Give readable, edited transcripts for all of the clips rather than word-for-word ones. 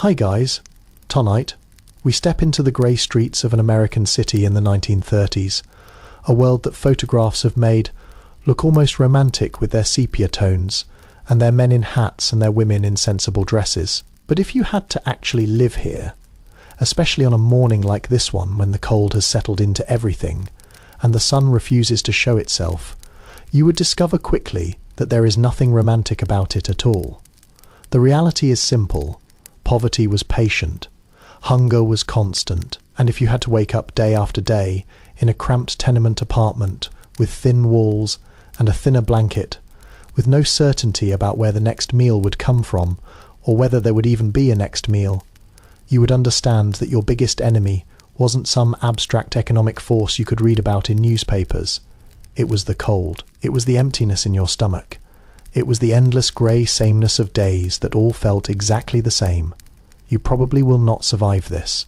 Hi guys, tonight we step into the grey streets of an American city in the 1930s, a world that photographs have made look almost romantic with their sepia tones, and their men in hats and their women in sensible dresses. But if you had to actually live here, especially on a morning like this one when the cold has settled into everything and the sun refuses to show itself, you would discover quickly that there is nothing romantic about it at all. The reality is simple. Poverty was patient, hunger was constant, and if you had to wake up day after day in a cramped tenement apartment with thin walls and a thinner blanket, with no certainty about where the next meal would come from or whether there would even be a next meal, you would understand that your biggest enemy wasn't some abstract economic force you could read about in newspapers. It was the cold. It was the emptiness in your stomach. It was the endless grey sameness of days that all felt exactly the same. You probably will not survive this.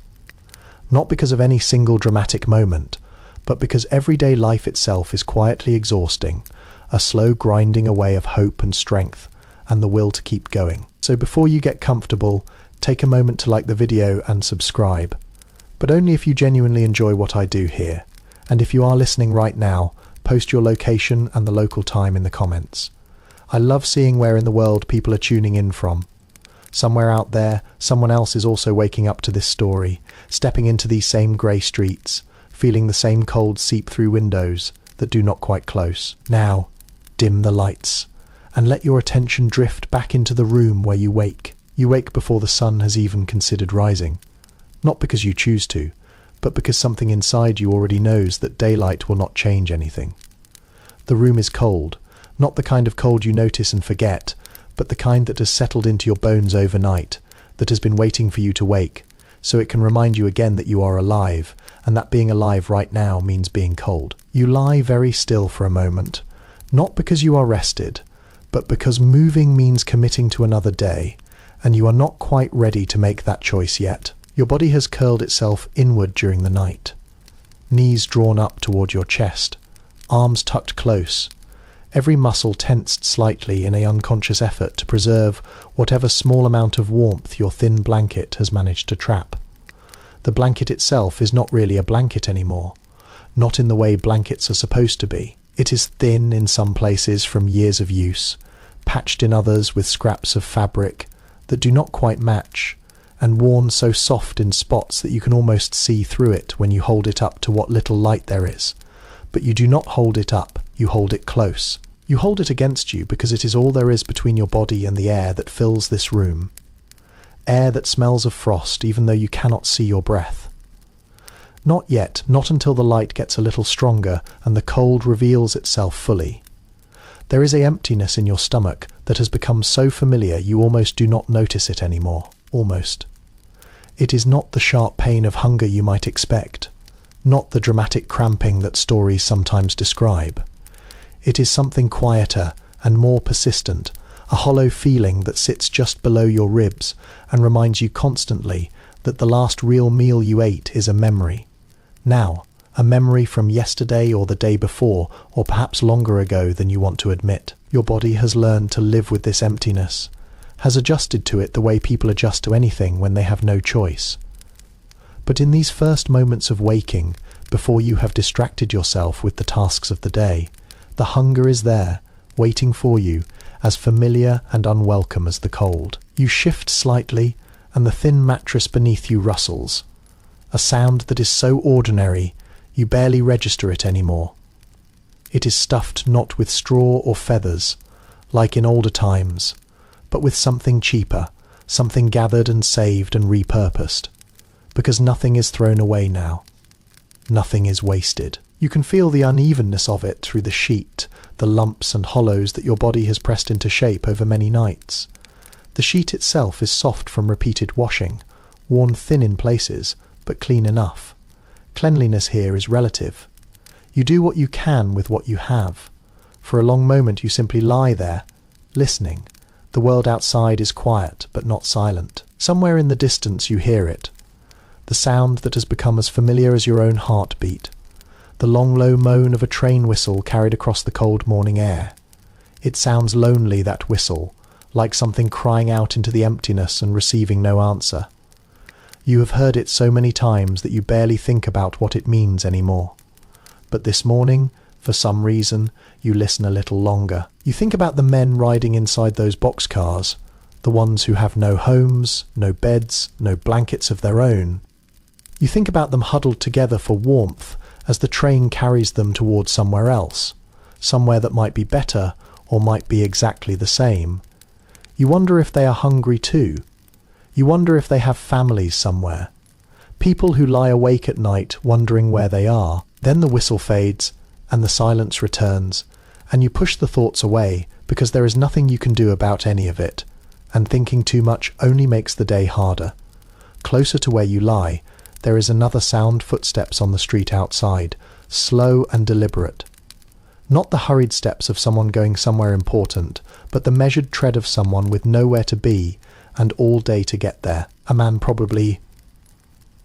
Not because of any single dramatic moment, but because everyday life itself is quietly exhausting, a slow grinding away of hope and strength, and the will to keep going. So before you get comfortable, take a moment to like the video and subscribe. But only if you genuinely enjoy what I do here. And if you are listening right now, post your location and the local time in the comments. I love seeing where in the world people are tuning in from. Somewhere out there, someone else is also waking up to this story, stepping into these same grey streets, feeling the same cold seep through windows that do not quite close. Now, dim the lights, and let your attention drift back into the room where you wake. You wake before the sun has even considered rising. Not because you choose to, but because something inside you already knows that daylight will not change anything. The room is cold, not the kind of cold you notice and forget, but the kind that has settled into your bones overnight, that has been waiting for you to wake, so it can remind you again that you are alive, and that being alive right now means being cold. You lie very still for a moment, not because you are rested, but because moving means committing to another day, and you are not quite ready to make that choice yet. Your body has curled itself inward during the night, knees drawn up toward your chest, arms tucked close, every muscle tensed slightly in an unconscious effort to preserve whatever small amount of warmth your thin blanket has managed to trap. The blanket itself is not really a blanket anymore, not in the way blankets are supposed to be. It is thin in some places from years of use, patched in others with scraps of fabric that do not quite match, and worn so soft in spots that you can almost see through it when you hold it up to what little light there is. But you do not hold it up, you hold it close. You hold it against you because it is all there is between your body and the air that fills this room. Air that smells of frost even though you cannot see your breath. Not yet, not until the light gets a little stronger and the cold reveals itself fully. There is an emptiness in your stomach that has become so familiar you almost do not notice it anymore. Almost. It is not the sharp pain of hunger you might expect, not the dramatic cramping that stories sometimes describe. It is something quieter and more persistent, a hollow feeling that sits just below your ribs and reminds you constantly that the last real meal you ate is a memory. Now, a memory from yesterday or the day before, or perhaps longer ago than you want to admit. Your body has learned to live with this emptiness, has adjusted to it the way people adjust to anything when they have no choice. But in these first moments of waking, before you have distracted yourself with the tasks of the day, the hunger is there, waiting for you, as familiar and unwelcome as the cold. You shift slightly, and the thin mattress beneath you rustles, a sound that is so ordinary you barely register it anymore. It is stuffed not with straw or feathers, like in older times, but with something cheaper, something gathered and saved and repurposed, because nothing is thrown away now. Nothing is wasted. You can feel the unevenness of it through the sheet, the lumps and hollows that your body has pressed into shape over many nights. The sheet itself is soft from repeated washing, worn thin in places, but clean enough. Cleanliness here is relative. You do what you can with what you have. For a long moment you simply lie there, listening. The world outside is quiet, but not silent. Somewhere in the distance you hear it. The sound that has become as familiar as your own heartbeat. The long low moan of a train whistle carried across the cold morning air. It sounds lonely, that whistle, like something crying out into the emptiness and receiving no answer. You have heard it so many times that you barely think about what it means anymore. But this morning, for some reason, you listen a little longer. You think about the men riding inside those boxcars, the ones who have no homes, no beds, no blankets of their own. You think about them huddled together for warmth as the train carries them towards somewhere else, somewhere that might be better or might be exactly the same. You wonder if they are hungry too. You wonder if they have families somewhere. People who lie awake at night wondering where they are. Then the whistle fades and the silence returns, and you push the thoughts away because there is nothing you can do about any of it, and thinking too much only makes the day harder. Closer to where you lie, there is another sound: footsteps on the street outside, slow and deliberate. Not the hurried steps of someone going somewhere important, but the measured tread of someone with nowhere to be and all day to get there. A man probably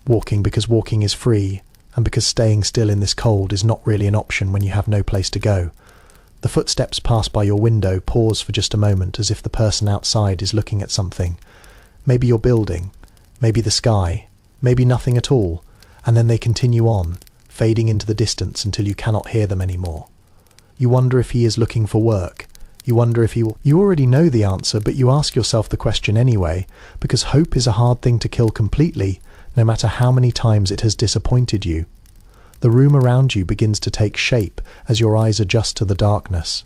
walking because walking is free, and because staying still in this cold is not really an option when you have no place to go. The footsteps pass by your window, pause for just a moment as if the person outside is looking at something. Maybe your building, maybe the sky, maybe nothing at all, and then they continue on, fading into the distance until you cannot hear them anymore. You wonder if he is looking for work. You wonder if he will. You already know the answer, but you ask yourself the question anyway, because hope is a hard thing to kill completely, no matter how many times it has disappointed you. The room around you begins to take shape as your eyes adjust to the darkness.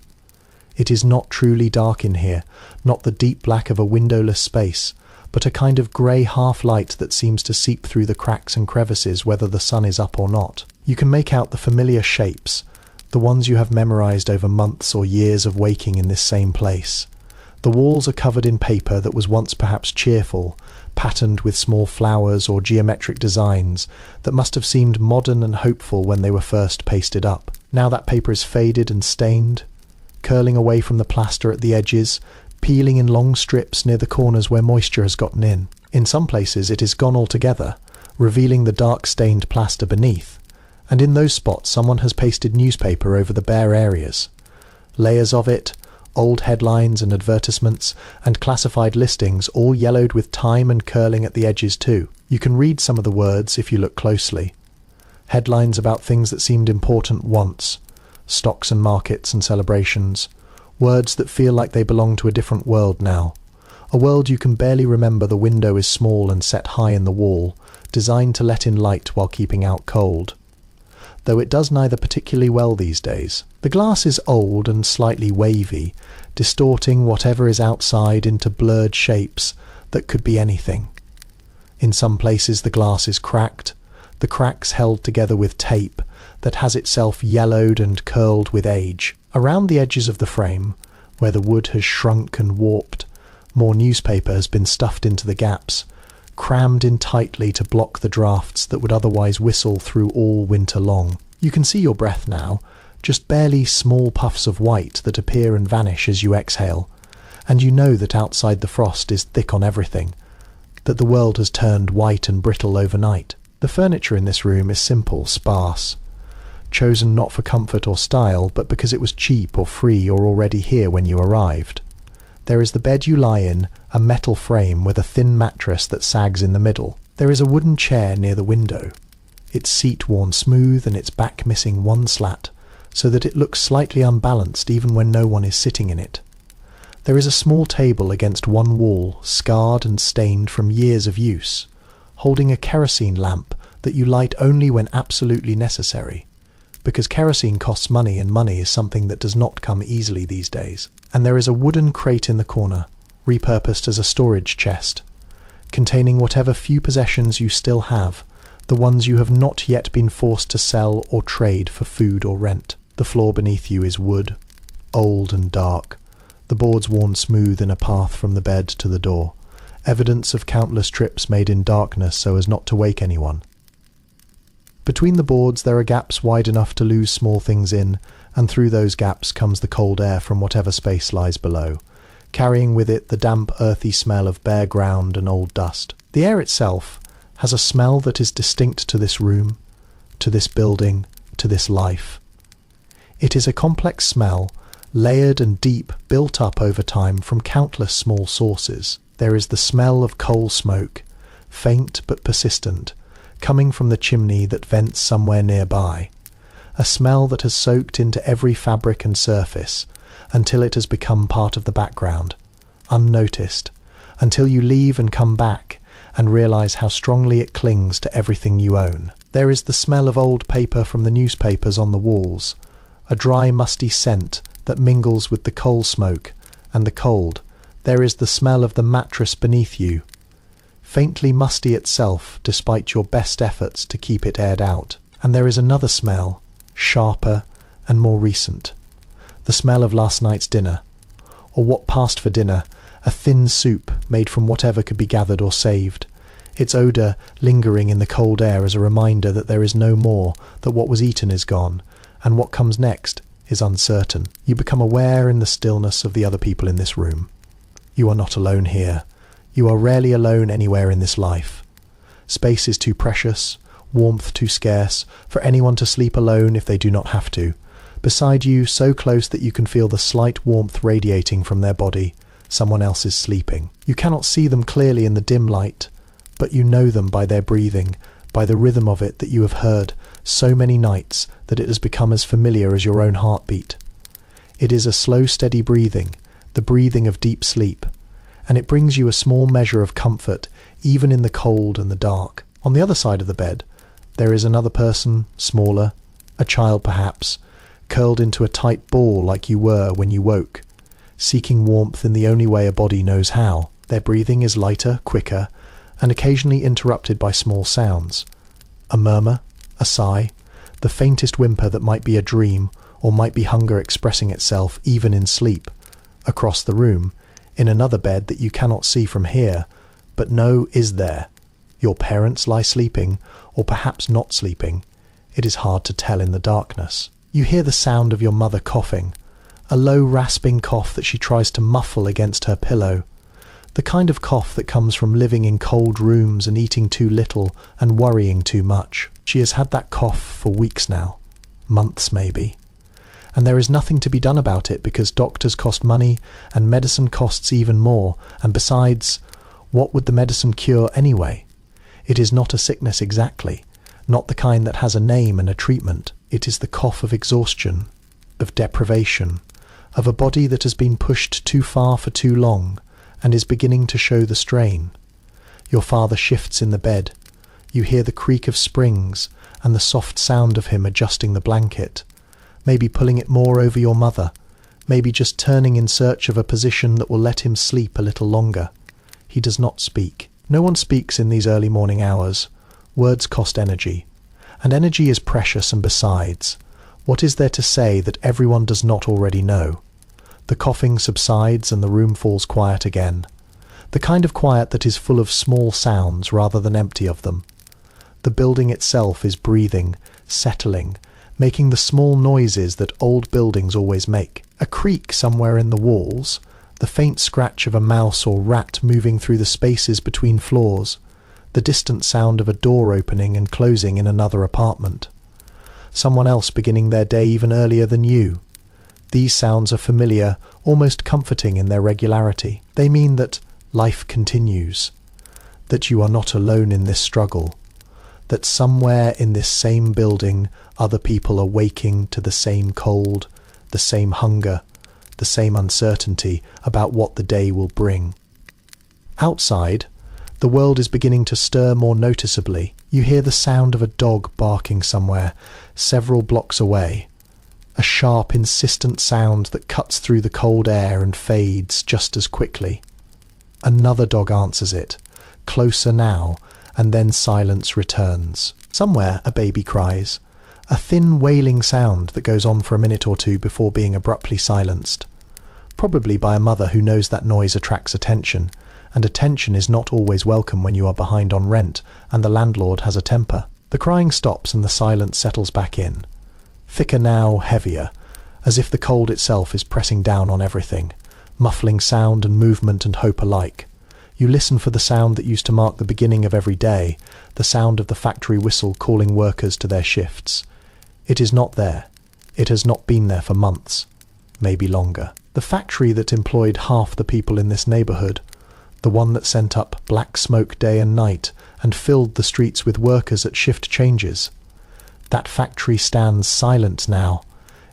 It is not truly dark in here, not the deep black of a windowless space, but a kind of grey half-light that seems to seep through the cracks and crevices whether the sun is up or not. You can make out the familiar shapes, the ones you have memorized over months or years of waking in this same place. The walls are covered in paper that was once perhaps cheerful, patterned with small flowers or geometric designs that must have seemed modern and hopeful when they were first pasted up. Now that paper is faded and stained, curling away from the plaster at the edges, peeling in long strips near the corners where moisture has gotten in. In some places it is gone altogether, revealing the dark stained plaster beneath, and in those spots someone has pasted newspaper over the bare areas. Layers of it, old headlines and advertisements, and classified listings, all yellowed with time and curling at the edges too. You can read some of the words if you look closely. Headlines about things that seemed important once, stocks and markets and celebrations, words that feel like they belong to a different world now. A world you can barely remember. The window is small and set high in the wall, designed to let in light while keeping out cold, though it does neither particularly well these days. The glass is old and slightly wavy, distorting whatever is outside into blurred shapes that could be anything. In some places the glass is cracked, the cracks held together with tape that has itself yellowed and curled with age. Around the edges of the frame, where the wood has shrunk and warped, more newspaper has been stuffed into the gaps, crammed in tightly to block the drafts that would otherwise whistle through all winter long. You can see your breath now, just barely small puffs of white that appear and vanish as you exhale, and you know that outside the frost is thick on everything, that the world has turned white and brittle overnight. The furniture in this room is simple, sparse, chosen not for comfort or style, but because it was cheap or free or already here when you arrived. There is the bed you lie in, a metal frame with a thin mattress that sags in the middle. There is a wooden chair near the window, its seat worn smooth and its back missing one slat, so that it looks slightly unbalanced even when no one is sitting in it. There is a small table against one wall, scarred and stained from years of use, holding a kerosene lamp that you light only when absolutely necessary, because kerosene costs money and money is something that does not come easily these days. And there is a wooden crate in the corner, repurposed as a storage chest, containing whatever few possessions you still have, the ones you have not yet been forced to sell or trade for food or rent. The floor beneath you is wood, old and dark, the boards worn smooth in a path from the bed to the door, evidence of countless trips made in darkness so as not to wake anyone. Between the boards there are gaps wide enough to lose small things in, and through those gaps comes the cold air from whatever space lies below, carrying with it the damp, earthy smell of bare ground and old dust. The air itself has a smell that is distinct to this room, to this building, to this life. It is a complex smell layered and deep, built up over time from countless small sources. There is the smell of coal smoke, faint but persistent, coming from the chimney that vents somewhere nearby. A smell that has soaked into every fabric and surface until it has become part of the background, unnoticed, until you leave and come back and realize how strongly it clings to everything you own. There is the smell of old paper from the newspapers on the walls, a dry, musty scent that mingles with the coal smoke and the cold. There is the smell of the mattress beneath you, faintly musty itself despite your best efforts to keep it aired out. And there is another smell, sharper and more recent, the smell of last night's dinner, or what passed for dinner, a thin soup made from whatever could be gathered or saved, its odour lingering in the cold air as a reminder that there is no more, that what was eaten is gone, and what comes next is uncertain. You become aware in the stillness of the other people in this room. You are not alone here. You are rarely alone anywhere in this life. Space is too precious, warmth too scarce, for anyone to sleep alone if they do not have to. Beside you, so close that you can feel the slight warmth radiating from their body, someone else is sleeping. You cannot see them clearly in the dim light, but you know them by their breathing, by the rhythm of it that you have heard so many nights that it has become as familiar as your own heartbeat. It is a slow, steady breathing, the breathing of deep sleep, and it brings you a small measure of comfort even in the cold and the dark. On the other side of the bed, there is another person, smaller, a child perhaps, curled into a tight ball like you were when you woke, seeking warmth in the only way a body knows how. Their breathing is lighter, quicker, and occasionally interrupted by small sounds. A murmur, a sigh, the faintest whimper that might be a dream or might be hunger expressing itself even in sleep. Across the room, in another bed that you cannot see from here, but know is there. Your parents lie sleeping, or perhaps not sleeping. It is hard to tell in the darkness. You hear the sound of your mother coughing, a low rasping cough that she tries to muffle against her pillow, the kind of cough that comes from living in cold rooms and eating too little and worrying too much. She has had that cough for weeks now, months maybe. And there is nothing to be done about it because doctors cost money and medicine costs even more, and besides, what would the medicine cure anyway? It is not a sickness exactly, not the kind that has a name and a treatment. It is the cough of exhaustion, of deprivation, of a body that has been pushed too far for too long and is beginning to show the strain. Your father shifts in the bed. You hear the creak of springs and the soft sound of him adjusting the blanket, maybe pulling it more over your mother, maybe just turning in search of a position that will let him sleep a little longer. He does not speak. No one speaks in these early morning hours. Words cost energy, and energy is precious, and besides, what is there to say that everyone does not already know? The coughing subsides and the room falls quiet again, the kind of quiet that is full of small sounds rather than empty of them. The building itself is breathing, settling, making the small noises that old buildings always make. A creak somewhere in the walls, the faint scratch of a mouse or rat moving through the spaces between floors, the distant sound of a door opening and closing in another apartment. Someone else beginning their day even earlier than you. These sounds are familiar, almost comforting in their regularity. They mean that life continues, that you are not alone in this struggle, that somewhere in this same building other people are waking to the same cold, the same hunger, the same uncertainty about what the day will bring. Outside, the world is beginning to stir more noticeably. You hear the sound of a dog barking somewhere, several blocks away. A sharp, insistent sound that cuts through the cold air and fades just as quickly. Another dog answers it, closer now, and then silence returns. Somewhere a baby cries, a thin wailing sound that goes on for a minute or two before being abruptly silenced. Probably by a mother who knows that noise attracts attention, and attention is not always welcome when you are behind on rent and the landlord has a temper. The crying stops and the silence settles back in. Thicker now, heavier, as if the cold itself is pressing down on everything, muffling sound and movement and hope alike. You listen for the sound that used to mark the beginning of every day, the sound of the factory whistle calling workers to their shifts. It is not there. It has not been there for months. maybe longer. The factory that employed half the people in this neighborhood, the one that sent up black smoke day and night and filled the streets with workers at shift changes. That factory stands silent now,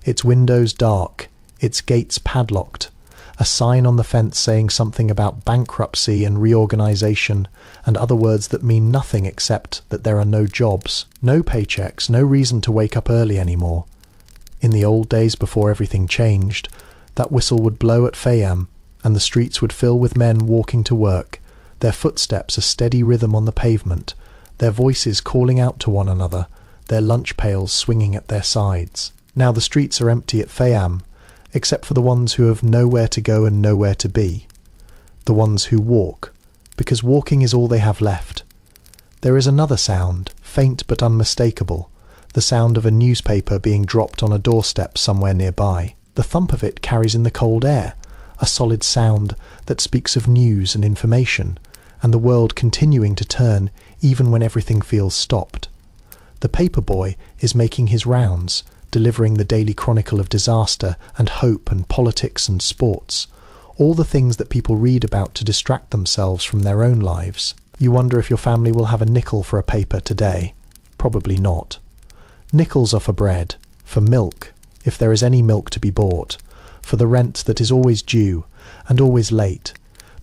its windows dark, its gates padlocked, a sign on the fence saying something about bankruptcy and reorganization and other words that mean nothing except that there are no jobs, no paychecks, no reason to wake up early anymore. In the old days before everything changed, that whistle would blow at Fayam and the streets would fill with men walking to work, their footsteps a steady rhythm on the pavement, their voices calling out to one another, their lunch pails swinging at their sides. Now the streets are empty at Fayam, except for the ones who have nowhere to go and nowhere to be. The ones who walk, because walking is all they have left. There is another sound, faint but unmistakable, the sound of a newspaper being dropped on a doorstep somewhere nearby. The thump of it carries in the cold air, a solid sound that speaks of news and information, and the world continuing to turn even when everything feels stopped. The paper boy is making his rounds, delivering the daily chronicle of disaster and hope and politics and sports, all the things that people read about to distract themselves from their own lives. You wonder if your family will have a nickel for a paper today. Probably not. Nickels are for bread, for milk, if there is any milk to be bought, for the rent that is always due and always late,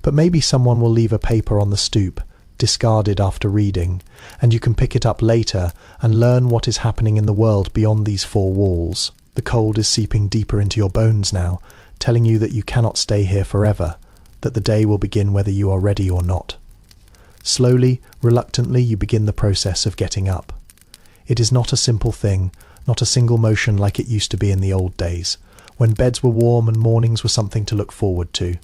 but maybe someone will leave a paper on the stoop, discarded after reading, and you can pick it up later and learn what is happening in the world beyond these four walls. The cold is seeping deeper into your bones now, telling you that you cannot stay here forever, that the day will begin whether you are ready or not. Slowly, reluctantly, you begin the process of getting up. It is not a simple thing, not a single motion like it used to be in the old days, when beds were warm and mornings were something to look forward to.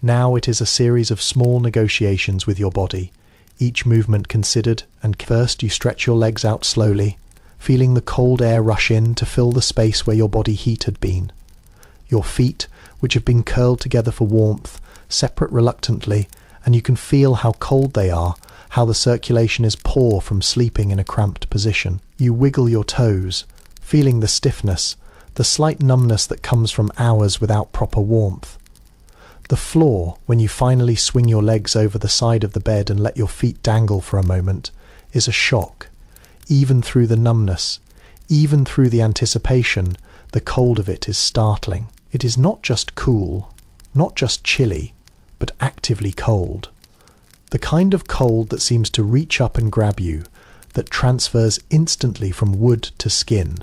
Now it is a series of small negotiations with your body, each movement considered, and first you stretch your legs out slowly, feeling the cold air rush in to fill the space where your body heat had been. Your feet, which have been curled together for warmth, separate reluctantly, and you can feel how cold they are, how the circulation is poor from sleeping in a cramped position. You wiggle your toes, feeling the stiffness, the slight numbness that comes from hours without proper warmth. The floor, when you finally swing your legs over the side of the bed and let your feet dangle for a moment, is a shock. Even through the numbness, even through the anticipation, the cold of it is startling. It is not just cool, not just chilly, but actively cold. The kind of cold that seems to reach up and grab you, that transfers instantly from wood to skin,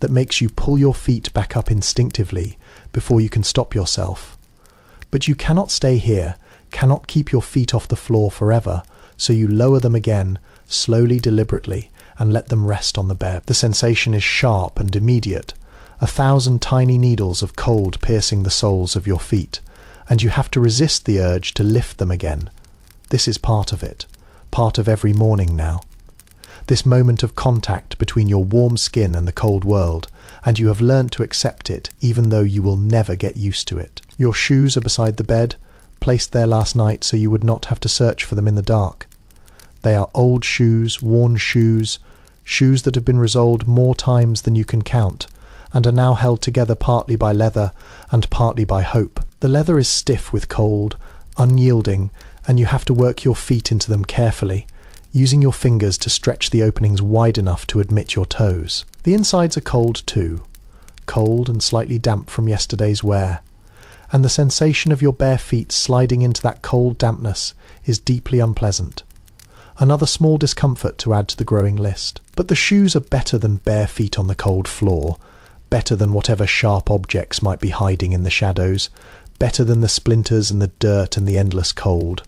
that makes you pull your feet back up instinctively before you can stop yourself. But you cannot stay here, cannot keep your feet off the floor forever, so you lower them again, slowly, deliberately, and let them rest on the bed. The sensation is sharp and immediate, 1,000 tiny needles of cold piercing the soles of your feet, and you have to resist the urge to lift them again. This is part of it, part of every morning now. This moment of contact between your warm skin and the cold world, and you have learnt to accept it even though you will never get used to it. Your shoes are beside the bed, placed there last night so you would not have to search for them in the dark. They are old shoes, worn shoes, shoes that have been resoled more times than you can count, and are now held together partly by leather and partly by hope. The leather is stiff with cold, unyielding, and you have to work your feet into them carefully, using your fingers to stretch the openings wide enough to admit your toes. The insides are cold too, cold and slightly damp from yesterday's wear, and the sensation of your bare feet sliding into that cold dampness is deeply unpleasant. Another small discomfort to add to the growing list. But the shoes are better than bare feet on the cold floor, better than whatever sharp objects might be hiding in the shadows, better than the splinters and the dirt and the endless cold.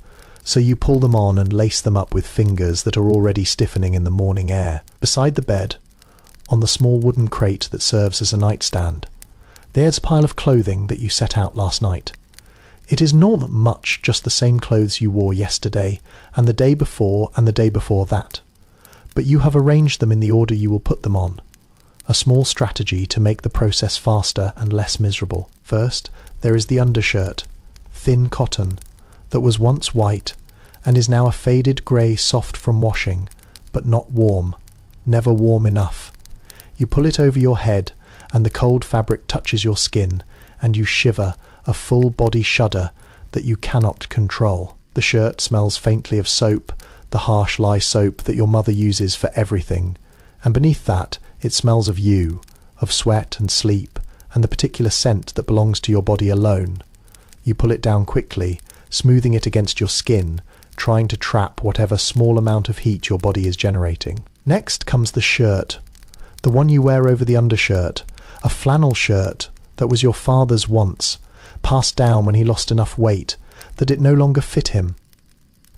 So you pull them on and lace them up with fingers that are already stiffening in the morning air. Beside the bed, on the small wooden crate that serves as a nightstand, there's a pile of clothing that you set out last night. It is not much just the same clothes you wore yesterday, and the day before, and the day before that. But you have arranged them in the order you will put them on. A small strategy to make the process faster and less miserable. First, there is the undershirt, thin cotton, that was once white, and is now a faded grey soft from washing, but not warm, never warm enough. You pull it over your head, and the cold fabric touches your skin, and you shiver, a full body shudder that you cannot control. The shirt smells faintly of soap, the harsh lye soap that your mother uses for everything, and beneath that it smells of you, of sweat and sleep, and the particular scent that belongs to your body alone. You pull it down quickly, smoothing it against your skin, trying to trap whatever small amount of heat your body is generating. Next comes the shirt, the one you wear over the undershirt, a flannel shirt that was your father's once, passed down when he lost enough weight that it no longer fit him.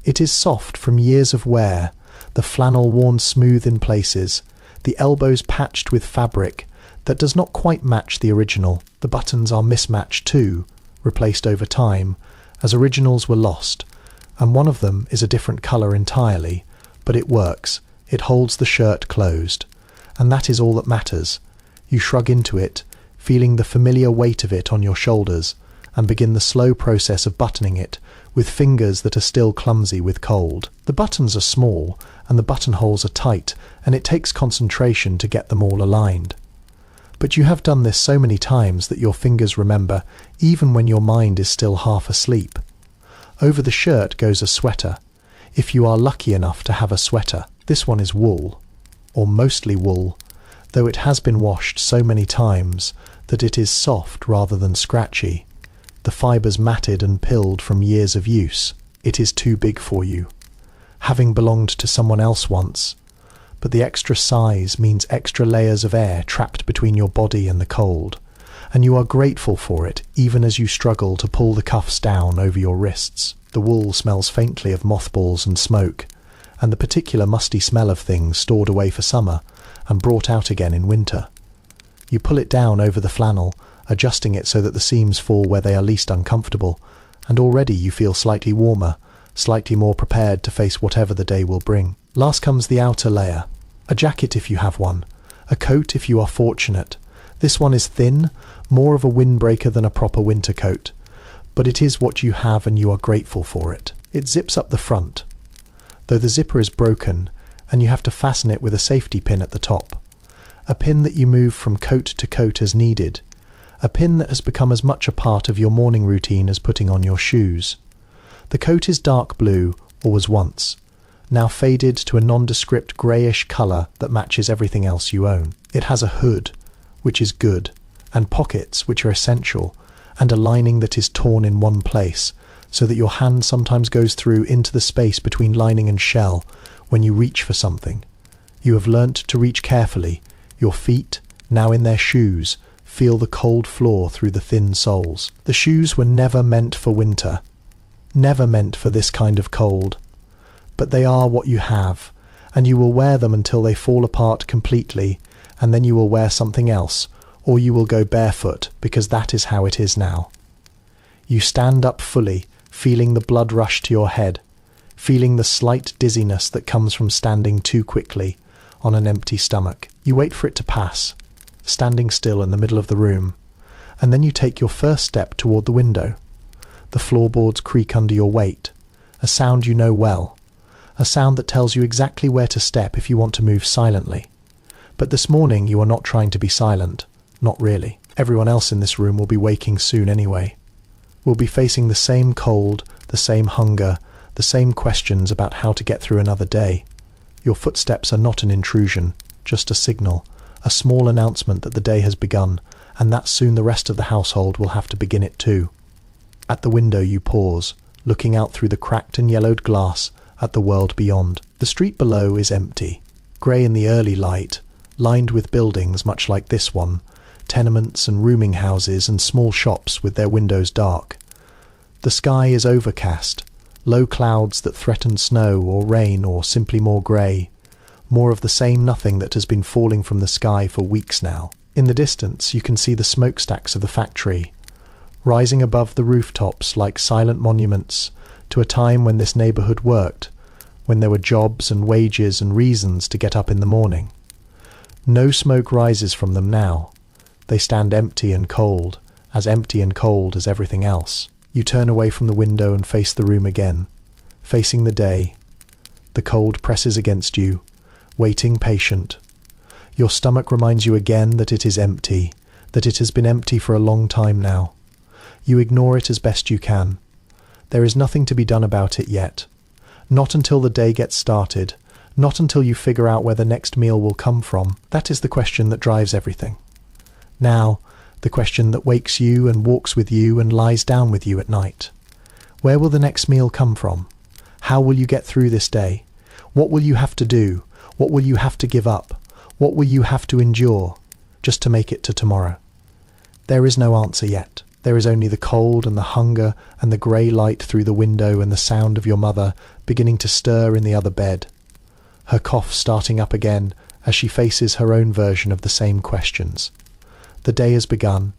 It is soft from years of wear, the flannel worn smooth in places, the elbows patched with fabric that does not quite match the original. The buttons are mismatched too, replaced over time, as originals were lost, and one of them is a different colour entirely, but it works, it holds the shirt closed, and that is all that matters. You shrug into it, feeling the familiar weight of it on your shoulders, and begin the slow process of buttoning it, with fingers that are still clumsy with cold. The buttons are small, and the buttonholes are tight, and it takes concentration to get them all aligned. But you have done this so many times that your fingers remember, even when your mind is still half asleep. Over the shirt goes a sweater, if you are lucky enough to have a sweater. This one is wool, or mostly wool, though it has been washed so many times that it is soft rather than scratchy, the fibres matted and pilled from years of use. It is too big for you, having belonged to someone else once, but the extra size means extra layers of air trapped between your body and the cold, and you are grateful for it even as you struggle to pull the cuffs down over your wrists. The wool smells faintly of mothballs and smoke, and the particular musty smell of things stored away for summer and brought out again in winter. You pull it down over the flannel, adjusting it so that the seams fall where they are least uncomfortable, and already you feel slightly warmer, slightly more prepared to face whatever the day will bring. Last comes the outer layer, a jacket if you have one, a coat if you are fortunate. This one is thin, more of a windbreaker than a proper winter coat, but it is what you have and you are grateful for it. It zips up the front, though the zipper is broken, and you have to fasten it with a safety pin at the top, a pin that you move from coat to coat as needed, a pin that has become as much a part of your morning routine as putting on your shoes. The coat is dark blue, or was once, now faded to a nondescript greyish colour that matches everything else you own. It has a hood, which is good, and pockets, which are essential, and a lining that is torn in one place, so that your hand sometimes goes through into the space between lining and shell when you reach for something. You have learnt to reach carefully. Your feet, now in their shoes, feel the cold floor through the thin soles. The shoes were never meant for winter, never meant for this kind of cold, but they are what you have, and you will wear them until they fall apart completely, and then you will wear something else, or you will go barefoot, because that is how it is now. You stand up fully, feeling the blood rush to your head, feeling the slight dizziness that comes from standing too quickly on an empty stomach. You wait for it to pass, standing still in the middle of the room, and then you take your first step toward the window. The floorboards creak under your weight, a sound you know well, a sound that tells you exactly where to step if you want to move silently. But this morning you are not trying to be silent, not really. Everyone else in this room will be waking soon anyway. We'll be facing the same cold, the same hunger, the same questions about how to get through another day. Your footsteps are not an intrusion, just a signal, a small announcement that the day has begun, and that soon the rest of the household will have to begin it too. At the window you pause, looking out through the cracked and yellowed glass at the world beyond. The street below is empty, grey in the early light, lined with buildings much like this one, tenements and rooming houses and small shops with their windows dark. The sky is overcast, low clouds that threaten snow or rain or simply more grey, more of the same nothing that has been falling from the sky for weeks now. In the distance you can see the smokestacks of the factory, rising above the rooftops like silent monuments to a time when this neighbourhood worked, when there were jobs and wages and reasons to get up in the morning. No smoke rises from them now. They stand empty and cold as everything else. You turn away from the window and face the room again, facing the day. The cold presses against you, waiting patient. Your stomach reminds you again that it is empty, that it has been empty for a long time now. You ignore it as best you can. There is nothing to be done about it yet. Not until the day gets started, not until you figure out where the next meal will come from. That is the question that drives everything. Now, the question that wakes you and walks with you and lies down with you at night. Where will the next meal come from? How will you get through this day? What will you have to do? What will you have to give up? What will you have to endure just to make it to tomorrow? There is no answer yet. There is only the cold and the hunger and the grey light through the window and the sound of your mother beginning to stir in the other bed. Her cough starting up again as she faces her own version of the same questions. The day has begun.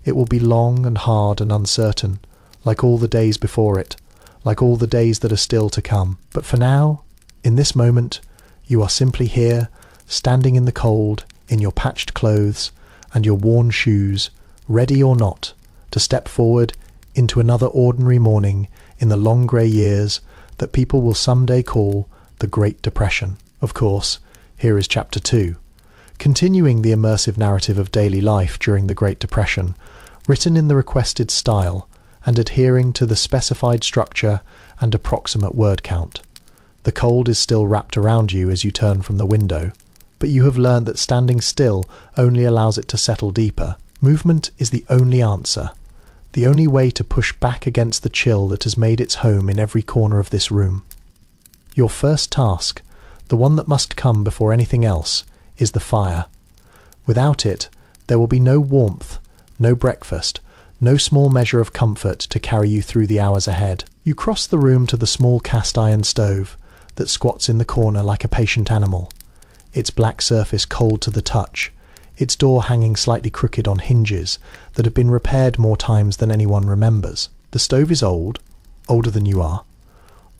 It will be long and hard and uncertain, like all the days before it, like all the days that are still to come. But for now, in this moment, you are simply here, standing in the cold, in your patched clothes and your worn shoes, ready or not, to step forward into another ordinary morning in the long grey years that people will someday call the Great Depression. Of course, here is Chapter 2, continuing the immersive narrative of daily life during the Great Depression, written in the requested style and adhering to the specified structure and approximate word count. The cold is still wrapped around you as you turn from the window, but you have learned that standing still only allows it to settle deeper. Movement is the only answer, the only way to push back against the chill that has made its home in every corner of this room. Your first task, the one that must come before anything else, is the fire. Without it, there will be no warmth, no breakfast, no small measure of comfort to carry you through the hours ahead. You cross the room to the small cast-iron stove that squats in the corner like a patient animal, its black surface cold to the touch, its door hanging slightly crooked on hinges that have been repaired more times than anyone remembers. The stove is old, older than you are,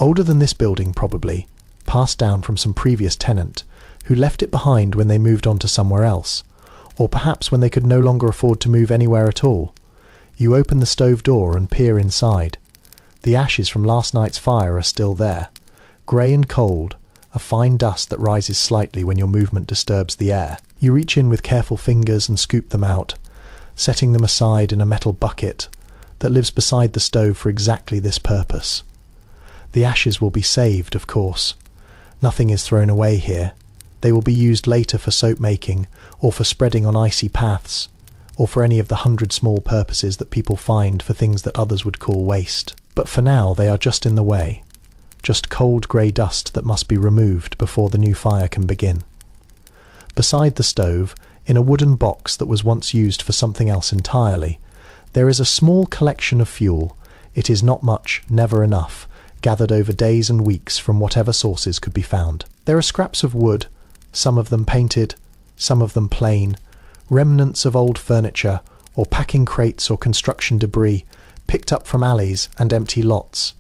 older than this building probably, passed down from some previous tenant who left it behind when they moved on to somewhere else, or perhaps when they could no longer afford to move anywhere at all. You open the stove door and peer inside. The ashes from last night's fire are still there, grey and cold, a fine dust that rises slightly when your movement disturbs the air. You reach in with careful fingers and scoop them out, setting them aside in a metal bucket that lives beside the stove for exactly this purpose. The ashes will be saved, of course. Nothing is thrown away here. They will be used later for soap making, or for spreading on icy paths, or for any of the 100 small purposes that people find for things that others would call waste. But for now they are just in the way, just cold grey dust that must be removed before the new fire can begin. Beside the stove, in a wooden box that was once used for something else entirely, there is a small collection of fuel. It is not much, never enough, gathered over days and weeks from whatever sources could be found. There are scraps of wood, some of them painted, some of them plain, remnants of old furniture, or packing crates or construction debris, picked up from alleys and empty lots.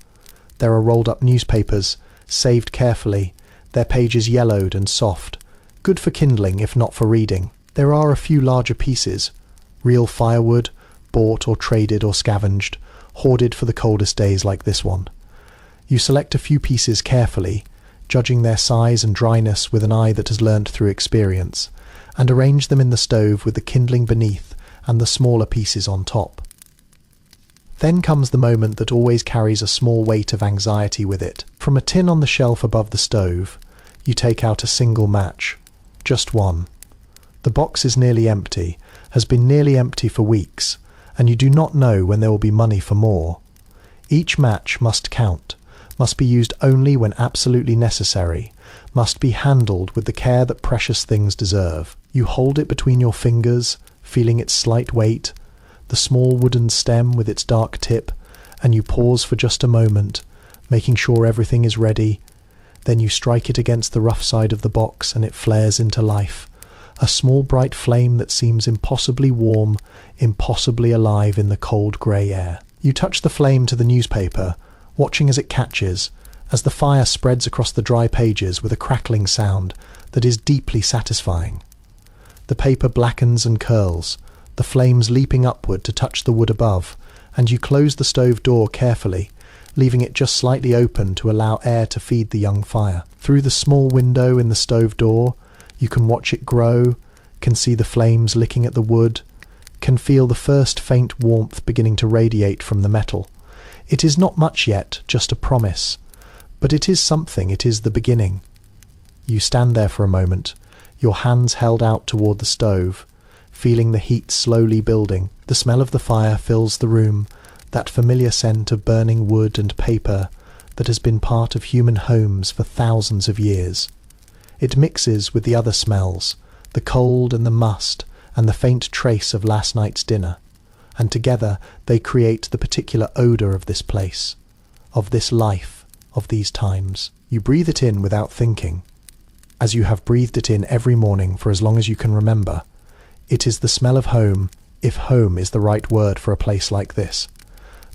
There are rolled up newspapers, saved carefully, their pages yellowed and soft, good for kindling if not for reading. There are a few larger pieces, real firewood, bought or traded or scavenged, hoarded for the coldest days like this one. You select a few pieces carefully, judging their size and dryness with an eye that has learned through experience, and arrange them in the stove with the kindling beneath and the smaller pieces on top. Then comes the moment that always carries a small weight of anxiety with it. From a tin on the shelf above the stove, you take out a single match. Just one. The box is nearly empty, has been nearly empty for weeks, and you do not know when there will be money for more. Each match must count, must be used only when absolutely necessary, must be handled with the care that precious things deserve. You hold it between your fingers, feeling its slight weight, the small wooden stem with its dark tip, and you pause for just a moment, making sure everything is ready. Then you strike it against the rough side of the box and it flares into life, a small bright flame that seems impossibly warm, impossibly alive in the cold grey air. You touch the flame to the newspaper, watching as it catches, as the fire spreads across the dry pages with a crackling sound that is deeply satisfying. The paper blackens and curls, the flames leaping upward to touch the wood above, and you close the stove door carefully, leaving it just slightly open to allow air to feed the young fire. Through the small window in the stove door, you can watch it grow, can see the flames licking at the wood, can feel the first faint warmth beginning to radiate from the metal. It is not much yet, just a promise. But it is something, it is the beginning. You stand there for a moment, your hands held out toward the stove, feeling the heat slowly building. The smell of the fire fills the room, that familiar scent of burning wood and paper that has been part of human homes for thousands of years. It mixes with the other smells, the cold and the must, and the faint trace of last night's dinner, and together they create the particular odour of this place, of this life, of these times. You breathe it in without thinking, as you have breathed it in every morning for as long as you can remember. It is the smell of home, if home is the right word for a place like this.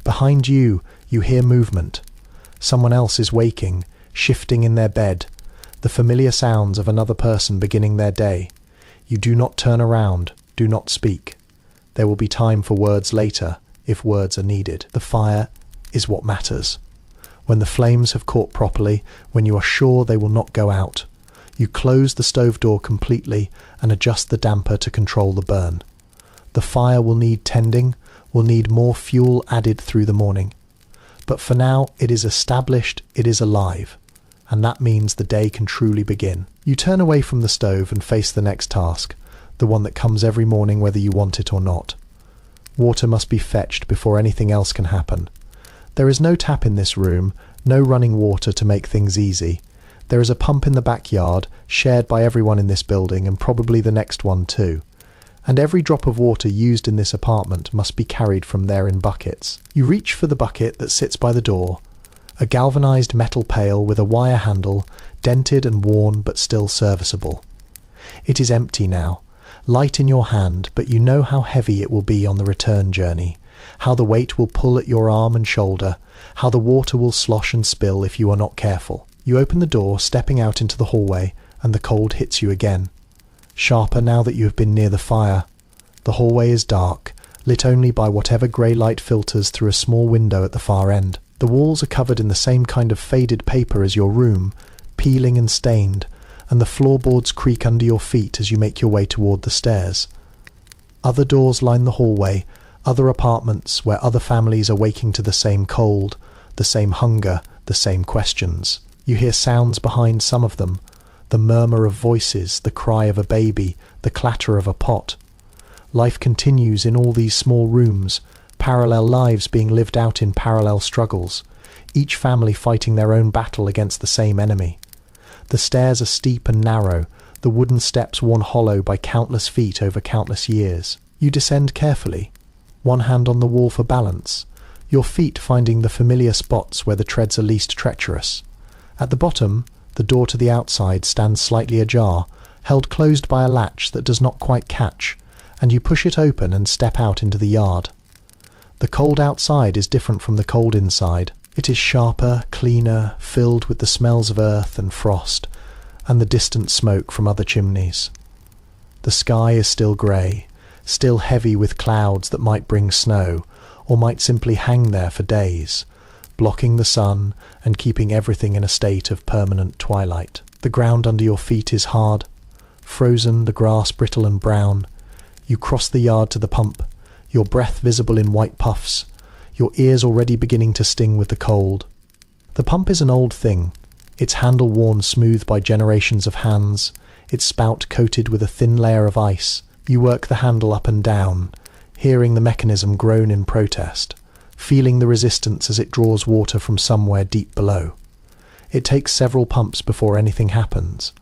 Behind you, you hear movement. Someone else is waking, shifting in their bed, the familiar sounds of another person beginning their day. You do not turn around, do not speak. There will be time for words later, if words are needed. The fire is what matters. When the flames have caught properly, when you are sure they will not go out, you close the stove door completely and adjust the damper to control the burn. The fire will need tending, will need more fuel added through the morning. But for now, it is established, it is alive, and that means the day can truly begin. You turn away from the stove and face the next task, the one that comes every morning whether you want it or not. Water must be fetched before anything else can happen. There is no tap in this room, no running water to make things easy. There is a pump in the backyard, shared by everyone in this building and probably the next one too. And every drop of water used in this apartment must be carried from there in buckets. You reach for the bucket that sits by the door, a galvanized metal pail with a wire handle, dented and worn but still serviceable. It is empty now, light in your hand, but you know how heavy it will be on the return journey, how the weight will pull at your arm and shoulder, how the water will slosh and spill if you are not careful. You open the door, stepping out into the hallway, and the cold hits you again. Sharper now that you have been near the fire. The hallway is dark, lit only by whatever grey light filters through a small window at the far end. The walls are covered in the same kind of faded paper as your room, peeling and stained, and the floorboards creak under your feet as you make your way toward the stairs. Other doors line the hallway, other apartments where other families are waking to the same cold, the same hunger, the same questions. You hear sounds behind some of them, the murmur of voices, the cry of a baby, the clatter of a pot. Life continues in all these small rooms, parallel lives being lived out in parallel struggles, each family fighting their own battle against the same enemy. The stairs are steep and narrow, the wooden steps worn hollow by countless feet over countless years. You descend carefully, one hand on the wall for balance, your feet finding the familiar spots where the treads are least treacherous. At the bottom, the door to the outside stands slightly ajar, held closed by a latch that does not quite catch, and you push it open and step out into the yard. The cold outside is different from the cold inside. It is sharper, cleaner, filled with the smells of earth and frost, and the distant smoke from other chimneys. The sky is still grey, still heavy with clouds that might bring snow, or might simply hang there for days, blocking the sun and keeping everything in a state of permanent twilight. The ground under your feet is hard, frozen, the grass brittle and brown. You cross the yard to the pump, your breath visible in white puffs, your ears already beginning to sting with the cold. The pump is an old thing, its handle worn smooth by generations of hands, its spout coated with a thin layer of ice. You work the handle up and down, hearing the mechanism groan in protest, feeling the resistance as it draws water from somewhere deep below. It takes several pumps before anything happens,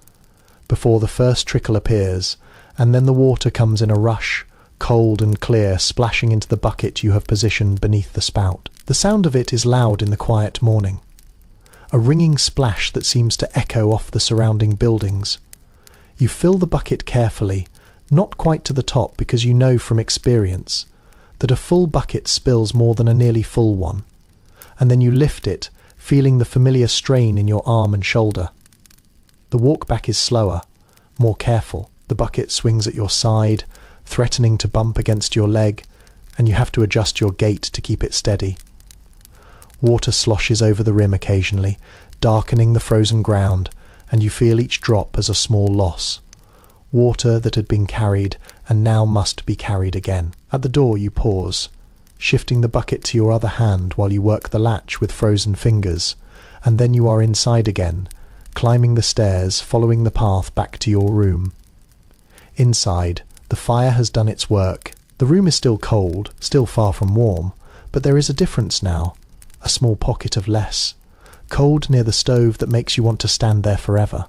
before the first trickle appears, and then the water comes in a rush, cold and clear, splashing into the bucket you have positioned beneath the spout. The sound of it is loud in the quiet morning, a ringing splash that seems to echo off the surrounding buildings. You fill the bucket carefully, not quite to the top because you know from experience that a full bucket spills more than a nearly full one, and then you lift it, feeling the familiar strain in your arm and shoulder. The walk back is slower, more careful. The bucket swings at your side, threatening to bump against your leg, and you have to adjust your gait to keep it steady. Water sloshes over the rim occasionally, darkening the frozen ground, and you feel each drop as a small loss. Water that had been carried and now must be carried again. At the door you pause, shifting the bucket to your other hand while you work the latch with frozen fingers, and then you are inside again, climbing the stairs, following the path back to your room. Inside, the fire has done its work. The room is still cold, still far from warm, but there is a difference now, a small pocket of less. Cold near the stove that makes you want to stand there forever.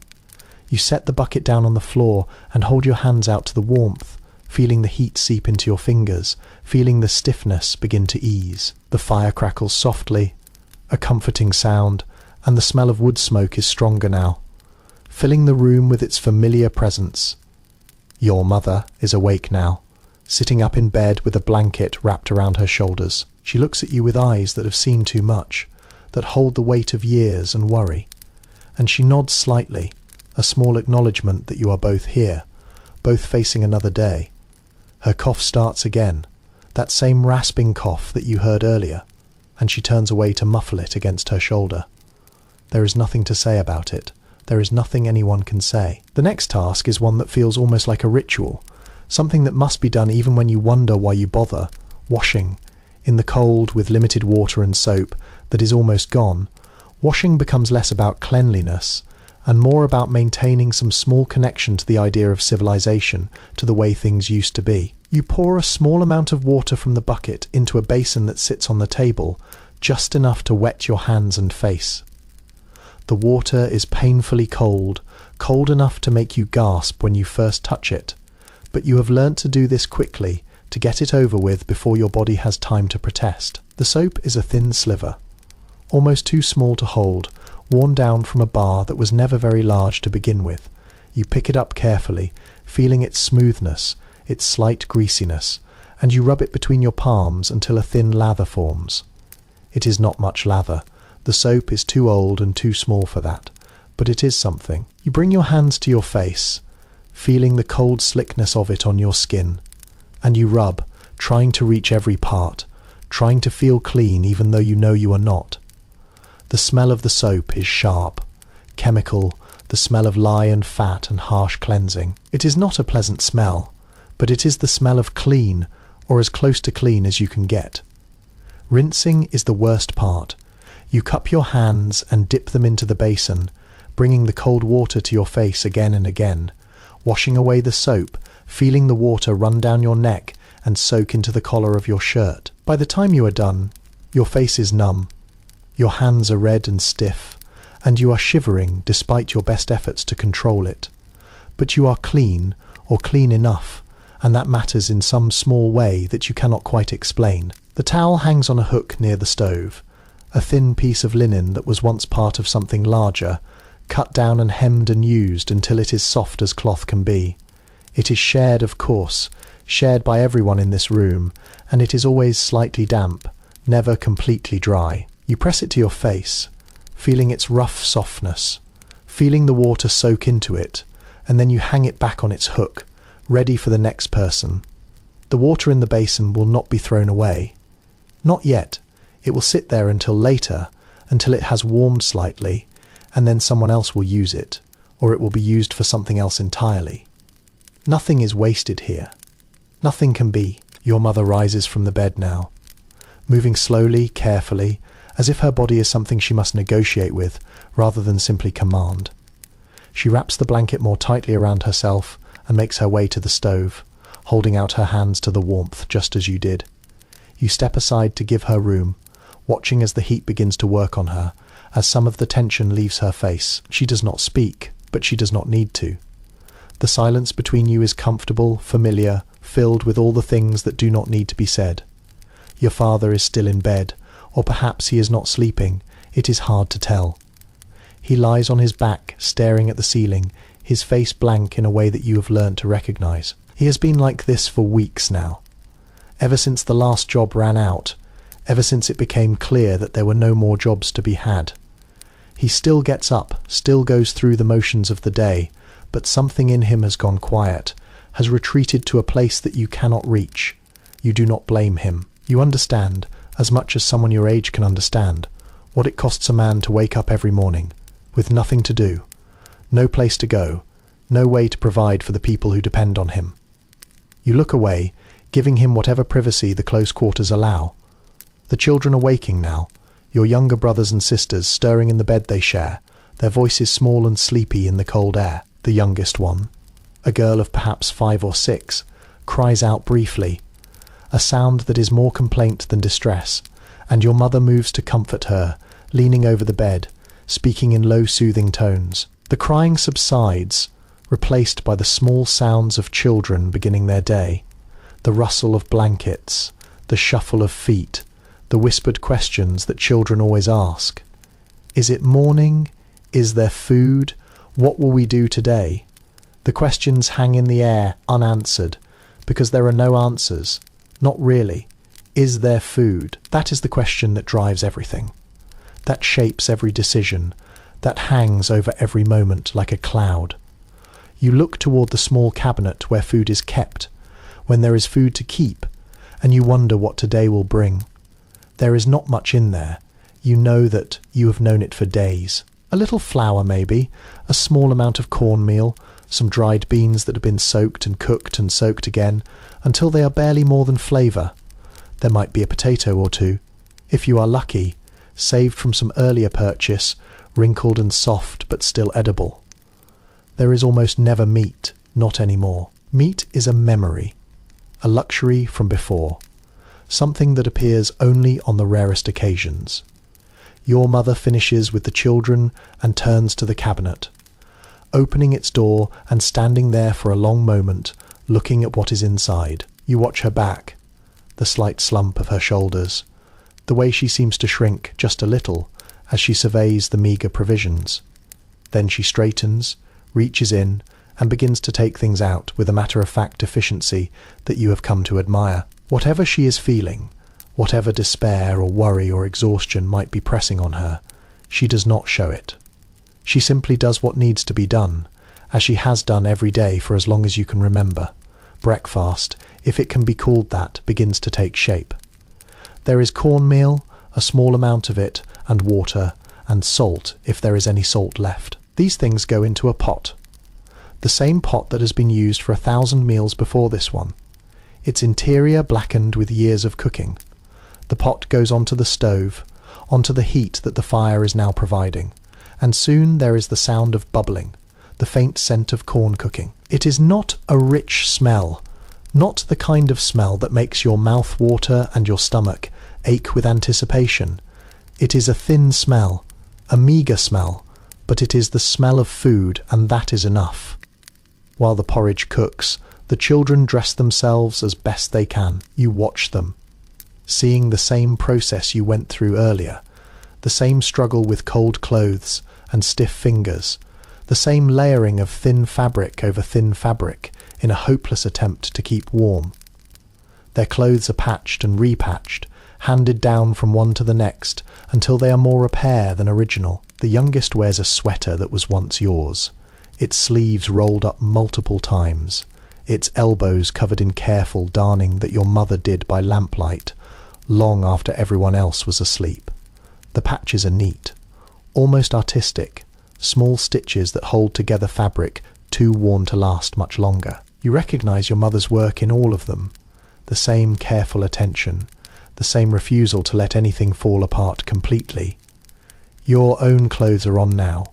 You set the bucket down on the floor and hold your hands out to the warmth, feeling the heat seep into your fingers, feeling the stiffness begin to ease. The fire crackles softly, a comforting sound, and the smell of wood smoke is stronger now, filling the room with its familiar presence. Your mother is awake now, sitting up in bed with a blanket wrapped around her shoulders. She looks at you with eyes that have seen too much, that hold the weight of years and worry, and she nods slightly, a small acknowledgement that you are both here, both facing another day. Her cough starts again, that same rasping cough that you heard earlier, and she turns away to muffle it against her shoulder. There is nothing to say about it. There is nothing anyone can say. The next task is one that feels almost like a ritual, something that must be done even when you wonder why you bother. Washing. In the cold, with limited water and soap that is almost gone, washing becomes less about cleanliness and more about maintaining some small connection to the idea of civilization, to the way things used to be. You pour a small amount of water from the bucket into a basin that sits on the table, just enough to wet your hands and face. The water is painfully cold, cold enough to make you gasp when you first touch it, but you have learnt to do this quickly, to get it over with before your body has time to protest. The soap is a thin sliver, almost too small to hold, worn down from a bar that was never very large to begin with. You pick it up carefully, feeling its smoothness, its slight greasiness, and you rub it between your palms until a thin lather forms. It is not much lather. The soap is too old and too small for that, but it is something. You bring your hands to your face, feeling the cold slickness of it on your skin, and you rub, trying to reach every part, trying to feel clean even though you know you are not. The smell of the soap is sharp, chemical, the smell of lye and fat and harsh cleansing. It is not a pleasant smell, but it is the smell of clean, or as close to clean as you can get. Rinsing is the worst part. You cup your hands and dip them into the basin, bringing the cold water to your face again and again, washing away the soap, feeling the water run down your neck and soak into the collar of your shirt. By the time you are done, your face is numb, your hands are red and stiff, and you are shivering despite your best efforts to control it. But you are clean, or clean enough, and that matters in some small way that you cannot quite explain. The towel hangs on a hook near the stove, a thin piece of linen that was once part of something larger, cut down and hemmed and used until it is soft as cloth can be. It is shared, of course, shared by everyone in this room, and it is always slightly damp, never completely dry. You press it to your face, feeling its rough softness, feeling the water soak into it, and then you hang it back on its hook, ready for the next person. The water in the basin will not be thrown away. Not yet. It will sit there until later, until it has warmed slightly, and then someone else will use it, or it will be used for something else entirely. Nothing is wasted here. Nothing can be. Your mother rises from the bed now, moving slowly, carefully, as if her body is something she must negotiate with, rather than simply command. She wraps the blanket more tightly around herself and makes her way to the stove, holding out her hands to the warmth just as you did. You step aside to give her room, watching as the heat begins to work on her, as some of the tension leaves her face. She does not speak, but she does not need to. The silence between you is comfortable, familiar, filled with all the things that do not need to be said. Your father is still in bed, or perhaps he is not sleeping. It is hard to tell. He lies on his back, staring at the ceiling, his face blank in a way that you have learned to recognize. He has been like this for weeks now. Ever since the last job ran out, ever since it became clear that there were no more jobs to be had. He still gets up, still goes through the motions of the day, but something in him has gone quiet, has retreated to a place that you cannot reach. You do not blame him. You understand, as much as someone your age can understand, what it costs a man to wake up every morning, with nothing to do, no place to go, no way to provide for the people who depend on him. You look away, giving him whatever privacy the close quarters allow. The children are waking now, your younger brothers and sisters stirring in the bed they share, their voices small and sleepy in the cold air. The youngest one, a girl of perhaps 5 or 6, cries out briefly, a sound that is more complaint than distress, and your mother moves to comfort her, leaning over the bed, speaking in low soothing tones. The crying subsides, replaced by the small sounds of children beginning their day, the rustle of blankets, the shuffle of feet, the whispered questions that children always ask. Is it morning? Is there food? What will we do today? The questions hang in the air unanswered, because there are no answers. Not really. Is there food? That is the question that drives everything. That shapes every decision, that hangs over every moment like a cloud. You look toward the small cabinet where food is kept, when there is food to keep, and you wonder what today will bring. There is not much in there. You know that you have known it for days. A little flour maybe, a small amount of cornmeal, some dried beans that have been soaked and soaked again, until they are barely more than flavour. There might be a potato or two, if you are lucky, saved from some earlier purchase, wrinkled and soft but still edible. There is almost never meat, not anymore. Meat is a memory, a luxury from before, something that appears only on the rarest occasions. Your mother finishes with the children and turns to the cabinet, opening its door and standing there for a long moment, looking at what is inside. You watch her back, the slight slump of her shoulders, the way she seems to shrink just a little as she surveys the meagre provisions. Then she straightens, reaches in, and begins to take things out with a matter-of-fact efficiency that you have come to admire. Whatever she is feeling, whatever despair or worry or exhaustion might be pressing on her, she does not show it. She simply does what needs to be done, as she has done every day for as long as you can remember. Breakfast, if it can be called that, begins to take shape. There is cornmeal, a small amount of it, and water, and salt, if there is any salt left. These things go into a pot. The same pot that has been used for 1,000 meals before this one. Its interior blackened with years of cooking. The pot goes onto the stove, onto the heat that the fire is now providing, and soon there is the sound of bubbling, the faint scent of corn cooking. It is not a rich smell, not the kind of smell that makes your mouth water and your stomach ache with anticipation. It is a thin smell, a meagre smell, but it is the smell of food, and that is enough. While the porridge cooks, the children dress themselves as best they can. You watch them, seeing the same process you went through earlier, the same struggle with cold clothes and stiff fingers, the same layering of thin fabric over thin fabric in a hopeless attempt to keep warm. Their clothes are patched and repatched, handed down from one to the next, until they are more repair than original. The youngest wears a sweater that was once yours, its sleeves rolled up multiple times, its elbows covered in careful darning that your mother did by lamplight, long after everyone else was asleep. The patches are neat, almost artistic, small stitches that hold together fabric too worn to last much longer. You recognise your mother's work in all of them, the same careful attention, the same refusal to let anything fall apart completely. Your own clothes are on now,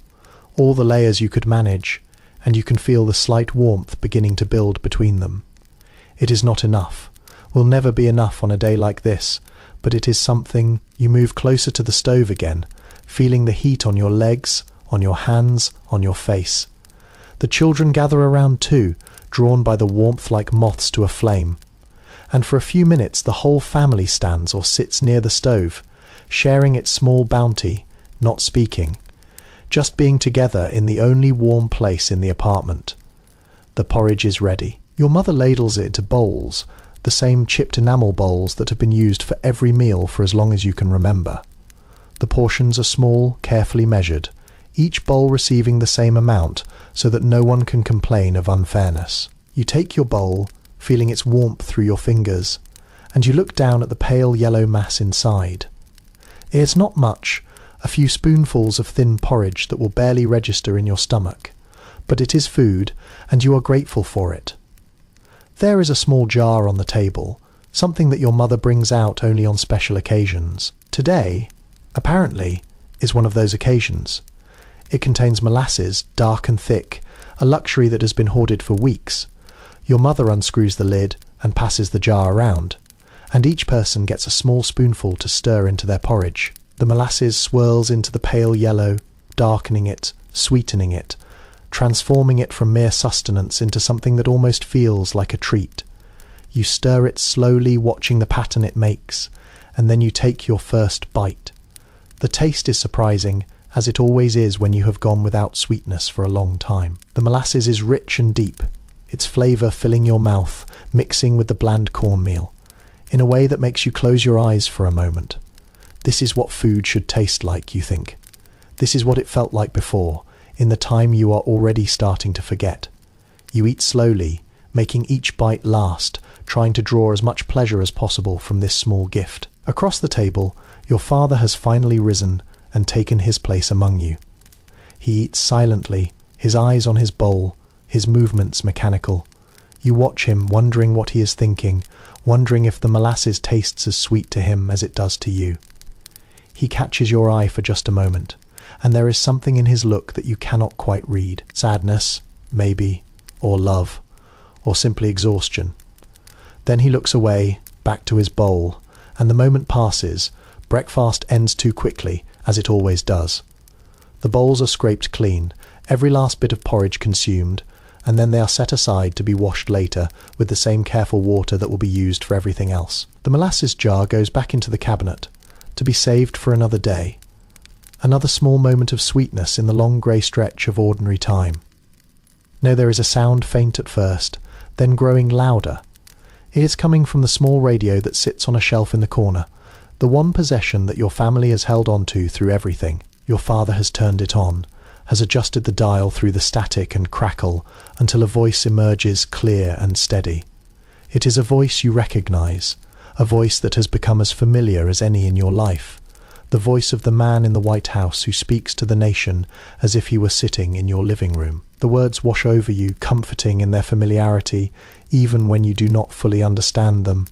all the layers you could manage, and you can feel the slight warmth beginning to build between them. It is not enough, will never be enough on a day like this, but it is something. You move closer to the stove again, feeling the heat on your legs, on your hands, on your face. The children gather around too, drawn by the warmth like moths to a flame. And for a few minutes the whole family stands or sits near the stove, sharing its small bounty, not speaking, just being together in the only warm place in the apartment. The porridge is ready. Your mother ladles it into bowls, the same chipped enamel bowls that have been used for every meal for as long as you can remember. The portions are small, carefully measured, each bowl receiving the same amount so that no one can complain of unfairness. You take your bowl, feeling its warmth through your fingers, and you look down at the pale yellow mass inside. It is not much, a few spoonfuls of thin porridge that will barely register in your stomach, but it is food, and you are grateful for it. There is a small jar on the table, something that your mother brings out only on special occasions. Today, apparently, is one of those occasions. It contains molasses, dark and thick, a luxury that has been hoarded for weeks. Your mother unscrews the lid and passes the jar around, and each person gets a small spoonful to stir into their porridge. The molasses swirls into the pale yellow, darkening it, sweetening it, transforming it from mere sustenance into something that almost feels like a treat. You stir it slowly, watching the pattern it makes, and then you take your first bite. The taste is surprising, as it always is when you have gone without sweetness for a long time. The molasses is rich and deep, its flavour filling your mouth, mixing with the bland cornmeal, in a way that makes you close your eyes for a moment. This is what food should taste like, you think. This is what it felt like before, in the time you are already starting to forget. You eat slowly, making each bite last, trying to draw as much pleasure as possible from this small gift. Across the table, your father has finally risen and taken his place among you. He eats silently, his eyes on his bowl, his movements mechanical. You watch him, wondering what he is thinking, wondering if the molasses tastes as sweet to him as it does to you. He catches your eye for just a moment, and there is something in his look that you cannot quite read. Sadness, maybe, or love, or simply exhaustion. Then he looks away, back to his bowl, and the moment passes. Breakfast ends too quickly, as it always does. The bowls are scraped clean, every last bit of porridge consumed, and then they are set aside to be washed later with the same careful water that will be used for everything else. The molasses jar goes back into the cabinet, to be saved for another day. Another small moment of sweetness in the long grey stretch of ordinary time. No, there is a sound faint at first, then growing louder. It is coming from the small radio that sits on a shelf in the corner, the one possession that your family has held on to through everything. Your father has turned it on, has adjusted the dial through the static and crackle until a voice emerges clear and steady. It is a voice you recognise, a voice that has become as familiar as any in your life, the voice of the man in the White House who speaks to the nation as if he were sitting in your living room. The words wash over you, comforting in their familiarity, even when you do not fully understand them.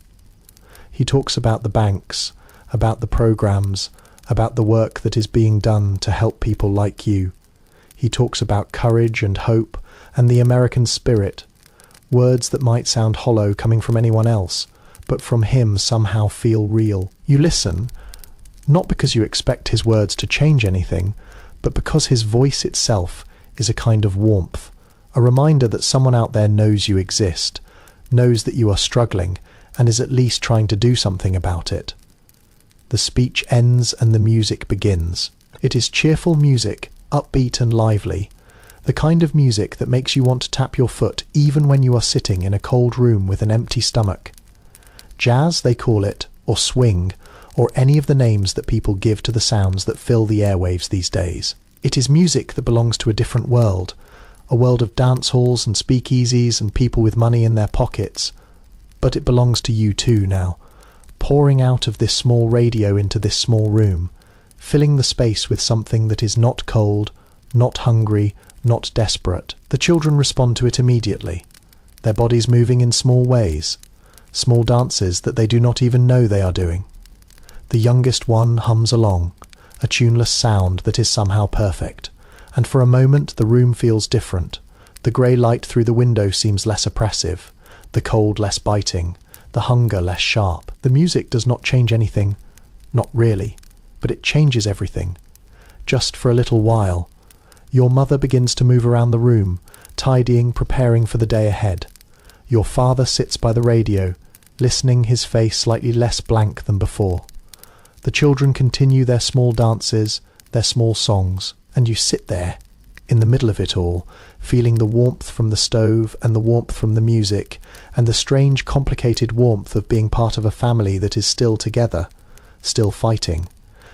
He talks about the banks, about the programs, about the work that is being done to help people like you. He talks about courage and hope and the American spirit, words that might sound hollow coming from anyone else, but from him somehow feel real. You listen, not because you expect his words to change anything, but because his voice itself is a kind of warmth, a reminder that someone out there knows you exist, knows that you are struggling, and is at least trying to do something about it. The speech ends and the music begins. It is cheerful music, upbeat and lively, the kind of music that makes you want to tap your foot even when you are sitting in a cold room with an empty stomach. Jazz, they call it, or swing, or any of the names that people give to the sounds that fill the airwaves these days. It is music that belongs to a different world, a world of dance halls and speakeasies and people with money in their pockets. But it belongs to you too now, pouring out of this small radio into this small room, filling the space with something that is not cold, not hungry, not desperate. The children respond to it immediately, their bodies moving in small ways, small dances that they do not even know they are doing. The youngest one hums along, a tuneless sound that is somehow perfect, and for a moment the room feels different. The grey light through the window seems less oppressive, the cold less biting, the hunger less sharp. The music does not change anything, not really, but it changes everything. Just for a little while. Your mother begins to move around the room, tidying, preparing for the day ahead. Your father sits by the radio, listening, his face slightly less blank than before. The children continue their small dances, their small songs, and you sit there, in the middle of it all, feeling the warmth from the stove and the warmth from the music, and the strange, complicated warmth of being part of a family that is still together, still fighting,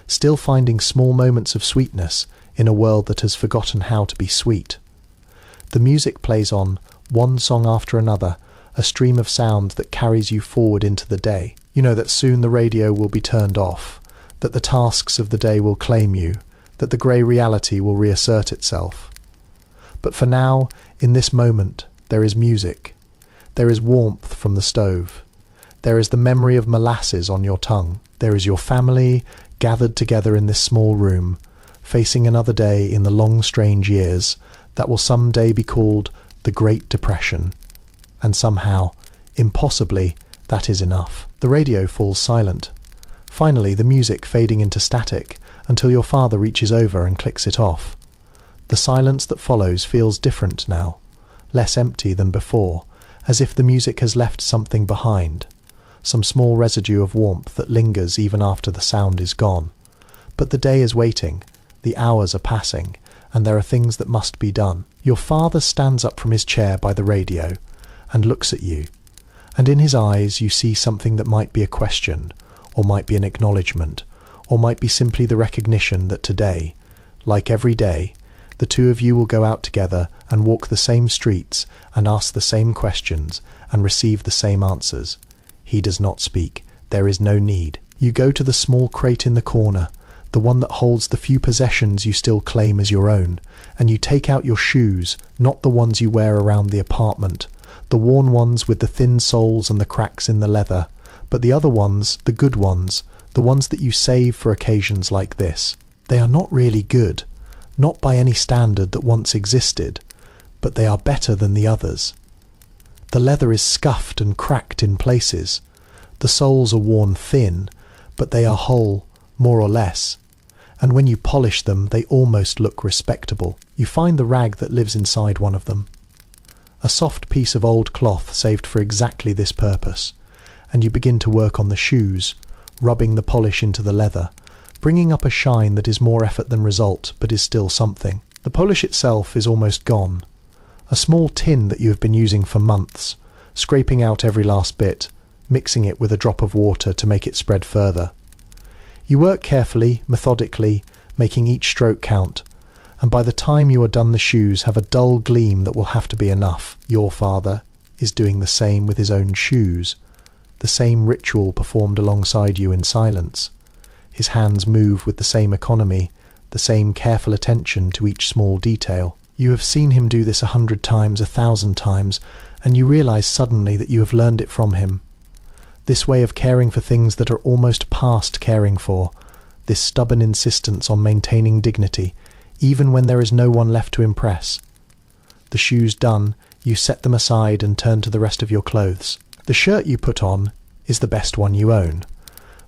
still finding small moments of sweetness in a world that has forgotten how to be sweet. The music plays on, one song after another, a stream of sound that carries you forward into the day. You know that soon the radio will be turned off, that the tasks of the day will claim you, that the grey reality will reassert itself. But for now, in this moment, there is music. There is warmth from the stove. There is the memory of molasses on your tongue. There is your family gathered together in this small room, facing another day in the long, strange years that will someday be called the Great Depression. And somehow, impossibly, that is enough. The radio falls silent. Finally, the music fading into static until your father reaches over and clicks it off. The silence that follows feels different now, less empty than before, as if the music has left something behind, some small residue of warmth that lingers even after the sound is gone. But the day is waiting, the hours are passing, and there are things that must be done. Your father stands up from his chair by the radio and looks at you, and in his eyes you see something that might be a question, or might be an acknowledgement, or might be simply the recognition that today, like every day, the two of you will go out together and walk the same streets and ask the same questions and receive the same answers. He does not speak. There is no need. You go to the small crate in the corner, the one that holds the few possessions you still claim as your own, and you take out your shoes, not the ones you wear around the apartment, the worn ones with the thin soles and the cracks in the leather, but the other ones, the good ones, the ones that you save for occasions like this. They are not really good, not by any standard that once existed, but they are better than the others. The leather is scuffed and cracked in places. The soles are worn thin, but they are whole, more or less. And when you polish them, they almost look respectable. You find the rag that lives inside one of them. A soft piece of old cloth saved for exactly this purpose. And you begin to work on the shoes, rubbing the polish into the leather, bringing up a shine that is more effort than result, but is still something. The polish itself is almost gone. A small tin that you have been using for months, scraping out every last bit, mixing it with a drop of water to make it spread further. You work carefully, methodically, making each stroke count, and by the time you are done the shoes have a dull gleam that will have to be enough. Your father is doing the same with his own shoes, the same ritual performed alongside you in silence. His hands move with the same economy, the same careful attention to each small detail. You have seen him do this 100 times, 1,000 times, and you realize suddenly that you have learned it from him. This way of caring for things that are almost past caring for, this stubborn insistence on maintaining dignity, even when there is no one left to impress. The shoes done, you set them aside and turn to the rest of your clothes. The shirt you put on is the best one you own,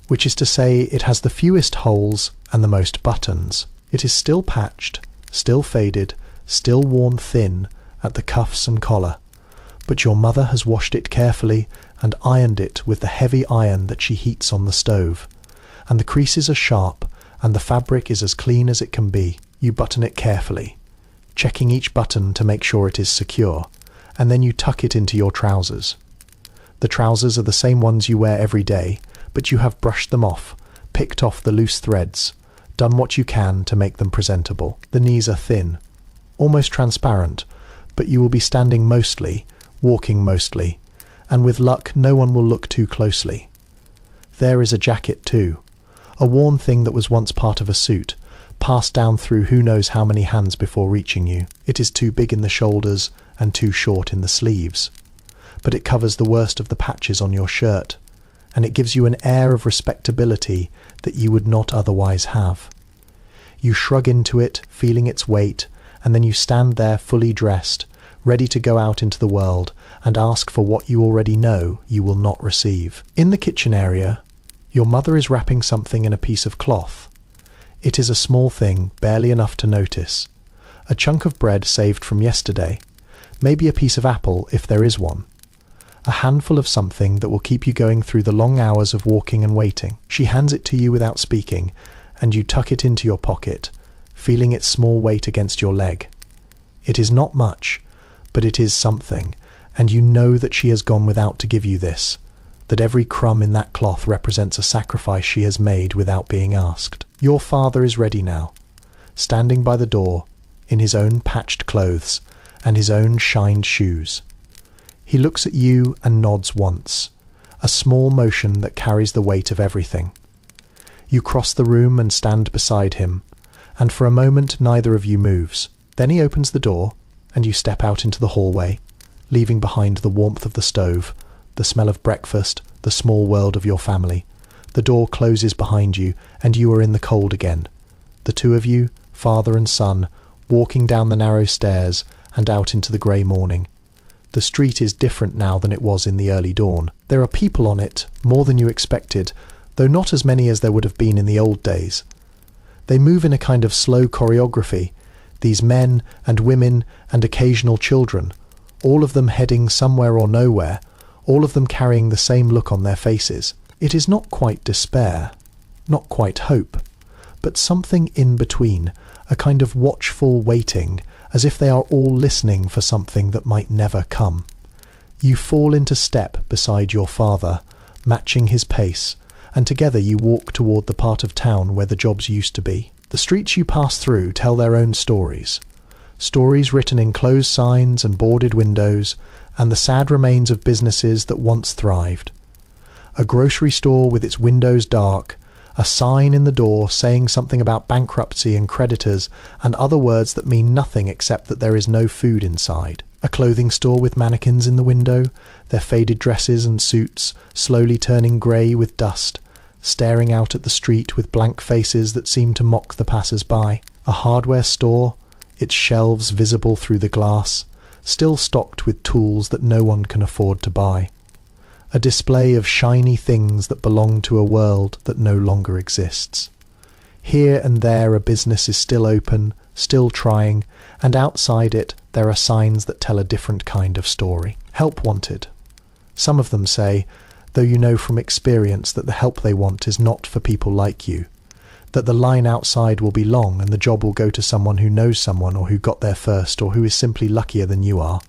which is to say it has the fewest holes and the most buttons. It is still patched, still faded, still worn thin at the cuffs and collar, but your mother has washed it carefully and ironed it with the heavy iron that she heats on the stove, and the creases are sharp and the fabric is as clean as it can be. You button it carefully, checking each button to make sure it is secure, and then you tuck it into your trousers. The trousers are the same ones you wear every day, but you have brushed them off, picked off the loose threads, done what you can to make them presentable. The knees are thin, almost transparent, but you will be standing mostly, walking mostly, and with luck no one will look too closely. There is a jacket too, a worn thing that was once part of a suit, passed down through who knows how many hands before reaching you. It is too big in the shoulders and too short in the sleeves, but it covers the worst of the patches on your shirt, and it gives you an air of respectability that you would not otherwise have. You shrug into it, feeling its weight, and then you stand there fully dressed, ready to go out into the world and ask for what you already know you will not receive. In the kitchen area, your mother is wrapping something in a piece of cloth. It is a small thing, barely enough to notice. A chunk of bread saved from yesterday, maybe a piece of apple if there is one. A handful of something that will keep you going through the long hours of walking and waiting. She hands it to you without speaking, and you tuck it into your pocket, feeling its small weight against your leg. It is not much, but it is something, and you know that she has gone without to give you this, that every crumb in that cloth represents a sacrifice she has made without being asked. Your father is ready now, standing by the door, in his own patched clothes and his own shined shoes. He looks at you and nods once, a small motion that carries the weight of everything. You cross the room and stand beside him, and for a moment neither of you moves. Then he opens the door, and you step out into the hallway, leaving behind the warmth of the stove, the smell of breakfast, the small world of your family. The door closes behind you, and you are in the cold again. The two of you, father and son, walking down the narrow stairs and out into the grey morning. The street is different now than it was in the early dawn. There are people on it, more than you expected, though not as many as there would have been in the old days. They move in a kind of slow choreography, these men and women and occasional children, all of them heading somewhere or nowhere, all of them carrying the same look on their faces. It is not quite despair, not quite hope, but something in between, a kind of watchful waiting, as if they are all listening for something that might never come. You fall into step beside your father, matching his pace, and together you walk toward the part of town where the jobs used to be. The streets you pass through tell their own stories. Stories written in closed signs and boarded windows, and the sad remains of businesses that once thrived. A grocery store with its windows dark, a sign in the door saying something about bankruptcy and creditors, and other words that mean nothing except that there is no food inside. A clothing store with mannequins in the window, their faded dresses and suits slowly turning grey with dust, staring out at the street with blank faces that seem to mock the passers-by. A hardware store, its shelves visible through the glass, still stocked with tools that no one can afford to buy. A display of shiny things that belong to a world that no longer exists. Here and there a business is still open, still trying, and outside it there are signs that tell a different kind of story. Help wanted. Some of them say, though you know from experience that the help they want is not for people like you, that the line outside will be long and the job will go to someone who knows someone or who got there first or who is simply luckier than you are.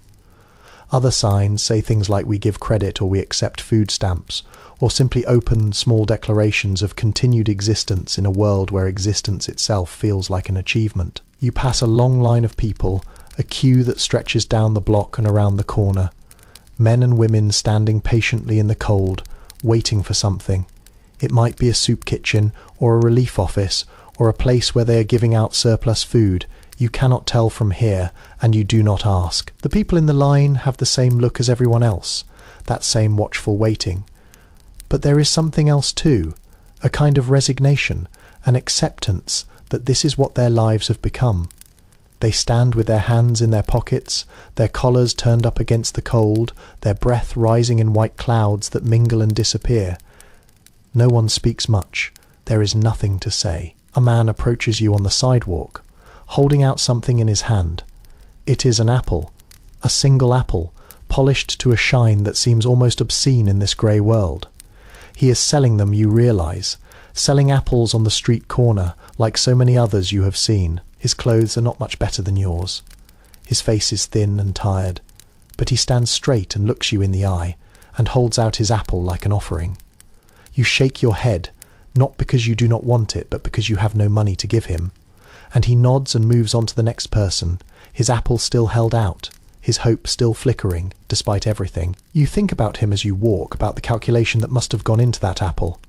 Other signs say things like we give credit or we accept food stamps, or simply open small declarations of continued existence in a world where existence itself feels like an achievement. You pass a long line of people, a queue that stretches down the block and around the corner. Men and women standing patiently in the cold, waiting for something. It might be a soup kitchen, or a relief office, or a place where they are giving out surplus food. You cannot tell from here, and you do not ask. The people in the line have the same look as everyone else, that same watchful waiting. But there is something else too, a kind of resignation, an acceptance that this is what their lives have become. They stand with their hands in their pockets, their collars turned up against the cold, their breath rising in white clouds that mingle and disappear. No one speaks much. There is nothing to say. A man approaches you on the sidewalk, holding out something in his hand. It is an apple, a single apple, polished to a shine that seems almost obscene in this grey world. He is selling them, you realise, selling apples on the street corner, like so many others you have seen. His clothes are not much better than yours. His face is thin and tired, but he stands straight and looks you in the eye, and holds out his apple like an offering. You shake your head, not because you do not want it, but because you have no money to give him. And he nods and moves on to the next person, his apple still held out, his hope still flickering, despite everything. You think about him as you walk, about the calculation that must have gone into that apple.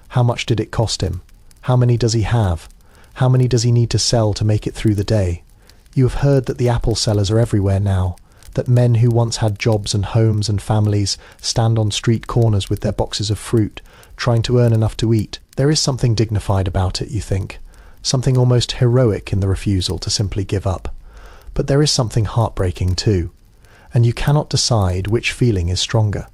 How much did it cost him? How many does he have? How many does he need to sell to make it through the day? You have heard that the apple sellers are everywhere now, that men who once had jobs and homes and families stand on street corners with their boxes of fruit, trying to earn enough to eat. There is something dignified about it, you think. Something almost heroic in the refusal to simply give up. But there is something heartbreaking too, and you cannot decide which feeling is stronger.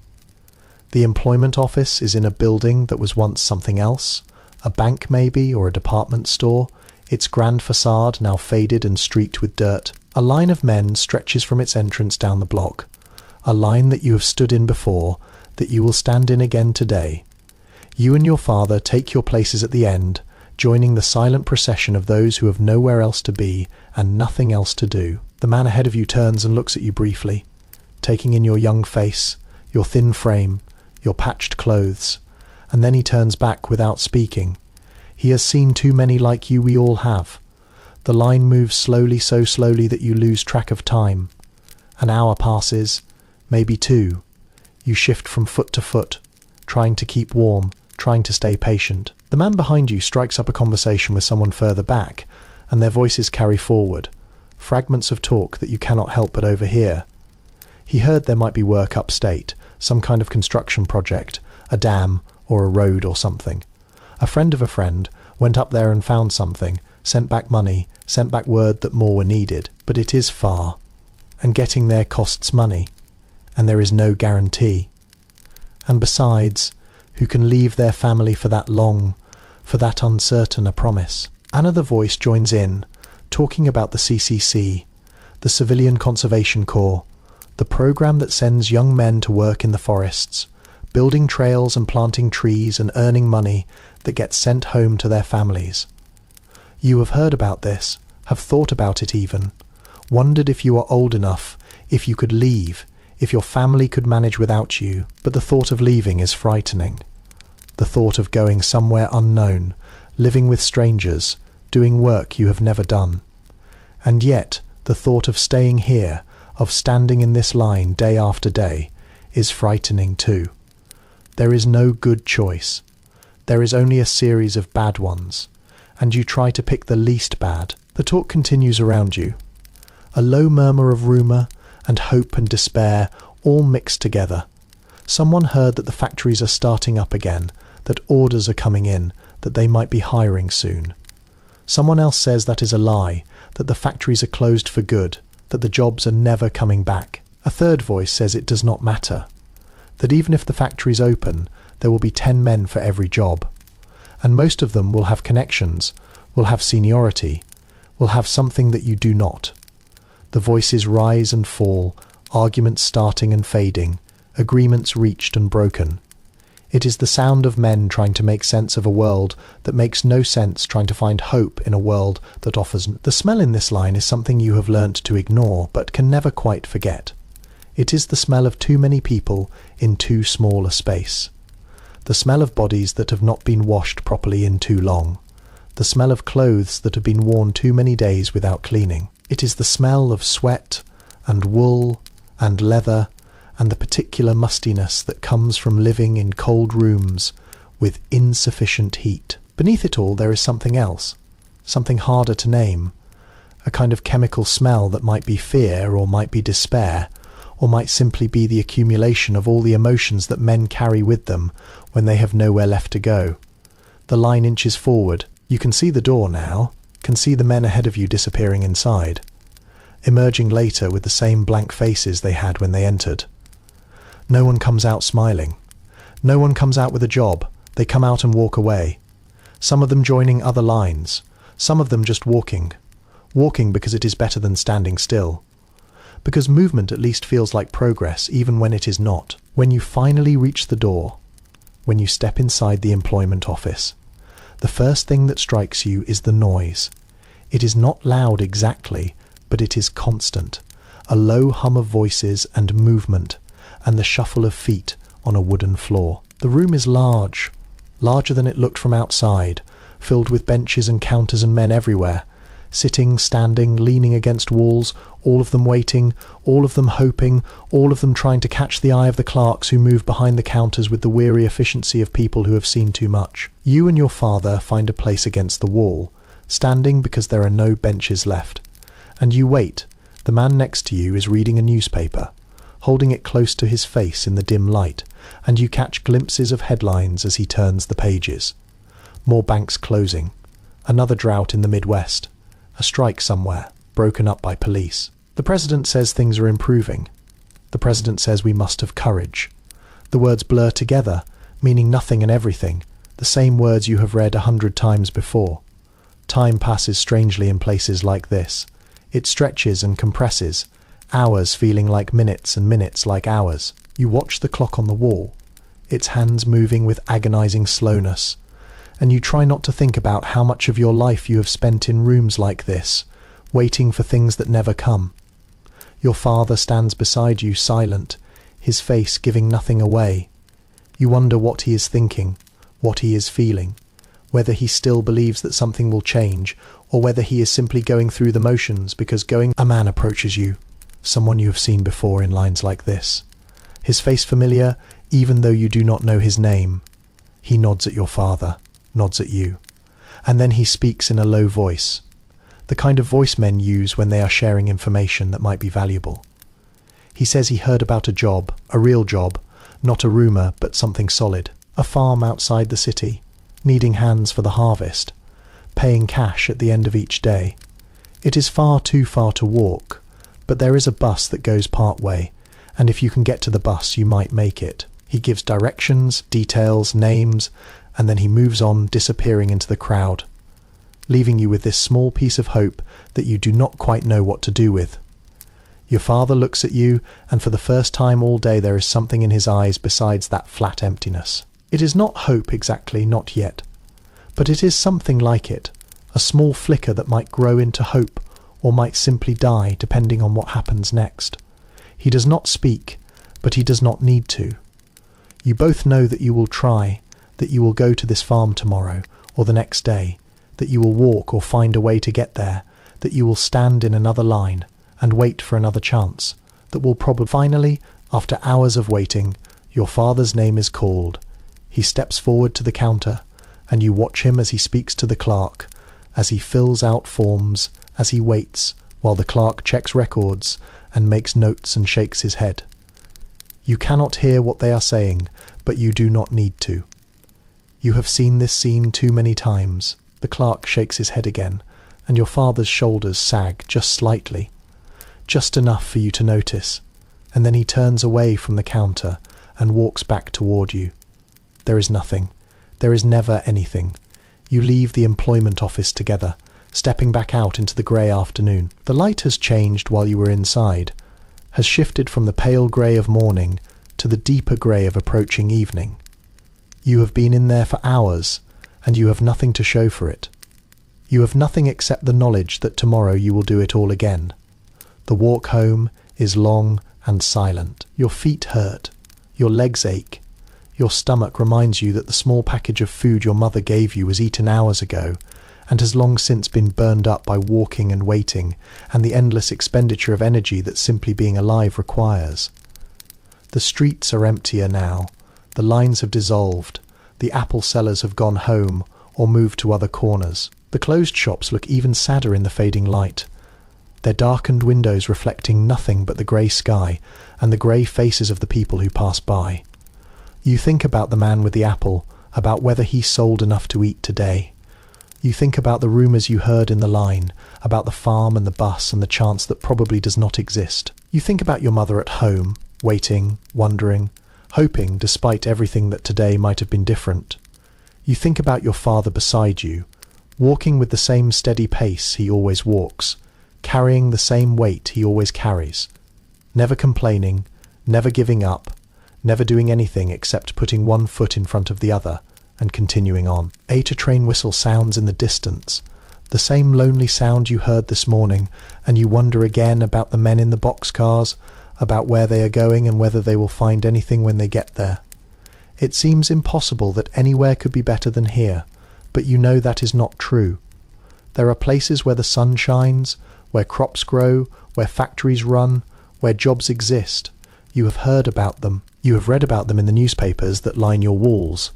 The employment office is in a building that was once something else, a bank maybe, or a department store, its grand facade now faded and streaked with dirt. A line of men stretches from its entrance down the block, a line that you have stood in before, that you will stand in again today. You and your father take your places at the end, joining the silent procession of those who have nowhere else to be and nothing else to do. The man ahead of you turns and looks at you briefly, taking in your young face, your thin frame, your patched clothes, and then he turns back without speaking. He has seen too many like you, we all have. The line moves slowly, so slowly that you lose track of time. An hour passes, maybe two. You shift from foot to foot, trying to keep warm, trying to stay patient. The man behind you strikes up a conversation with someone further back, and their voices carry forward, fragments of talk that you cannot help but overhear. He heard there might be work upstate, some kind of construction project, a dam or a road or something. A friend of a friend went up there and found something, sent back money, sent back word that more were needed, but it is far, and getting there costs money, and there is no guarantee. And besides, who can leave their family for that long, for that uncertain a promise? Another voice joins in, talking about the CCC, the Civilian Conservation Corps, the program that sends young men to work in the forests, building trails and planting trees and earning money that gets sent home to their families. You have heard about this, have thought about it even, wondered if you are old enough, if you could leave, if your family could manage without you, but the thought of leaving is frightening. The thought of going somewhere unknown, living with strangers, doing work you have never done. And yet, the thought of staying here, of standing in this line day after day, is frightening too. There is no good choice. There is only a series of bad ones, and you try to pick the least bad. The talk continues around you. A low murmur of rumour and hope and despair all mixed together. Someone heard that the factories are starting up again, that orders are coming in, that they might be hiring soon. Someone else says that is a lie, that the factories are closed for good, that the jobs are never coming back. A third voice says it does not matter, that even if the factories open, there will be 10 men for every job, and most of them will have connections, will have seniority, will have something that you do not. The voices rise and fall, arguments starting and fading, agreements reached and broken. It is the sound of men trying to make sense of a world that makes no sense, trying to find hope in a world that offers. The smell in this line is something you have learnt to ignore but can never quite forget. It is the smell of too many people in too small a space. The smell of bodies that have not been washed properly in too long. The smell of clothes that have been worn too many days without cleaning. It is the smell of sweat and wool and leather and the particular mustiness that comes from living in cold rooms with insufficient heat. Beneath it all there is something else, something harder to name, a kind of chemical smell that might be fear or might be despair, or might simply be the accumulation of all the emotions that men carry with them when they have nowhere left to go. The line inches forward. You can see the door now, can see the men ahead of you disappearing inside, emerging later with the same blank faces they had when they entered. No one comes out smiling. No one comes out with a job. They come out and walk away. Some of them joining other lines. Some of them just walking. Walking because it is better than standing still. Because movement at least feels like progress even when it is not. When you finally reach the door, when you step inside the employment office, the first thing that strikes you is the noise. It is not loud exactly, but it is constant. A low hum of voices and movement, and the shuffle of feet on a wooden floor. The room is large, larger than it looked from outside, filled with benches and counters and men everywhere, sitting, standing, leaning against walls, all of them waiting, all of them hoping, all of them trying to catch the eye of the clerks who move behind the counters with the weary efficiency of people who have seen too much. You and your father find a place against the wall, standing because there are no benches left. And you wait. The man next to you is reading a newspaper, holding it close to his face in the dim light, and you catch glimpses of headlines as he turns the pages. More banks closing. Another drought in the Midwest. A strike somewhere, broken up by police. The president says things are improving. The president says we must have courage. The words blur together, meaning nothing and everything, the same words you have read 100 times before. Time passes strangely in places like this. It stretches and compresses, hours feeling like minutes and minutes like hours. You watch the clock on the wall, its hands moving with agonizing slowness, and you try not to think about how much of your life you have spent in rooms like this, waiting for things that never come. Your father stands beside you silent, his face giving nothing away. You wonder what he is thinking, what he is feeling, whether he still believes that something will change, or whether he is simply going through the motions because A man approaches you, someone you have seen before in lines like this. His face familiar, even though you do not know his name. He nods at your father, nods at you, and then he speaks in a low voice, the kind of voice men use when they are sharing information that might be valuable. He says he heard about a job, a real job, not a rumour but something solid. A farm outside the city, needing hands for the harvest, paying cash at the end of each day. It is far too far to walk, but there is a bus that goes part way, and if you can get to the bus you might make it. He gives directions, details, names, and then he moves on, disappearing into the crowd, leaving you with this small piece of hope that you do not quite know what to do with. Your father looks at you, and for the first time all day there is something in his eyes besides that flat emptiness. It is not hope exactly, not yet, but it is something like it, a small flicker that might grow into hope or might simply die depending on what happens next. He does not speak, but he does not need to. You both know that you will try, that you will go to this farm tomorrow or the next day, that you will walk or find a way to get there, that you will stand in another line and wait for another chance, that will probably finally, after hours of waiting, your father's name is called. He steps forward to the counter, and you watch him as he speaks to the clerk, as he fills out forms, as he waits, while the clerk checks records and makes notes and shakes his head. You cannot hear what they are saying, but you do not need to. You have seen this scene too many times. The clerk shakes his head again, and your father's shoulders sag just slightly, just enough for you to notice, and then he turns away from the counter and walks back toward you. There is nothing. There is never anything. You leave the employment office together, stepping back out into the grey afternoon. The light has changed while you were inside, has shifted from the pale grey of morning to the deeper grey of approaching evening. You have been in there for hours, and you have nothing to show for it. You have nothing except the knowledge that tomorrow you will do it all again. The walk home is long and silent. Your feet hurt. Your legs ache. Your stomach reminds you that the small package of food your mother gave you was eaten hours ago and has long since been burned up by walking and waiting and the endless expenditure of energy that simply being alive requires. The streets are emptier now. The lines have dissolved. The apple sellers have gone home or moved to other corners. The closed shops look even sadder in the fading light, their darkened windows reflecting nothing but the grey sky and the grey faces of the people who pass by. You think about the man with the apple, about whether he sold enough to eat today. You think about the rumours you heard in the line, about the farm and the bus and the chance that probably does not exist. You think about your mother at home, waiting, wondering, hoping despite everything that today might have been different. You think about your father beside you, walking with the same steady pace he always walks, carrying the same weight he always carries, never complaining, never giving up, never doing anything except putting one foot in front of the other and continuing on. A train whistle sounds in the distance, the same lonely sound you heard this morning, and you wonder again about the men in the boxcars, about where they are going and whether they will find anything when they get there. It seems impossible that anywhere could be better than here, but you know that is not true. There are places where the sun shines, where crops grow, where factories run, where jobs exist. You have heard about them. You have read about them in the newspapers that line your walls.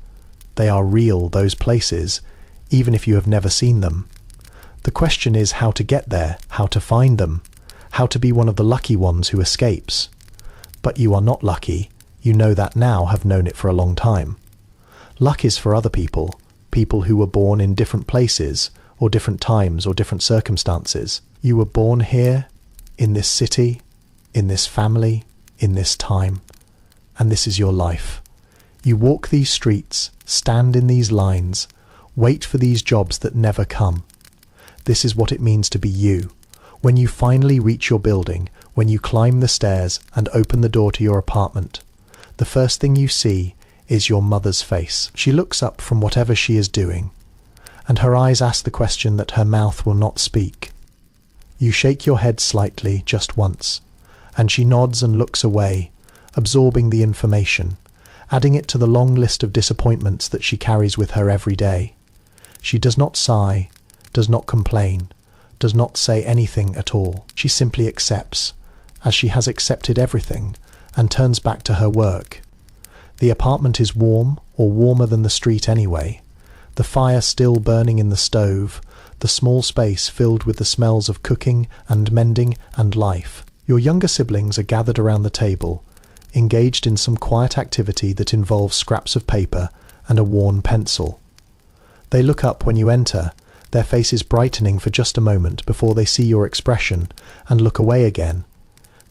They are real, those places, even if you have never seen them. The question is how to get there, how to find them, how to be one of the lucky ones who escapes. But you are not lucky. You know that now, have known it for a long time. Luck is for other people, people who were born in different places, or different times, or different circumstances. You were born here, in this city, in this family, in this time, and this is your life. You walk these streets, stand in these lines, wait for these jobs that never come. This is what it means to be you. When you finally reach your building, when you climb the stairs and open the door to your apartment, the first thing you see is your mother's face. She looks up from whatever she is doing, and her eyes ask the question that her mouth will not speak. You shake your head slightly, just once, and she nods and looks away, absorbing the information, adding it to the long list of disappointments that she carries with her every day. She does not sigh, does not complain, does not say anything at all. She simply accepts, as she has accepted everything, and turns back to her work. The apartment is warm, or warmer than the street anyway, the fire still burning in the stove, the small space filled with the smells of cooking and mending and life. Your younger siblings are gathered around the table, engaged in some quiet activity that involves scraps of paper and a worn pencil. They look up when you enter, their faces brightening for just a moment before they see your expression and look away again.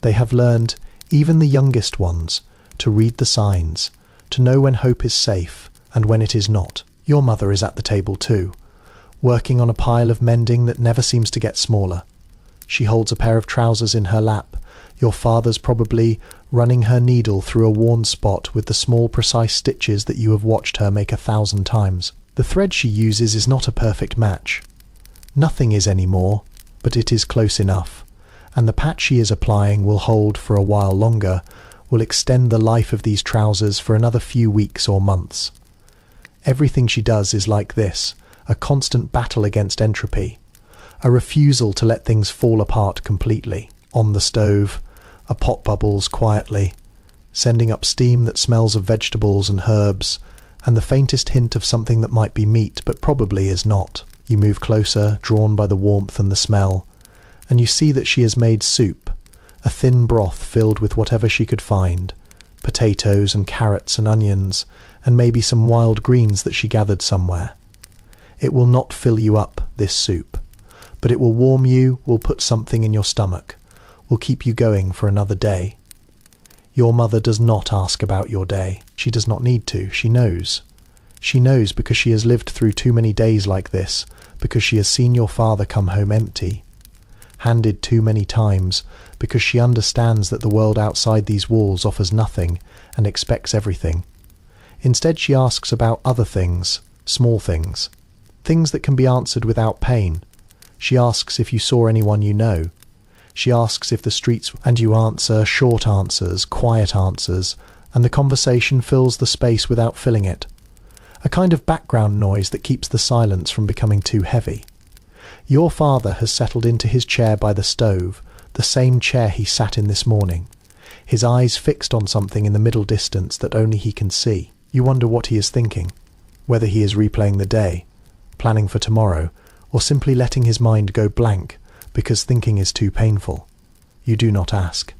They have learned, even the youngest ones, to read the signs, to know when hope is safe and when it is not. Your mother is at the table too, working on a pile of mending that never seems to get smaller. She holds a pair of trousers in her lap. Your father's probably running her needle through a worn spot with the small precise stitches that you have watched her make 1,000 times. The thread she uses is not a perfect match. Nothing is anymore, but it is close enough, and the patch she is applying will hold for a while longer, will extend the life of these trousers for another few weeks or months. Everything she does is like this, a constant battle against entropy, a refusal to let things fall apart completely. On the stove, a pot bubbles quietly, sending up steam that smells of vegetables and herbs, and the faintest hint of something that might be meat but probably is not. You move closer, drawn by the warmth and the smell, and you see that she has made soup, a thin broth filled with whatever she could find, potatoes and carrots and onions, and maybe some wild greens that she gathered somewhere. It will not fill you up, this soup, but it will warm you, will put something in your stomach, will keep you going for another day. Your mother does not ask about your day. She does not need to. She knows. She knows because she has lived through too many days like this, because she has seen your father come home empty, handed too many times, because she understands that the world outside these walls offers nothing and expects everything. Instead, she asks about other things, small things, things that can be answered without pain. She asks if you saw anyone you know. She asks if the streets, and you answer short answers, quiet answers, and the conversation fills the space without filling it. A kind of background noise that keeps the silence from becoming too heavy. Your father has settled into his chair by the stove, the same chair he sat in this morning, his eyes fixed on something in the middle distance that only he can see. You wonder what he is thinking, whether he is replaying the day, planning for tomorrow, or simply letting his mind go blank because thinking is too painful. You do not ask.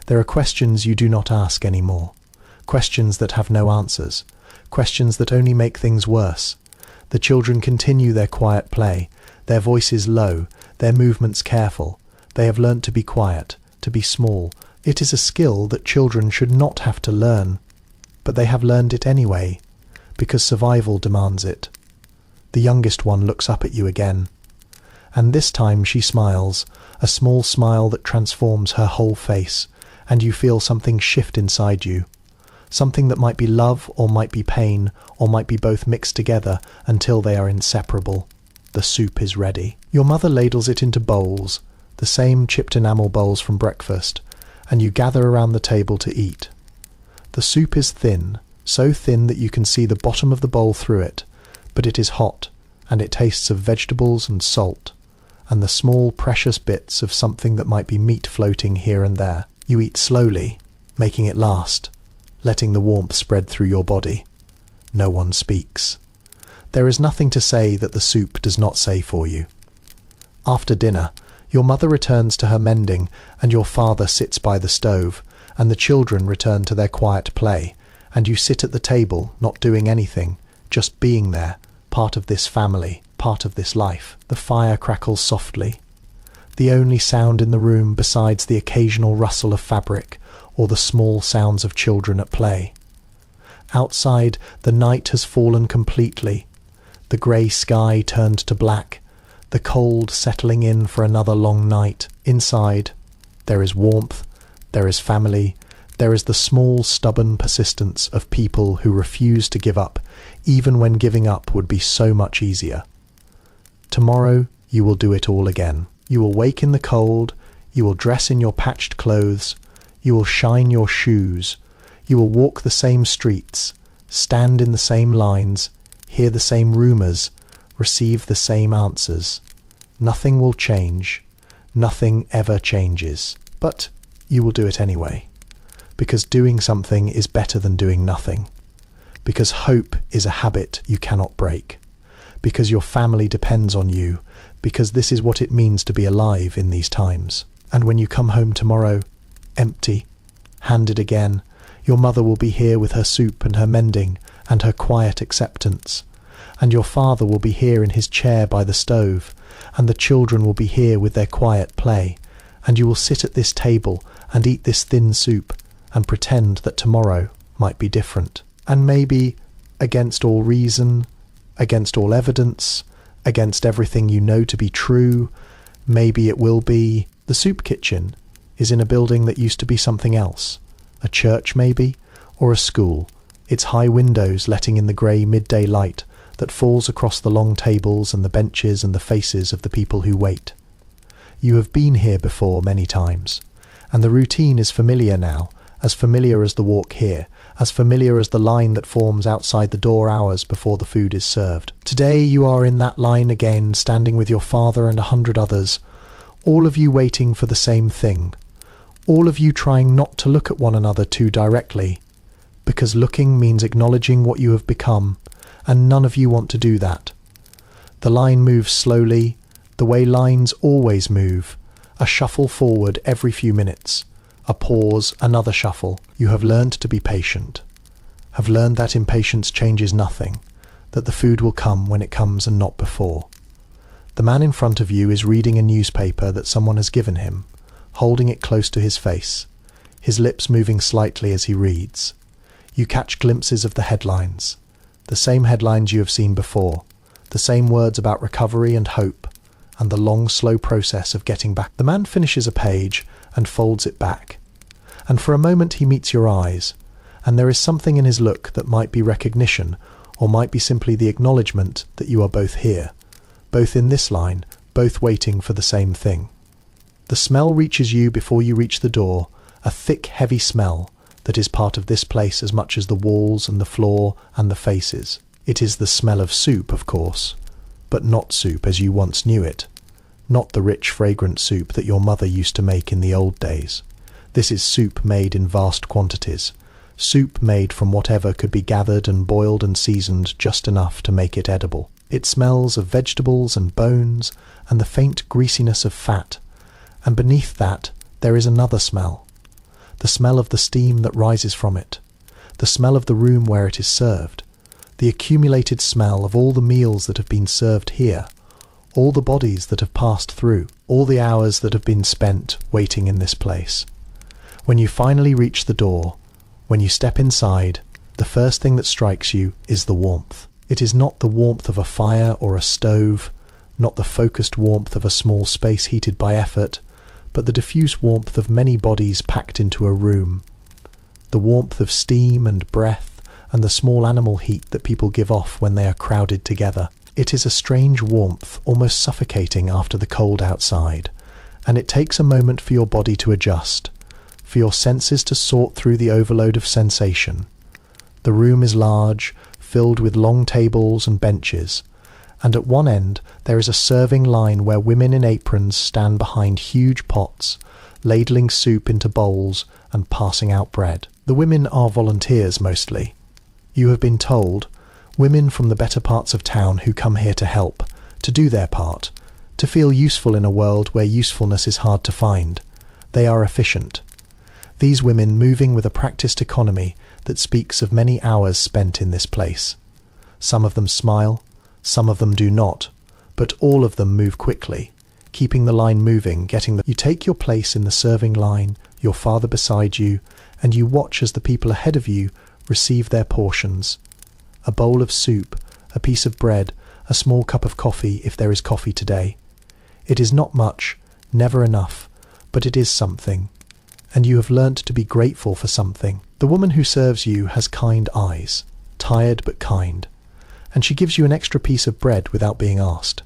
There are questions you do not ask anymore, questions that have no answers, questions that only make things worse. The children continue their quiet play, their voices low, their movements careful. They have learnt to be quiet, to be small. It is a skill that children should not have to learn, but they have learned it anyway, because survival demands it. The youngest one looks up at you again, and this time she smiles, a small smile that transforms her whole face, and you feel something shift inside you, something that might be love or might be pain or might be both mixed together until they are inseparable. The soup is ready. Your mother ladles it into bowls, the same chipped enamel bowls from breakfast, and you gather around the table to eat. The soup is thin, so thin that you can see the bottom of the bowl through it, but it is hot, and it tastes of vegetables and salt, and the small precious bits of something that might be meat floating here and there. You eat slowly, making it last, letting the warmth spread through your body. No one speaks. There is nothing to say that the soup does not say for you. After dinner, your mother returns to her mending, and your father sits by the stove, and the children return to their quiet play, and you sit at the table, not doing anything, just being there, part of this family, part of this life. The fire crackles softly. The only sound in the room besides the occasional rustle of fabric or the small sounds of children at play. Outside, the night has fallen completely. The grey sky turned to black, the cold settling in for another long night. Inside, there is warmth, there is family, there is the small stubborn persistence of people who refuse to give up, even when giving up would be so much easier. Tomorrow you will do it all again. You will wake in the cold, you will dress in your patched clothes, you will shine your shoes, you will walk the same streets, stand in the same lines, hear the same rumours, receive the same answers. Nothing will change. Nothing ever changes. But you will do it anyway. Because doing something is better than doing nothing. Because hope is a habit you cannot break. Because your family depends on you. Because this is what it means to be alive in these times. And when you come home tomorrow, empty, handed again, your mother will be here with her soup and her mending and her quiet acceptance. And your father will be here in his chair by the stove, and the children will be here with their quiet play, and you will sit at this table and eat this thin soup and pretend that tomorrow might be different. And maybe, against all reason, against all evidence, against everything you know to be true, maybe it will be the soup kitchen is in a building that used to be something else, a church maybe, or a school, its high windows letting in the grey midday light that falls across the long tables and the benches and the faces of the people who wait. You have been here before many times, and the routine is familiar now, as familiar as the walk here, as familiar as the line that forms outside the door hours before the food is served. Today you are in that line again, standing with your father and 100 others, all of you waiting for the same thing, all of you trying not to look at one another too directly, because looking means acknowledging what you have become, and none of you want to do that. The line moves slowly, the way lines always move, a shuffle forward every few minutes, a pause, another shuffle. You have learned to be patient, have learned that impatience changes nothing, that the food will come when it comes and not before. The man in front of you is reading a newspaper that someone has given him, holding it close to his face, his lips moving slightly as he reads. You catch glimpses of the headlines, the same headlines you have seen before, the same words about recovery and hope, and the long, slow process of getting back. The man finishes a page and folds it back, and for a moment he meets your eyes, and there is something in his look that might be recognition, or might be simply the acknowledgement that you are both here, both in this line, both waiting for the same thing. The smell reaches you before you reach the door, a thick, heavy smell that is part of this place as much as the walls and the floor and the faces. It is the smell of soup, of course, but not soup as you once knew it, not the rich, fragrant soup that your mother used to make in the old days. This is soup made in vast quantities, soup made from whatever could be gathered and boiled and seasoned just enough to make it edible. It smells of vegetables and bones and the faint greasiness of fat, and beneath that there is another smell, the smell of the steam that rises from it, the smell of the room where it is served, the accumulated smell of all the meals that have been served here, all the bodies that have passed through, all the hours that have been spent waiting in this place. When you finally reach the door, when you step inside, the first thing that strikes you is the warmth. It is not the warmth of a fire or a stove, not the focused warmth of a small space heated by effort, but the diffuse warmth of many bodies packed into a room, the warmth of steam and breath and the small animal heat that people give off when they are crowded together. It is a strange warmth, almost suffocating after the cold outside, and it takes a moment for your body to adjust, for your senses to sort through the overload of sensation. The room is large, filled with long tables and benches, and at one end there is a serving line where women in aprons stand behind huge pots, ladling soup into bowls and passing out bread. The women are volunteers mostly. You have been told, women from the better parts of town who come here to help, to do their part, to feel useful in a world where usefulness is hard to find. They are efficient. These women moving with a practiced economy that speaks of many hours spent in this place. Some of them smile, some of them do not, but all of them move quickly, keeping the line moving, You take your place in the serving line, your father beside you, and you watch as the people ahead of you receive their portions. A bowl of soup, a piece of bread, a small cup of coffee if there is coffee today. It is not much, never enough, but it is something, and you have learnt to be grateful for something. The woman who serves you has kind eyes, tired but kind, and she gives you an extra piece of bread without being asked,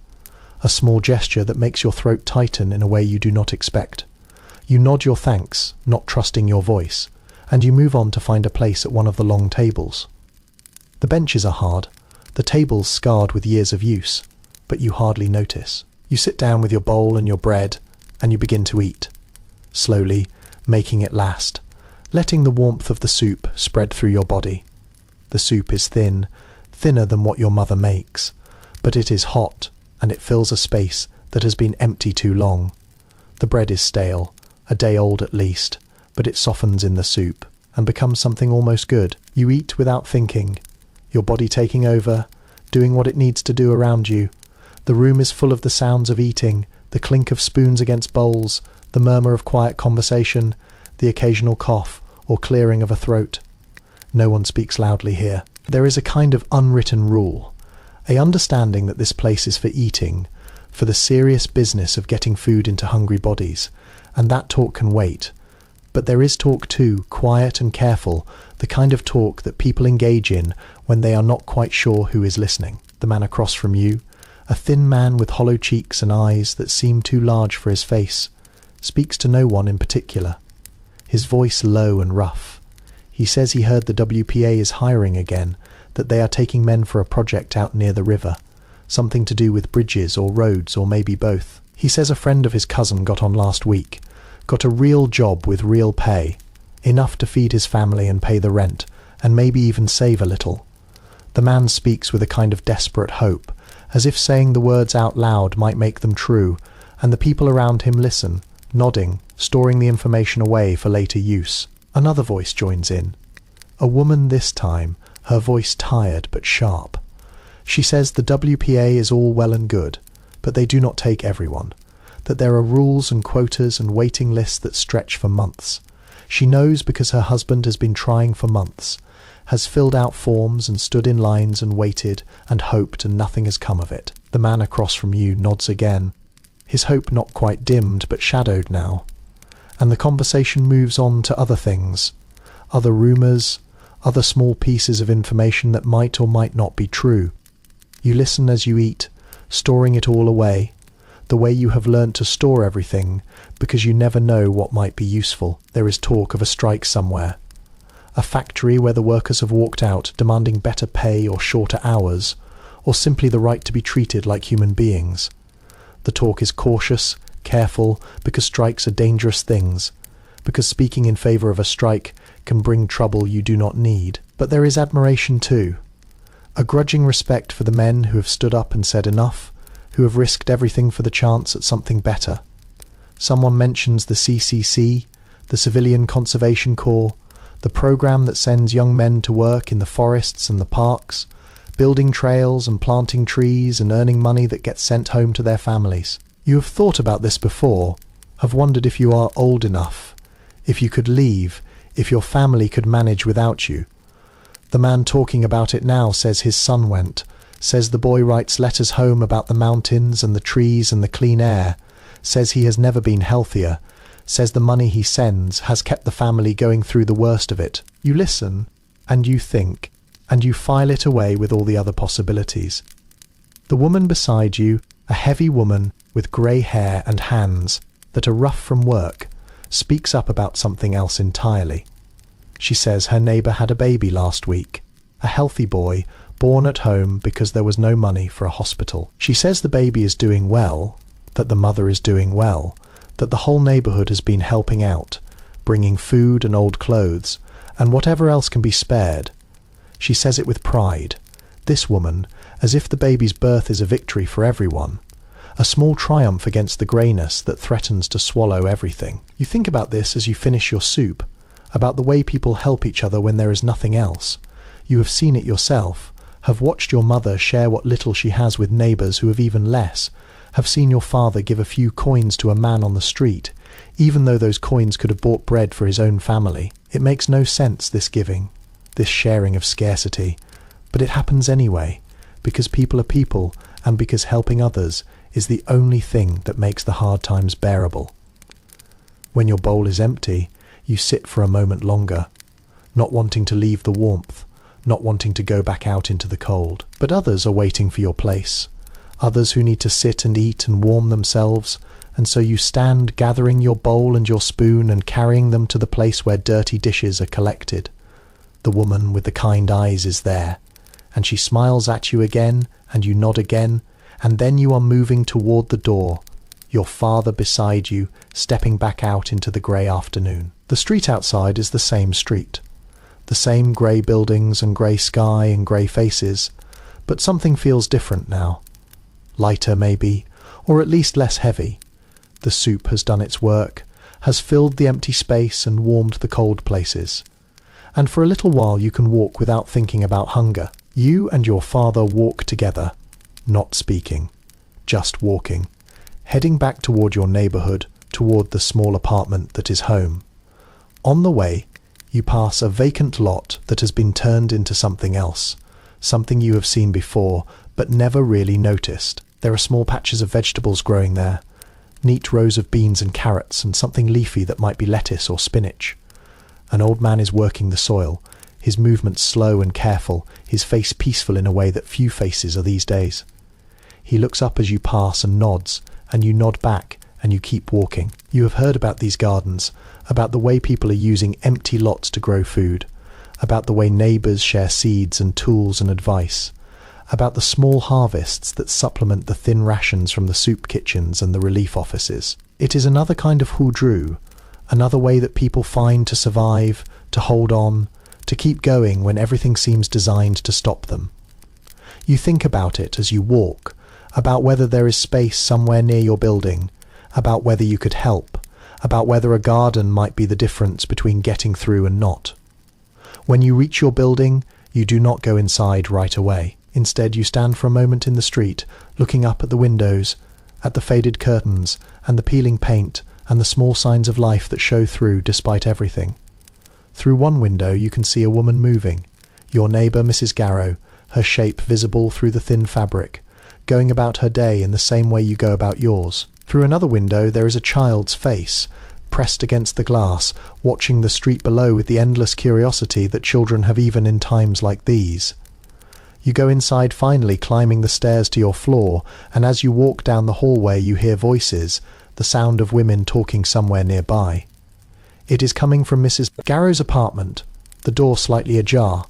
a small gesture that makes your throat tighten in a way you do not expect. You nod your thanks, not trusting your voice, and you move on to find a place at one of the long tables. The benches are hard, the tables scarred with years of use, but you hardly notice. You sit down with your bowl and your bread, and you begin to eat, slowly, making it last, letting the warmth of the soup spread through your body. The soup is thin, thinner than what your mother makes, but it is hot, and it fills a space that has been empty too long. The bread is stale, a day old at least, but it softens in the soup and becomes something almost good. You eat without thinking, your body taking over, doing what it needs to do around you. The room is full of the sounds of eating, the clink of spoons against bowls, the murmur of quiet conversation, the occasional cough or clearing of a throat. No one speaks loudly here. There is a kind of unwritten rule, a understanding that this place is for eating, for the serious business of getting food into hungry bodies, and that talk can wait. But there is talk too, quiet and careful, the kind of talk that people engage in when they are not quite sure who is listening. The man across from you, a thin man with hollow cheeks and eyes that seem too large for his face, speaks to no one in particular. His voice low and rough. He says he heard the WPA is hiring again, that they are taking men for a project out near the river, something to do with bridges or roads or maybe both. He says a friend of his cousin got on last week, got a real job with real pay, enough to feed his family and pay the rent, and maybe even save a little. The man speaks with a kind of desperate hope, as if saying the words out loud might make them true, and the people around him listen, nodding, storing the information away for later use. Another voice joins in. A woman this time, her voice tired but sharp. She says the WPA is all well and good, but they do not take everyone, that there are rules and quotas and waiting lists that stretch for months. She knows because her husband has been trying for months, has filled out forms and stood in lines and waited and hoped, and nothing has come of it. The man across from you nods again, his hope not quite dimmed but shadowed now. And the conversation moves on to other things, other rumours, other small pieces of information that might or might not be true. You listen as you eat, storing it all away, the way you have learned to store everything, because you never know what might be useful. There is talk of a strike somewhere, a factory where the workers have walked out demanding better pay or shorter hours, or simply the right to be treated like human beings. The talk is cautious, careful, because strikes are dangerous things, because speaking in favour of a strike can bring trouble you do not need. But there is admiration too, a grudging respect for the men who have stood up and said enough, who have risked everything for the chance at something better. Someone mentions the CCC, the Civilian Conservation Corps, the programme that sends young men to work in the forests and the parks, building trails and planting trees and earning money that gets sent home to their families. You have thought about this before, have wondered if you are old enough, if you could leave, if your family could manage without you. The man talking about it now says his son went, says the boy writes letters home about the mountains and the trees and the clean air, says he has never been healthier, says the money he sends has kept the family going through the worst of it. You listen, and you think, and you file it away with all the other possibilities. The woman beside you, a heavy woman with grey hair and hands that are rough from work, speaks up about something else entirely. She says her neighbour had a baby last week, a healthy boy, born at home because there was no money for a hospital. She says the baby is doing well, that the mother is doing well, that the whole neighbourhood has been helping out, bringing food and old clothes, and whatever else can be spared. She says it with pride, this woman, as if the baby's birth is a victory for everyone, a small triumph against the greyness that threatens to swallow everything. You think about this as you finish your soup, about the way people help each other when there is nothing else. You have seen it yourself, have watched your mother share what little she has with neighbours who have even less, have seen your father give a few coins to a man on the street, even though those coins could have bought bread for his own family. It makes no sense, this giving, this sharing of scarcity, but it happens anyway, because people are people, and because helping others is the only thing that makes the hard times bearable. When your bowl is empty, you sit for a moment longer, not wanting to leave the warmth, not wanting to go back out into the cold. But others are waiting for your place, others who need to sit and eat and warm themselves, and so you stand gathering your bowl and your spoon and carrying them to the place where dirty dishes are collected. The woman with the kind eyes is there, and she smiles at you again, and you nod again, and then you are moving toward the door, your father beside you, stepping back out into the grey afternoon. The street outside is the same street, the same grey buildings and grey sky and grey faces, but something feels different now. Lighter maybe, or at least less heavy. The soup has done its work, has filled the empty space and warmed the cold places. And for a little while you can walk without thinking about hunger. You and your father walk together, not speaking, just walking, heading back toward your neighborhood, toward the small apartment that is home. On the way, you pass a vacant lot that has been turned into something else, something you have seen before but never really noticed. There are small patches of vegetables growing there, neat rows of beans and carrots and something leafy that might be lettuce or spinach. An old man is working the soil, his movements slow and careful, his face peaceful in a way that few faces are these days. He looks up as you pass and nods, and you nod back, and you keep walking. You have heard about these gardens, about the way people are using empty lots to grow food, about the way neighbours share seeds and tools and advice, about the small harvests that supplement the thin rations from the soup kitchens and the relief offices. It is another kind of hudru, another way that people find to survive, to hold on, to keep going when everything seems designed to stop them. You think about it as you walk, about whether there is space somewhere near your building, about whether you could help, about whether a garden might be the difference between getting through and not. When you reach your building, you do not go inside right away. Instead, you stand for a moment in the street, looking up at the windows, at the faded curtains, and the peeling paint, and the small signs of life that show through despite everything. Through one window you can see a woman moving, your neighbour Mrs. Garrow, her shape visible through the thin fabric, going about her day in the same way you go about yours. Through another window there is a child's face, pressed against the glass, watching the street below with the endless curiosity that children have even in times like these. You go inside finally, climbing the stairs to your floor, and as you walk down the hallway you hear voices, the sound of women talking somewhere nearby. It is coming from Mrs. Garrow's apartment, the door slightly ajar,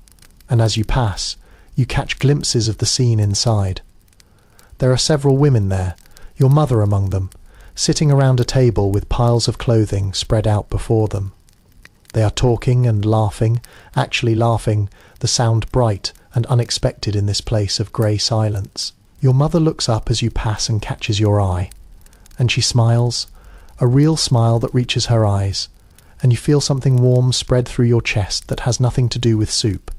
and as you pass, you catch glimpses of the scene inside. There are several women there, your mother among them, sitting around a table with piles of clothing spread out before them. They are talking and laughing, actually laughing, the sound bright and unexpected in this place of grey silence. Your mother looks up as you pass and catches your eye, and she smiles, a real smile that reaches her eyes, and you feel something warm spread through your chest that has nothing to do with soup.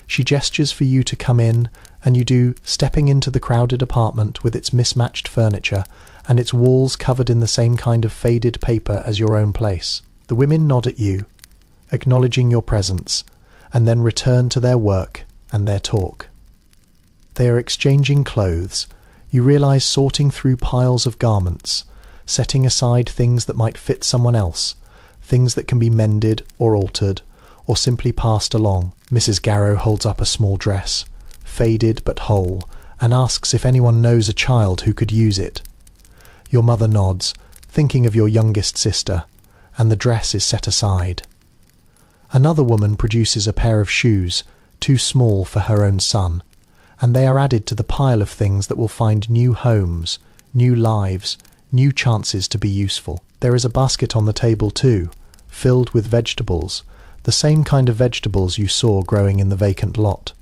She gestures for you to come in, and you do, stepping into the crowded apartment with its mismatched furniture and its walls covered in the same kind of faded paper as your own place. The women nod at you, acknowledging your presence, and then return to their work and their talk. They are exchanging clothes. You realise sorting through piles of garments, setting aside things that might fit someone else, things that can be mended or altered, or simply passed along. Mrs. Garrow holds up a small dress, faded but whole, and asks if anyone knows a child who could use it. Your mother nods, thinking of your youngest sister, and the dress is set aside. Another woman produces a pair of shoes, too small for her own son, and they are added to the pile of things that will find new homes, new lives, new chances to be useful. There is a basket on the table too, filled with vegetables, the same kind of vegetables you saw growing in the vacant lot.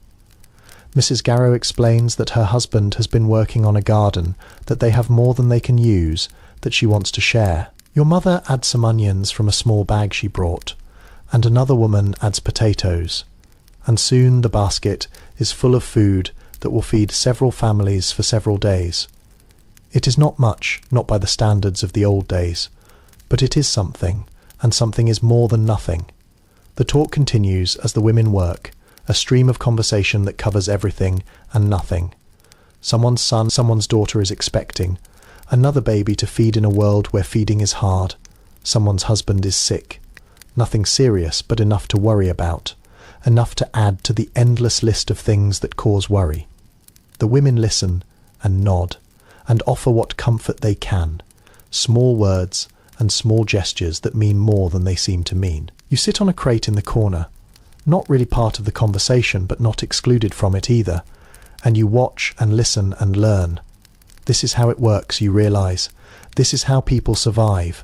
Mrs. Garrow explains that her husband has been working on a garden, that they have more than they can use, that she wants to share. Your mother adds some onions from a small bag she brought, and another woman adds potatoes, and soon the basket is full of food that will feed several families for several days. It is not much, not by the standards of the old days, but it is something, and something is more than nothing. The talk continues as the women work, a stream of conversation that covers everything and nothing. Someone's son, someone's daughter is expecting, another baby to feed in a world where feeding is hard. Someone's husband is sick. Nothing serious, but enough to worry about, enough to add to the endless list of things that cause worry. The women listen and nod, and offer what comfort they can, small words and small gestures that mean more than they seem to mean. You sit on a crate in the corner, not really part of the conversation, but not excluded from it either, and you watch and listen and learn. This is how it works, you realise. This is how people survive,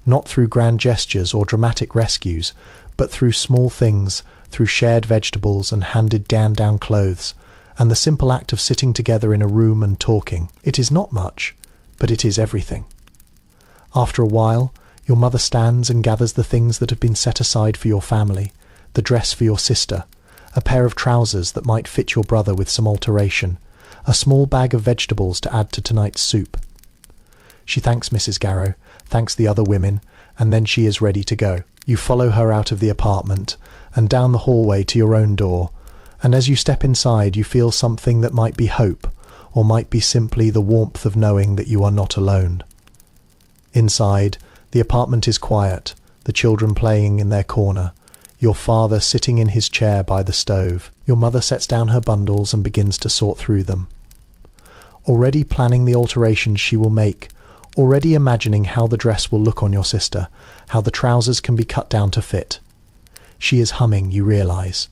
not through grand gestures or dramatic rescues, but through small things, through shared vegetables and handed down clothes, and the simple act of sitting together in a room and talking. It is not much, but it is everything. After a while, your mother stands and gathers the things that have been set aside for your family, the dress for your sister, a pair of trousers that might fit your brother with some alteration, a small bag of vegetables to add to tonight's soup. She thanks Mrs. Garrow, thanks the other women, and then she is ready to go. You follow her out of the apartment and down the hallway to your own door, and as you step inside you feel something that might be hope, or might be simply the warmth of knowing that you are not alone. Inside, the apartment is quiet, the children playing in their corner, your father sitting in his chair by the stove. Your mother sets down her bundles and begins to sort through them. Already planning the alterations she will make, already imagining how the dress will look on your sister, how the trousers can be cut down to fit. She is humming, you realise.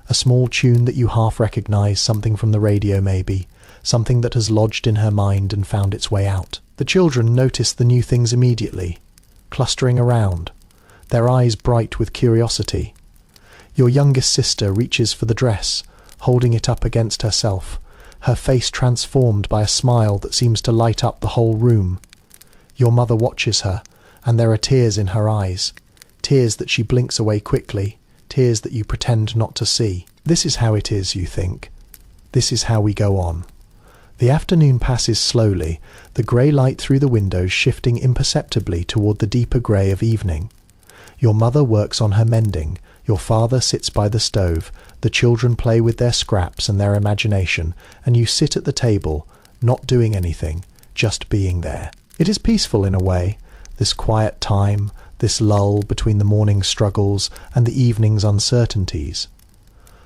A small tune that you half recognise, something from the radio maybe, something that has lodged in her mind and found its way out. The children notice the new things immediately, clustering around, their eyes bright with curiosity. Your youngest sister reaches for the dress, holding it up against herself, her face transformed by a smile that seems to light up the whole room. Your mother watches her, and there are tears in her eyes, tears that she blinks away quickly, tears that you pretend not to see. This is how it is, you think. This is how we go on. The afternoon passes slowly, the grey light through the windows shifting imperceptibly toward the deeper grey of evening. Your mother works on her mending, your father sits by the stove, the children play with their scraps and their imagination, and you sit at the table, not doing anything, just being there. It is peaceful in a way, this quiet time, this lull between the morning's struggles and the evening's uncertainties.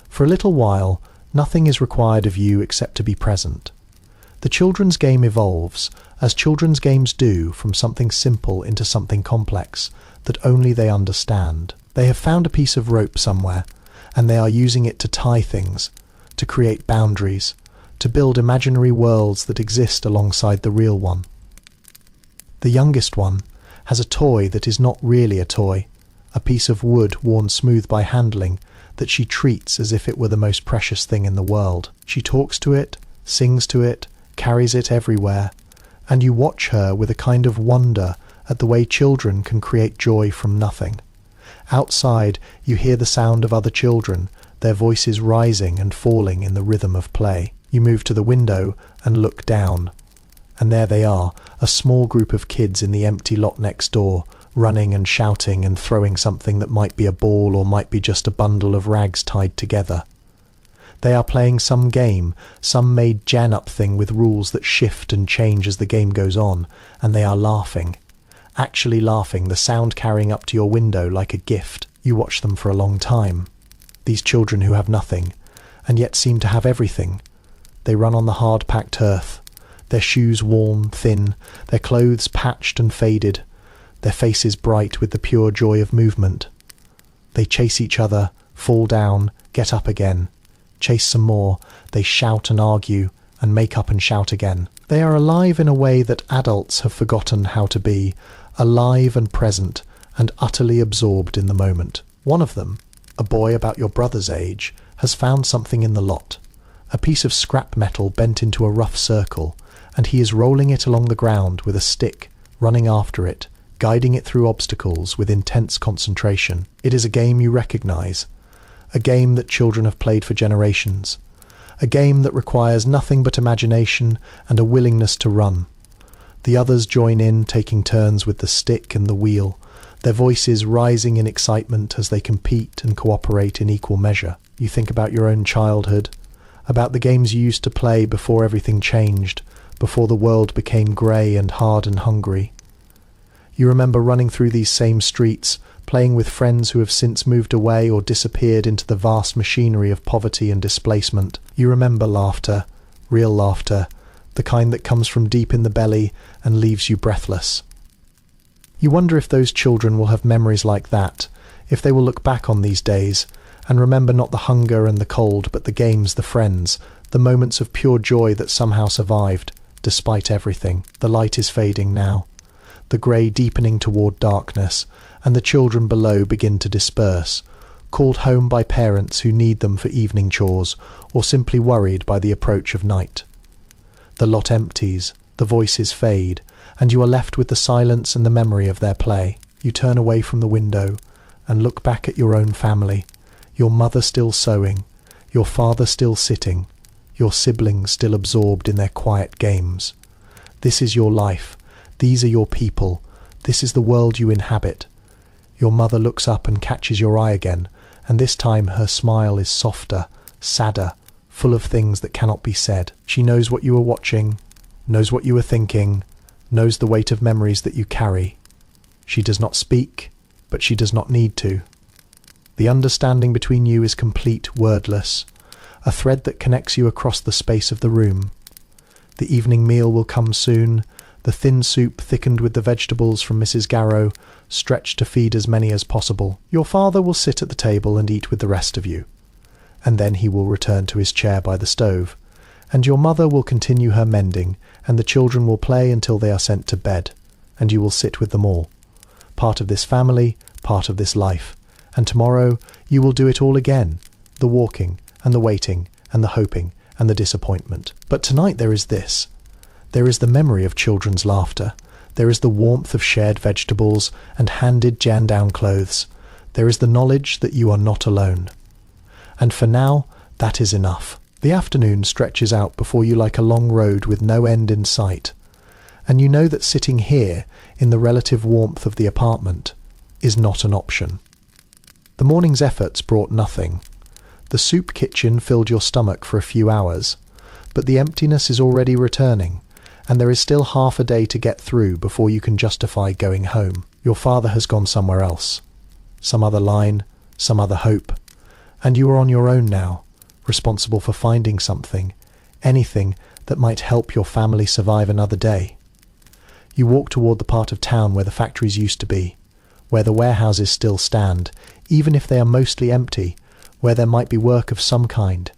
For a little while, nothing is required of you except to be present. The children's game evolves, as children's games do, from something simple into something complex that only they understand. They have found a piece of rope somewhere, and they are using it to tie things, to create boundaries, to build imaginary worlds that exist alongside the real one. The youngest one has a toy that is not really a toy, a piece of wood worn smooth by handling that she treats as if it were the most precious thing in the world. She talks to it, sings to it, carries it everywhere, and you watch her with a kind of wonder at the way children can create joy from nothing. Outside, you hear the sound of other children, their voices rising and falling in the rhythm of play. You move to the window and look down, and there they are, a small group of kids in the empty lot next door, running and shouting and throwing something that might be a ball or might be just a bundle of rags tied together. They are playing some game, some made Jan-up thing with rules that shift and change as the game goes on, and they are laughing. Actually laughing, the sound carrying up to your window like a gift. You watch them for a long time. These children who have nothing, and yet seem to have everything. They run on the hard-packed earth, their shoes worn, thin, their clothes patched and faded, their faces bright with the pure joy of movement. They chase each other, fall down, get up again, chase some more, they shout and argue, and make up and shout again. They are alive in a way that adults have forgotten how to be, alive and present, and utterly absorbed in the moment. One of them, a boy about your brother's age, has found something in the lot, a piece of scrap metal bent into a rough circle, and he is rolling it along the ground with a stick, running after it, guiding it through obstacles with intense concentration. It is a game you recognise, a game that children have played for generations, a game that requires nothing but imagination and a willingness to run. The others join in, taking turns with the stick and the wheel, their voices rising in excitement as they compete and cooperate in equal measure. You think about your own childhood, about the games you used to play before everything changed, before the world became grey and hard and hungry. You remember running through these same streets, playing with friends who have since moved away or disappeared into the vast machinery of poverty and displacement. You remember laughter, real laughter, the kind that comes from deep in the belly and leaves you breathless. You wonder if those children will have memories like that, if they will look back on these days and remember not the hunger and the cold, but the games, the friends, the moments of pure joy that somehow survived, despite everything. The light is fading now, the grey deepening toward darkness, and the children below begin to disperse, called home by parents who need them for evening chores, or simply worried by the approach of night. The lot empties, The voices fade, and you are left with the silence and the memory of their play. You turn away from the window and look back at your own family, your mother still sewing, your father still sitting, your siblings still absorbed in their quiet games. This is your life. These are your people. This is the world you inhabit. Your mother looks up and catches your eye again, and this time her smile is softer, sadder, full of things that cannot be said. She knows what you were watching, knows what you were thinking, knows the weight of memories that you carry. She does not speak, but she does not need to. The understanding between you is complete, wordless, a thread that connects you across the space of the room. The evening meal will come soon, the thin soup thickened with the vegetables from Mrs. Garrow, stretched to feed as many as possible. Your father will sit at the table and eat with the rest of you, and then he will return to his chair by the stove, and your mother will continue her mending, and the children will play until they are sent to bed, and you will sit with them all. Part of this family, part of this life, and tomorrow you will do it all again, the walking, and the waiting, and the hoping, and the disappointment. But tonight there is this. There is the memory of children's laughter. There is the warmth of shared vegetables and handed jan-down clothes. There is the knowledge that you are not alone. And for now, that is enough. The afternoon stretches out before you like a long road with no end in sight. And you know that sitting here, in the relative warmth of the apartment, is not an option. The morning's efforts brought nothing. The soup kitchen filled your stomach for a few hours, but the emptiness is already returning, and there is still half a day to get through before you can justify going home. Your father has gone somewhere else, some other line, some other hope, and you are on your own now, responsible for finding something, anything that might help your family survive another day. You walk toward the part of town where the factories used to be, where the warehouses still stand, even if they are mostly empty, where there might be work of some kind,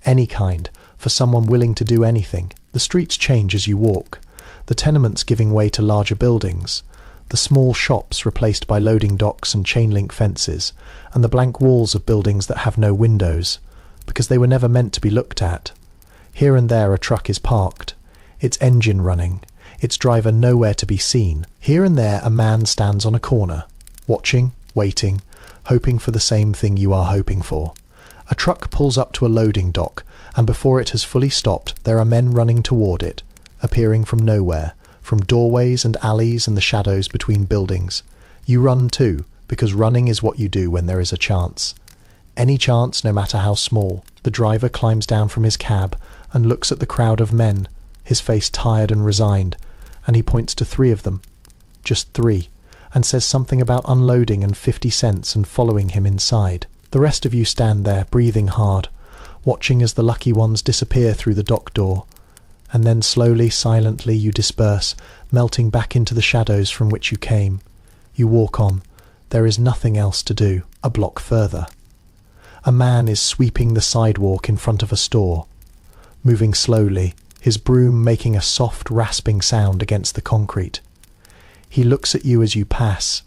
any kind, for someone willing to do anything. The streets change as you walk, the tenements giving way to larger buildings, the small shops replaced by loading docks and chain-link fences, and the blank walls of buildings that have no windows, because they were never meant to be looked at. Here and there a truck is parked, its engine running, its driver nowhere to be seen. Here and there a man stands on a corner, watching, waiting, hoping for the same thing you are hoping for. A truck pulls up to a loading dock, and before it has fully stopped, there are men running toward it, appearing from nowhere, from doorways and alleys and the shadows between buildings. You run too, because running is what you do when there is a chance. Any chance, no matter how small. The driver climbs down from his cab and looks at the crowd of men, his face tired and resigned, and he points to 3 of them, just 3, and says something about unloading and 50 cents and following him inside. The rest of you stand there, breathing hard, watching as the lucky ones disappear through the dock door, and then slowly, silently you disperse, melting back into the shadows from which you came. You walk on. There is nothing else to do. A block further. A man is sweeping the sidewalk in front of a store, moving slowly, his broom making a soft, rasping sound against the concrete. He looks at you as you pass,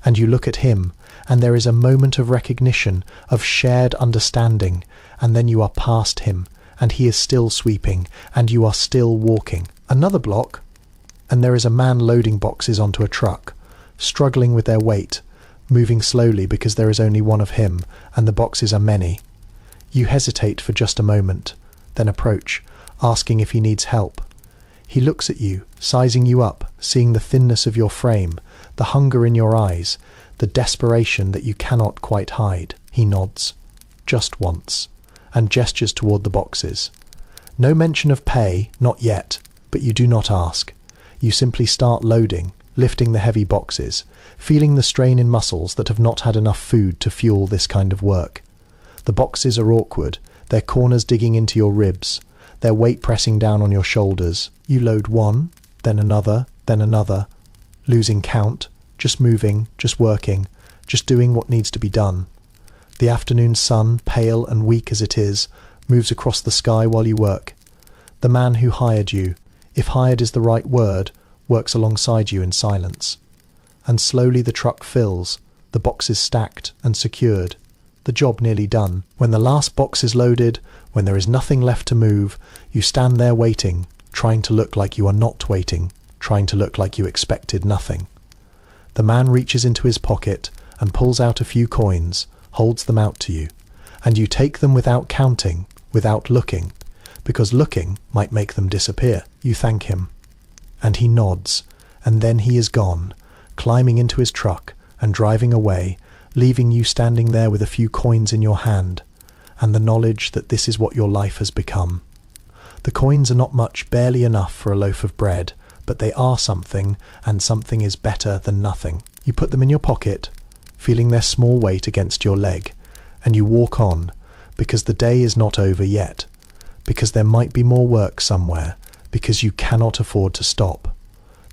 and you look at him, and there is a moment of recognition, of shared understanding, and then you are past him, and he is still sweeping, and you are still walking. Another block, and there is a man loading boxes onto a truck, struggling with their weight, moving slowly because there is only one of him, and the boxes are many. You hesitate for just a moment, then approach, asking if he needs help. He looks at you, sizing you up, seeing the thinness of your frame, the hunger in your eyes, the desperation that you cannot quite hide. He nods, just once, and gestures toward the boxes. No mention of pay, not yet, but you do not ask. You simply start loading, lifting the heavy boxes, feeling the strain in muscles that have not had enough food to fuel this kind of work. The boxes are awkward, their corners digging into your ribs, their weight pressing down on your shoulders. You load one, then another, losing count, just moving, just working, just doing what needs to be done. The afternoon sun, pale and weak as it is, moves across the sky while you work. The man who hired you, if hired is the right word, works alongside you in silence. And slowly the truck fills, the boxes stacked and secured, the job nearly done. When the last box is loaded, when there is nothing left to move, you stand there waiting, trying to look like you are not waiting, trying to look like you expected nothing. The man reaches into his pocket and pulls out a few coins, holds them out to you, and you take them without counting, without looking, because looking might make them disappear. You thank him, and he nods, and then he is gone, climbing into his truck and driving away, leaving you standing there with a few coins in your hand, and the knowledge that this is what your life has become. The coins are not much, barely enough for a loaf of bread, but they are something, and something is better than nothing. You put them in your pocket, feeling their small weight against your leg, and you walk on, because the day is not over yet, because there might be more work somewhere, because you cannot afford to stop.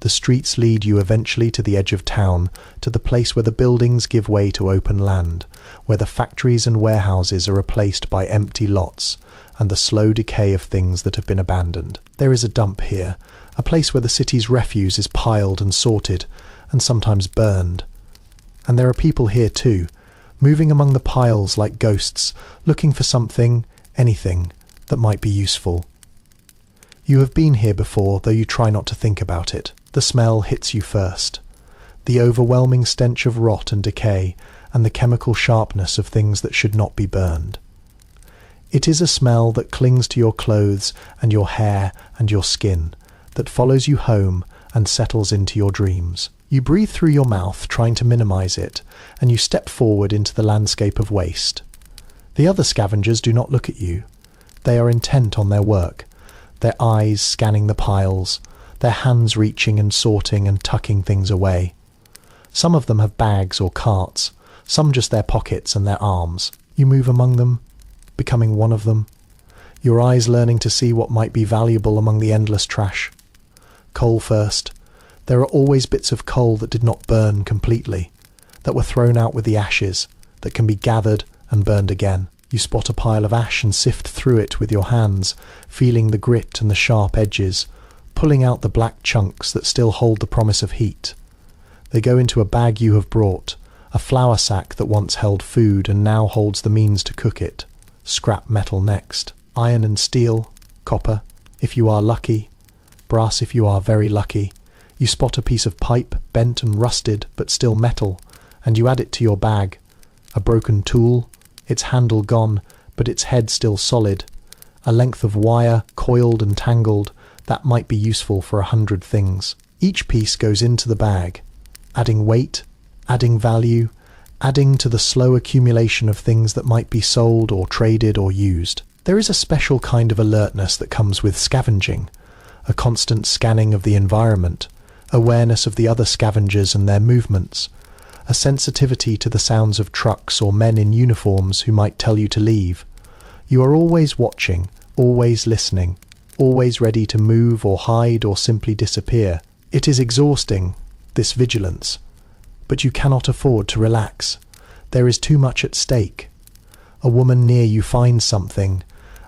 The streets lead you eventually to the edge of town, to the place where the buildings give way to open land, where the factories and warehouses are replaced by empty lots, and the slow decay of things that have been abandoned. There is a dump here, a place where the city's refuse is piled and sorted, and sometimes burned. And there are people here too, moving among the piles like ghosts, looking for something, anything, that might be useful. You have been here before, though you try not to think about it. The smell hits you first. The overwhelming stench of rot and decay, and the chemical sharpness of things that should not be burned. It is a smell that clings to your clothes and your hair and your skin, that follows you home and settles into your dreams. You breathe through your mouth, trying to minimize it, and you step forward into the landscape of waste. The other scavengers do not look at you. They are intent on their work, their eyes scanning the piles, their hands reaching and sorting and tucking things away. Some of them have bags or carts, some just their pockets and their arms. You move among them, becoming one of them, your eyes learning to see what might be valuable among the endless trash. Coal first. There are always bits of coal that did not burn completely, that were thrown out with the ashes, that can be gathered and burned again. You spot a pile of ash and sift through it with your hands, feeling the grit and the sharp edges, pulling out the black chunks that still hold the promise of heat. They go into a bag you have brought, a flour sack that once held food and now holds the means to cook it. Scrap metal next. Iron and steel, copper, if you are lucky, brass if you are very lucky. You spot a piece of pipe, bent and rusted, but still metal, and you add it to your bag. A broken tool, its handle gone, but its head still solid. A length of wire, coiled and tangled, that might be useful for 100 things. Each piece goes into the bag, adding weight, adding value, adding to the slow accumulation of things that might be sold or traded or used. There is a special kind of alertness that comes with scavenging, a constant scanning of the environment, awareness of the other scavengers and their movements, a sensitivity to the sounds of trucks or men in uniforms who might tell you to leave. You are always watching, always listening, always ready to move or hide or simply disappear. It is exhausting, this vigilance, but you cannot afford to relax. There is too much at stake. A woman near you finds something,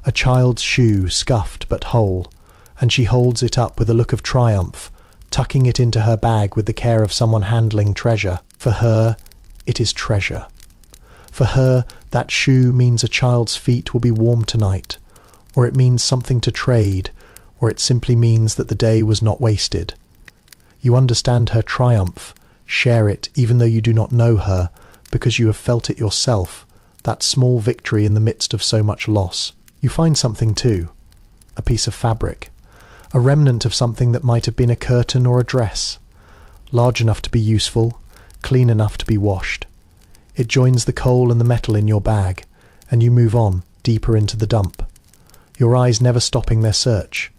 a child's shoe scuffed but whole, and she holds it up with a look of triumph, tucking it into her bag with the care of someone handling treasure. For her, it is treasure. For her, that shoe means a child's feet will be warm tonight, or it means something to trade, or it simply means that the day was not wasted. You understand her triumph, share it even though you do not know her, because you have felt it yourself, that small victory in the midst of so much loss. You find something too, a piece of fabric, a remnant of something that might have been a curtain or a dress, large enough to be useful, clean enough to be washed. It joins the coal and the metal in your bag, and you move on, deeper into the dump, your eyes never stopping their search.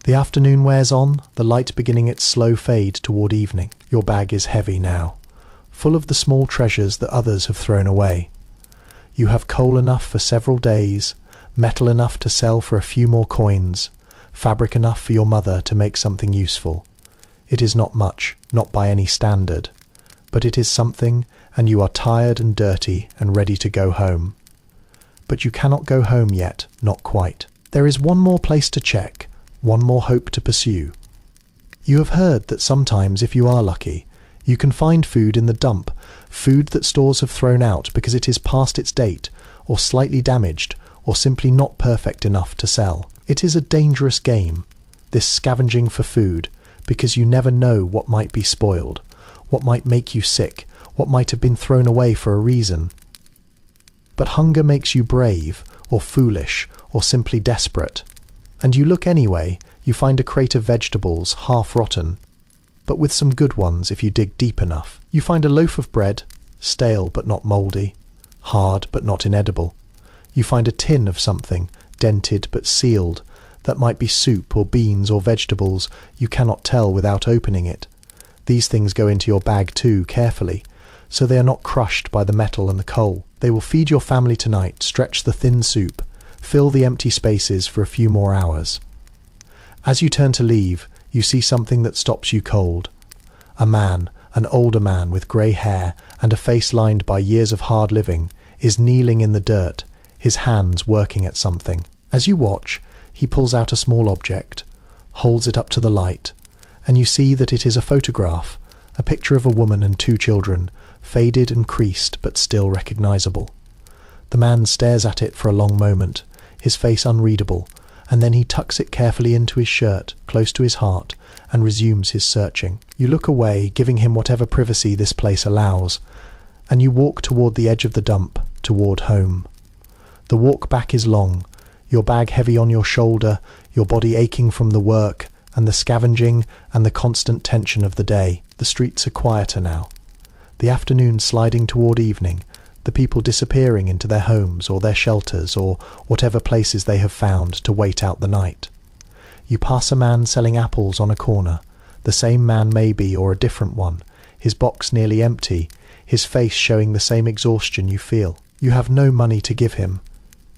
The afternoon wears on, the light beginning its slow fade toward evening. Your bag is heavy now, full of the small treasures that others have thrown away. You have coal enough for several days, metal enough to sell for a few more coins, fabric enough for your mother to make something useful. It is not much, not by any standard, but it is something, and you are tired and dirty and ready to go home. But you cannot go home yet, not quite. There is one more place to check, one more hope to pursue. You have heard that sometimes, if you are lucky, you can find food in the dump, food that stores have thrown out because it is past its date, or slightly damaged, or simply not perfect enough to sell. It is a dangerous game, this scavenging for food, because you never know what might be spoiled, what might make you sick, what might have been thrown away for a reason. But hunger makes you brave, or foolish, or simply desperate. And you look anyway, you find a crate of vegetables, half rotten, but with some good ones if you dig deep enough. You find a loaf of bread, stale but not mouldy, hard but not inedible. You find a tin of something, dented but sealed, that might be soup or beans or vegetables. You cannot tell without opening it. These things go into your bag too, carefully, so they are not crushed by the metal and the coal. They will feed your family tonight, stretch the thin soup, fill the empty spaces for a few more hours. As you turn to leave, you see something that stops you cold. A man, an older man with grey hair and a face lined by years of hard living, is kneeling in the dirt, his hands working at something. As you watch, he pulls out a small object, holds it up to the light, and you see that it is a photograph, a picture of a woman and two children, faded and creased but still recognizable. The man stares at it for a long moment, his face unreadable, and then he tucks it carefully into his shirt, close to his heart, and resumes his searching. You look away, giving him whatever privacy this place allows, and you walk toward the edge of the dump, toward home. The walk back is long, your bag heavy on your shoulder, your body aching from the work, and the scavenging, and the constant tension of the day. The streets are quieter now. The afternoon sliding toward evening, the people disappearing into their homes or their shelters or whatever places they have found to wait out the night. You pass a man selling apples on a corner, the same man maybe or a different one, his box nearly empty, his face showing the same exhaustion you feel. You have no money to give him,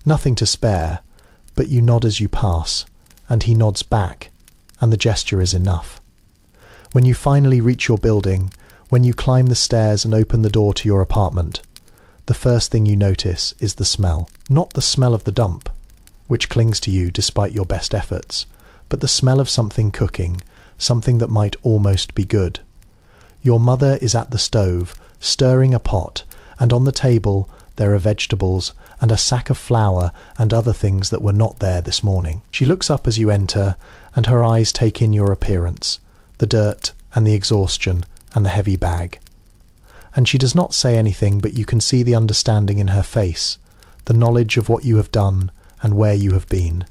nothing to spare, but you nod as you pass, and he nods back, and the gesture is enough. When you finally reach your building, when you climb the stairs and open the door to your apartment, the first thing you notice is the smell. Not the smell of the dump, which clings to you despite your best efforts, but the smell of something cooking, something that might almost be good. Your mother is at the stove, stirring a pot, and on the table there are vegetables and a sack of flour and other things that were not there this morning. She looks up as you enter, and her eyes take in your appearance, the dirt and the exhaustion and the heavy bag. And she does not say anything, but you can see the understanding in her face, the knowledge of what you have done and where you have been.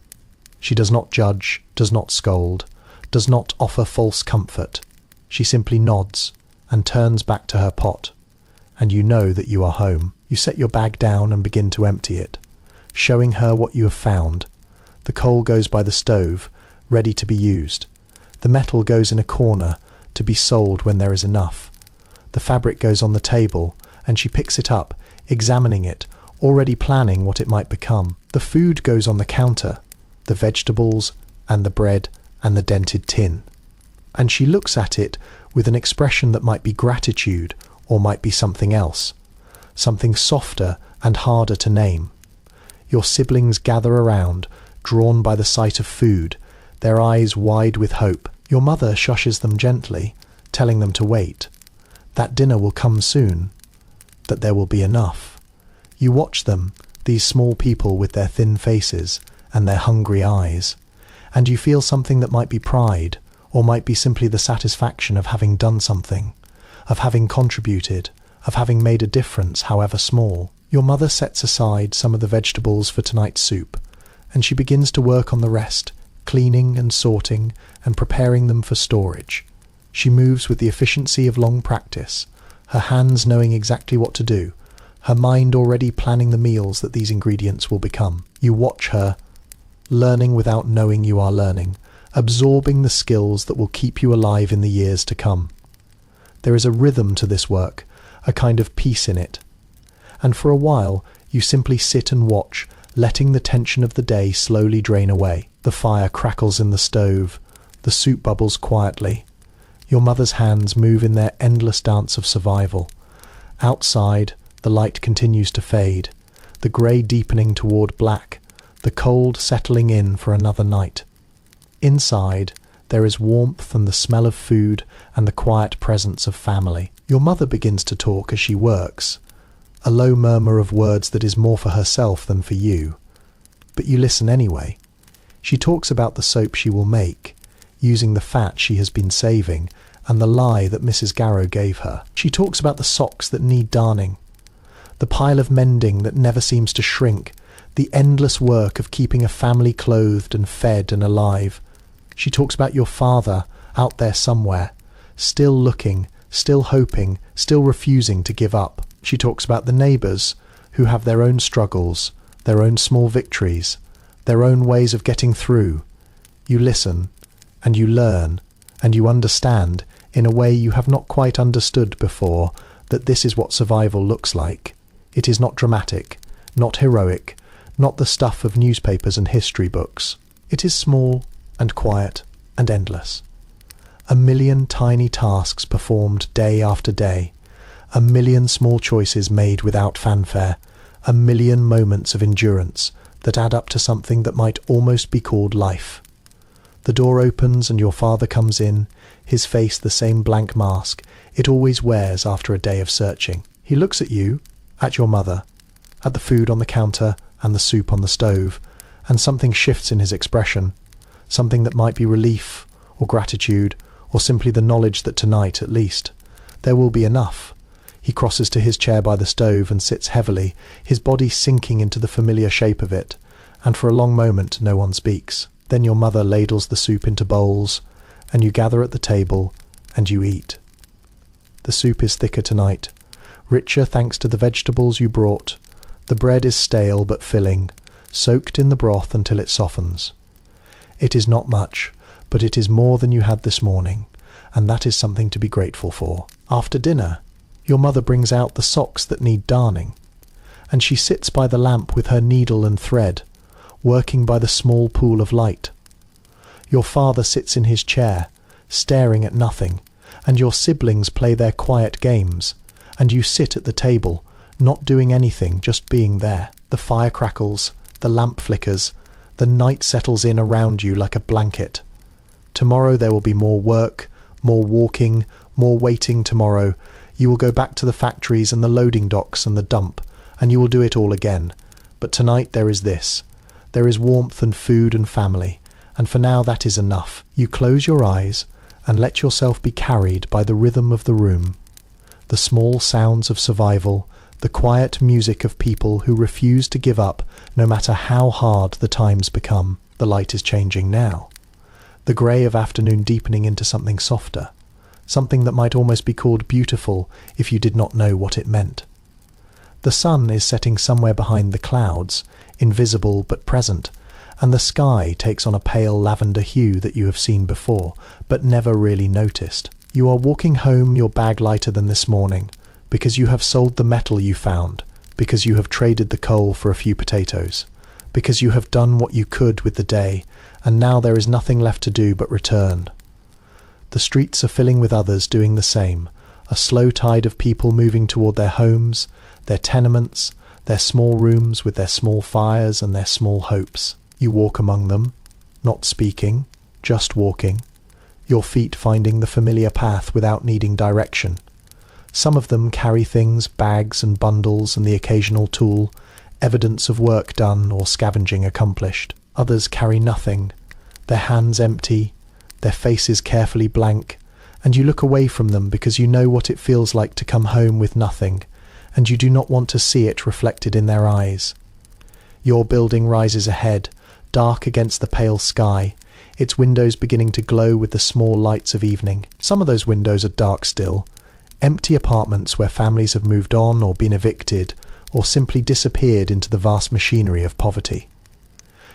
She does not judge, does not scold, does not offer false comfort. She simply nods and turns back to her pot, and you know that you are home. You set your bag down and begin to empty it, showing her what you have found. The coal goes by the stove, ready to be used. The metal goes in a corner, to be sold when there is enough. The fabric goes on the table, and she picks it up, examining it, already planning what it might become. The food goes on the counter, the vegetables, and the bread, and the dented tin. And she looks at it with an expression that might be gratitude, or might be something else, something softer and harder to name. Your siblings gather around, drawn by the sight of food, their eyes wide with hope. Your mother shushes them gently, telling them to wait, that dinner will come soon, that there will be enough. You watch them, these small people with their thin faces and their hungry eyes, and you feel something that might be pride, or might be simply the satisfaction of having done something, of having contributed, of having made a difference, however small. Your mother sets aside some of the vegetables for tonight's soup, and she begins to work on the rest, cleaning and sorting and preparing them for storage. She moves with the efficiency of long practice, her hands knowing exactly what to do, her mind already planning the meals that these ingredients will become. You watch her, learning without knowing you are learning, absorbing the skills that will keep you alive in the years to come. There is a rhythm to this work, a kind of peace in it. And for a while, you simply sit and watch, letting the tension of the day slowly drain away. The fire crackles in the stove, the soup bubbles quietly. Your mother's hands move in their endless dance of survival. Outside, the light continues to fade, the grey deepening toward black, the cold settling in for another night. Inside, there is warmth and the smell of food and the quiet presence of family. Your mother begins to talk as she works, a low murmur of words that is more for herself than for you. But you listen anyway. She talks about the soap she will make. using the fat she has been saving and the lie that Mrs. Garrow gave her. She talks about the socks that need darning, the pile of mending that never seems to shrink, the endless work of keeping a family clothed and fed and alive. She talks about your father out there somewhere, still looking, still hoping, still refusing to give up. She talks about the neighbours who have their own struggles, their own small victories, their own ways of getting through. You listen, and you learn, and you understand, in a way you have not quite understood before, that this is what survival looks like. It is not dramatic, not heroic, not the stuff of newspapers and history books. It is small and quiet and endless. A million tiny tasks performed day after day, a million small choices made without fanfare, a million moments of endurance that add up to something that might almost be called life. The door opens and your father comes in, his face the same blank mask it always wears after a day of searching. He looks at you, at your mother, at the food on the counter and the soup on the stove, and something shifts in his expression, something that might be relief or gratitude or simply the knowledge that tonight, at least, there will be enough. He crosses to his chair by the stove and sits heavily, his body sinking into the familiar shape of it, and for a long moment no one speaks. Then your mother ladles the soup into bowls, and you gather at the table, and you eat. The soup is thicker tonight, richer thanks to the vegetables you brought. The bread is stale but filling, soaked in the broth until it softens. It is not much, but it is more than you had this morning, and that is something to be grateful for. After dinner, your mother brings out the socks that need darning, and she sits by the lamp with her needle and thread, working by the small pool of light. Your father sits in his chair, staring at nothing, and your siblings play their quiet games, and you sit at the table, not doing anything, just being there. The fire crackles, the lamp flickers, the night settles in around you like a blanket. Tomorrow there will be more work, more walking, more waiting tomorrow. You will go back to the factories and the loading docks and the dump, and you will do it all again. But tonight there is this. There is warmth and food and family, and for now that is enough. You close your eyes and let yourself be carried by the rhythm of the room, the small sounds of survival, the quiet music of people who refuse to give up no matter how hard the times become. The light is changing now, the grey of afternoon deepening into something softer, something that might almost be called beautiful if you did not know what it meant. The sun is setting somewhere behind the clouds, invisible but present, and the sky takes on a pale lavender hue that you have seen before, but never really noticed. You are walking home, your bag lighter than this morning, because you have sold the metal you found, because you have traded the coal for a few potatoes, because you have done what you could with the day, and now there is nothing left to do but return. The streets are filling with others doing the same, a slow tide of people moving toward their homes, their tenements, their small rooms with their small fires and their small hopes. You walk among them, not speaking, just walking, your feet finding the familiar path without needing direction. Some of them carry things, bags and bundles and the occasional tool, evidence of work done or scavenging accomplished. Others carry nothing, their hands empty, their faces carefully blank, and you look away from them because you know what it feels like to come home with nothing, and you do not want to see it reflected in their eyes. Your building rises ahead, dark against the pale sky, its windows beginning to glow with the small lights of evening. Some of those windows are dark still, empty apartments where families have moved on or been evicted, or simply disappeared into the vast machinery of poverty.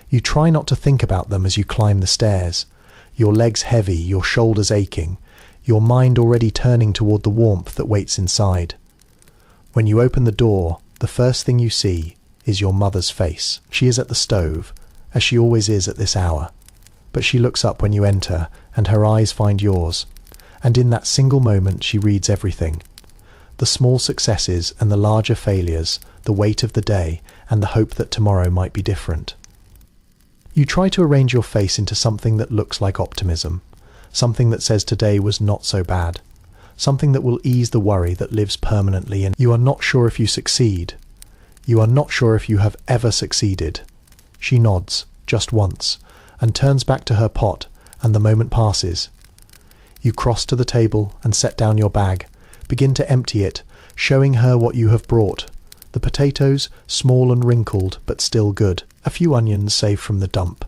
You try not to think about them as you climb the stairs, your legs heavy, your shoulders aching, your mind already turning toward the warmth that waits inside. When you open the door, the first thing you see is your mother's face. She is at the stove, as she always is at this hour, but she looks up when you enter, and her eyes find yours, and in that single moment she reads everything. The small successes and the larger failures, the weight of the day, and the hope that tomorrow might be different. You try to arrange your face into something that looks like optimism, something that says today was not so bad, something that will ease the worry that lives permanently in. You are not sure if you succeed. You are not sure if you have ever succeeded. She nods, just once, and turns back to her pot and the moment passes. You cross to the table and set down your bag, begin to empty it, showing her what you have brought. The potatoes, small and wrinkled, but still good. A few onions saved from the dump,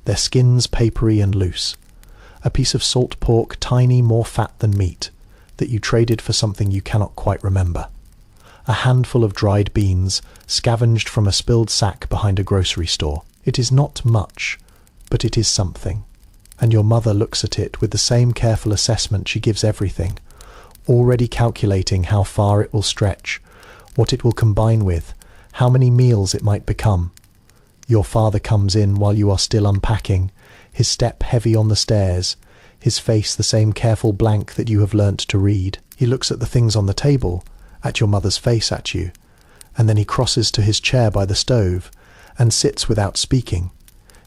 their skins papery and loose. A piece of salt pork, tiny, more fat than meat, that you traded for something you cannot quite remember. A handful of dried beans, scavenged from a spilled sack behind a grocery store. It is not much, but it is something. And your mother looks at it with the same careful assessment she gives everything, already calculating how far it will stretch, what it will combine with, how many meals it might become. Your father comes in while you are still unpacking, his step heavy on the stairs, his face the same careful blank that you have learnt to read. He looks at the things on the table, at your mother's face at you, and then he crosses to his chair by the stove and sits without speaking.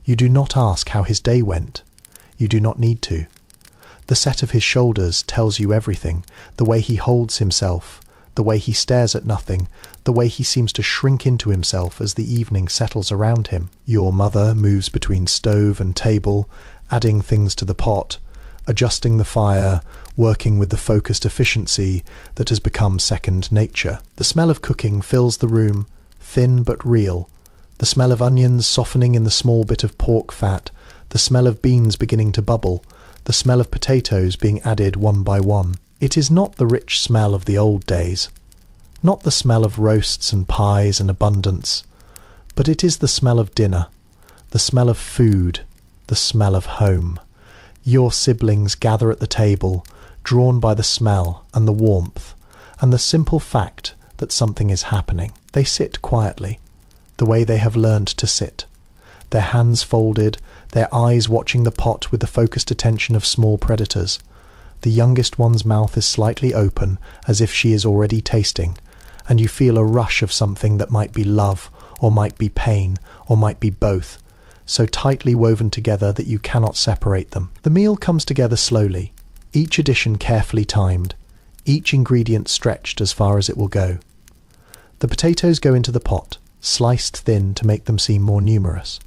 You do not ask how his day went. You do not need to. The set of his shoulders tells you everything, the way he holds himself, the way he stares at nothing, the way he seems to shrink into himself as the evening settles around him. Your mother moves between stove and table, adding things to the pot, adjusting the fire, working with the focused efficiency that has become second nature. The smell of cooking fills the room, thin but real. The smell of onions softening in the small bit of pork fat, the smell of beans beginning to bubble, the smell of potatoes being added one by one. It is not the rich smell of the old days, not the smell of roasts and pies and abundance, but it is the smell of dinner, the smell of food, the smell of home. Your siblings gather at the table, drawn by the smell and the warmth, and the simple fact that something is happening. They sit quietly, the way they have learned to sit, their hands folded, their eyes watching the pot with the focused attention of small predators. The youngest one's mouth is slightly open, as if she is already tasting, and you feel a rush of something that might be love, or might be pain, or might be both, so tightly woven together that you cannot separate them. The meal comes together slowly, each addition carefully timed, each ingredient stretched as far as it will go. The potatoes go into the pot, sliced thin to make them seem more numerous.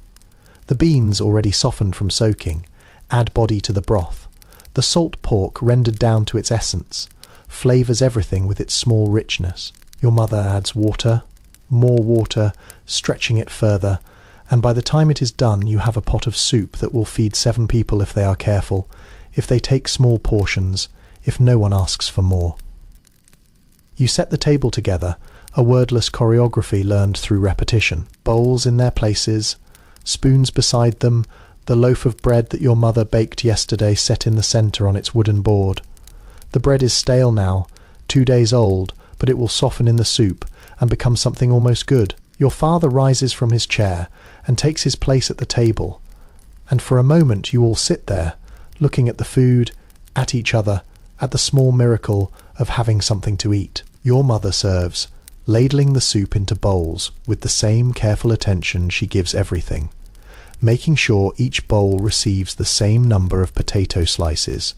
The beans, already softened from soaking, add body to the broth. The salt pork, rendered down to its essence, flavours everything with its small richness. Your mother adds water, more water, stretching it further, and by the time it is done you have a pot of soup that will feed 7 people if they are careful, if they take small portions, if no one asks for more. You set the table together, a wordless choreography learned through repetition. Bowls in their places, spoons beside them, the loaf of bread that your mother baked yesterday set in the centre on its wooden board. The bread is stale now, 2 days old, but it will soften in the soup and become something almost good. Your father rises from his chair and takes his place at the table, and for a moment you all sit there, looking at the food, at each other, at the small miracle of having something to eat. Your mother serves, ladling the soup into bowls with the same careful attention she gives everything, making sure each bowl receives the same number of potato slices,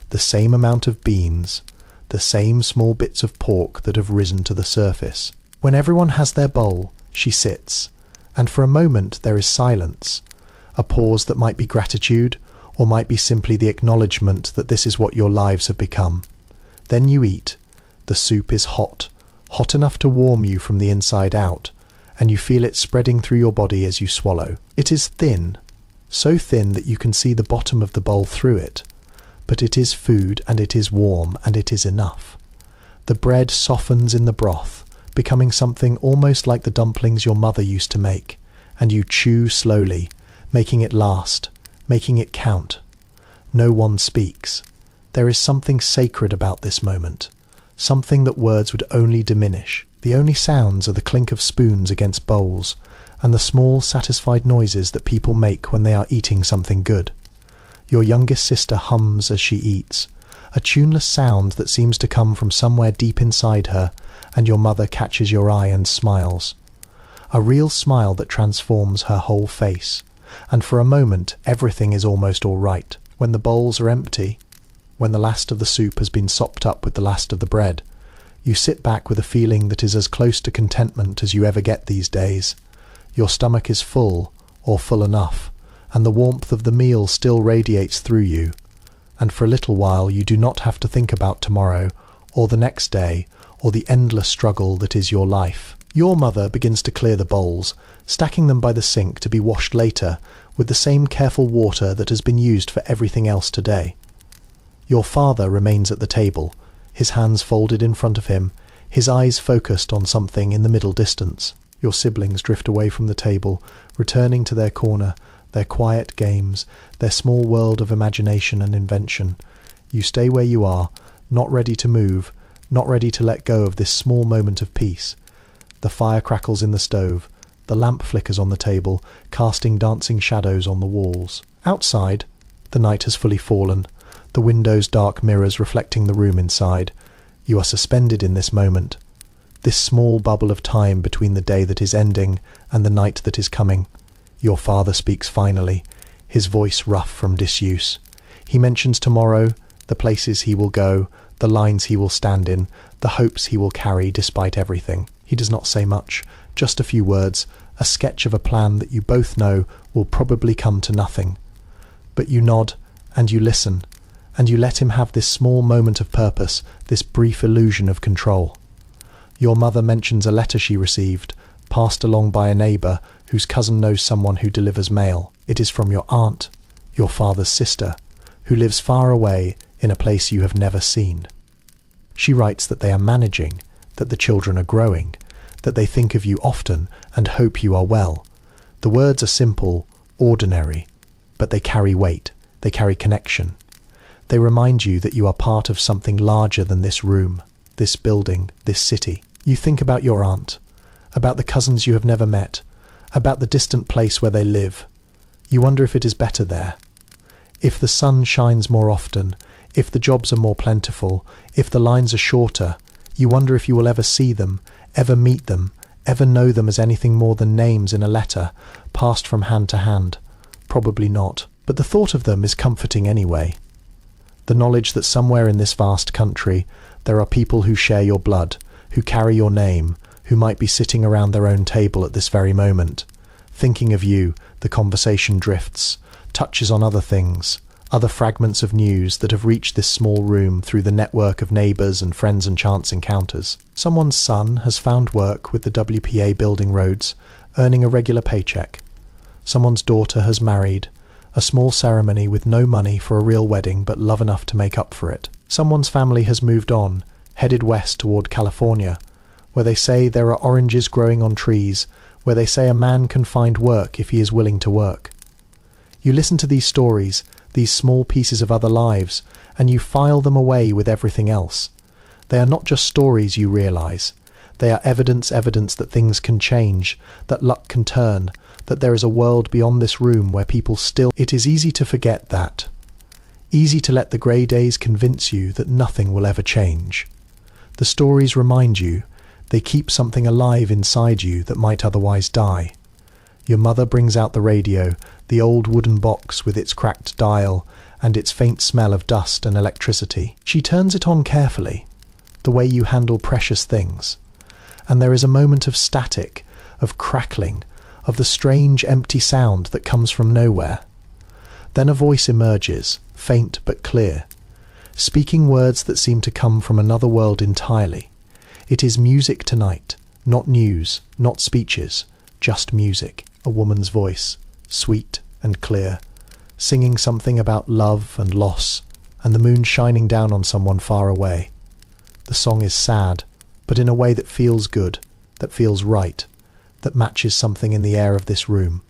the same amount of beans, the same small bits of pork that have risen to the surface. When everyone has their bowl, she sits, and for a moment there is silence, a pause that might be gratitude, or might be simply the acknowledgement that this is what your lives have become. Then you eat. The soup is hot, hot enough to warm you from the inside out, and you feel it spreading through your body as you swallow. It is thin, so thin that you can see the bottom of the bowl through it, but it is food, and it is warm, and it is enough. The bread softens in the broth, becoming something almost like the dumplings your mother used to make, and you chew slowly, making it last, making it count. No one speaks. There is something sacred about this moment, something that words would only diminish. The only sounds are the clink of spoons against bowls, and the small, satisfied noises that people make when they are eating something good. Your youngest sister hums as she eats, a tuneless sound that seems to come from somewhere deep inside her, and your mother catches your eye and smiles. A real smile that transforms her whole face, and for a moment everything is almost all right. When the bowls are empty, when the last of the soup has been sopped up with the last of the bread, you sit back with a feeling that is as close to contentment as you ever get these days. Your stomach is full, or full enough, and the warmth of the meal still radiates through you, and for a little while you do not have to think about tomorrow, or the next day, or the endless struggle that is your life. Your mother begins to clear the bowls, stacking them by the sink to be washed later with the same careful water that has been used for everything else today. Your father remains at the table, his hands folded in front of him, his eyes focused on something in the middle distance. Your siblings drift away from the table, returning to their corner, their quiet games, their small world of imagination and invention. You stay where you are, not ready to move, not ready to let go of this small moment of peace. The fire crackles in the stove, the lamp flickers on the table, casting dancing shadows on the walls. Outside, the night has fully fallen, the windows' dark mirrors reflecting the room inside. You are suspended in this moment, this small bubble of time between the day that is ending and the night that is coming. Your father speaks finally, his voice rough from disuse. He mentions tomorrow, the places he will go, the lines he will stand in, the hopes he will carry despite everything. He does not say much, just a few words, a sketch of a plan that you both know will probably come to nothing. But you nod, and you listen, and you let him have this small moment of purpose, this brief illusion of control. Your mother mentions a letter she received, passed along by a neighbour whose cousin knows someone who delivers mail. It is from your aunt, your father's sister, who lives far away in a place you have never seen. She writes that they are managing, that the children are growing, that they think of you often and hope you are well. The words are simple, ordinary, but they carry weight, they carry connection. They remind you that you are part of something larger than this room, this building, this city. You think about your aunt, about the cousins you have never met, about the distant place where they live. You wonder if it is better there. If the sun shines more often, if the jobs are more plentiful, if the lines are shorter, you wonder if you will ever see them, ever meet them, ever know them as anything more than names in a letter, passed from hand to hand. Probably not. But the thought of them is comforting anyway. The knowledge that somewhere in this vast country there are people who share your blood, who carry your name, who might be sitting around their own table at this very moment. Thinking of you, the conversation drifts, touches on other things, other fragments of news that have reached this small room through the network of neighbours and friends and chance encounters. Someone's son has found work with the WPA building roads, earning a regular paycheck. Someone's daughter has married, a small ceremony with no money for a real wedding but love enough to make up for it. Someone's family has moved on, headed west toward California, where they say there are oranges growing on trees, where they say a man can find work if he is willing to work. You listen to these stories, these small pieces of other lives, and you file them away with everything else. They are not just stories, you realise. They are evidence that things can change, that luck can turn, that there is a world beyond this room where people still... It is easy to forget that. Easy to let the grey days convince you that nothing will ever change. The stories remind you, they keep something alive inside you that might otherwise die. Your mother brings out the radio, the old wooden box with its cracked dial and its faint smell of dust and electricity. She turns it on carefully, the way you handle precious things. And there is a moment of static, of crackling, of the strange empty sound that comes from nowhere. Then a voice emerges, faint but clear, speaking words that seem to come from another world entirely. It is music tonight, not news, not speeches, just music. A woman's voice, sweet and clear, singing something about love and loss, and the moon shining down on someone far away. The song is sad, but in a way that feels good, that feels right, that matches something in the air of this room.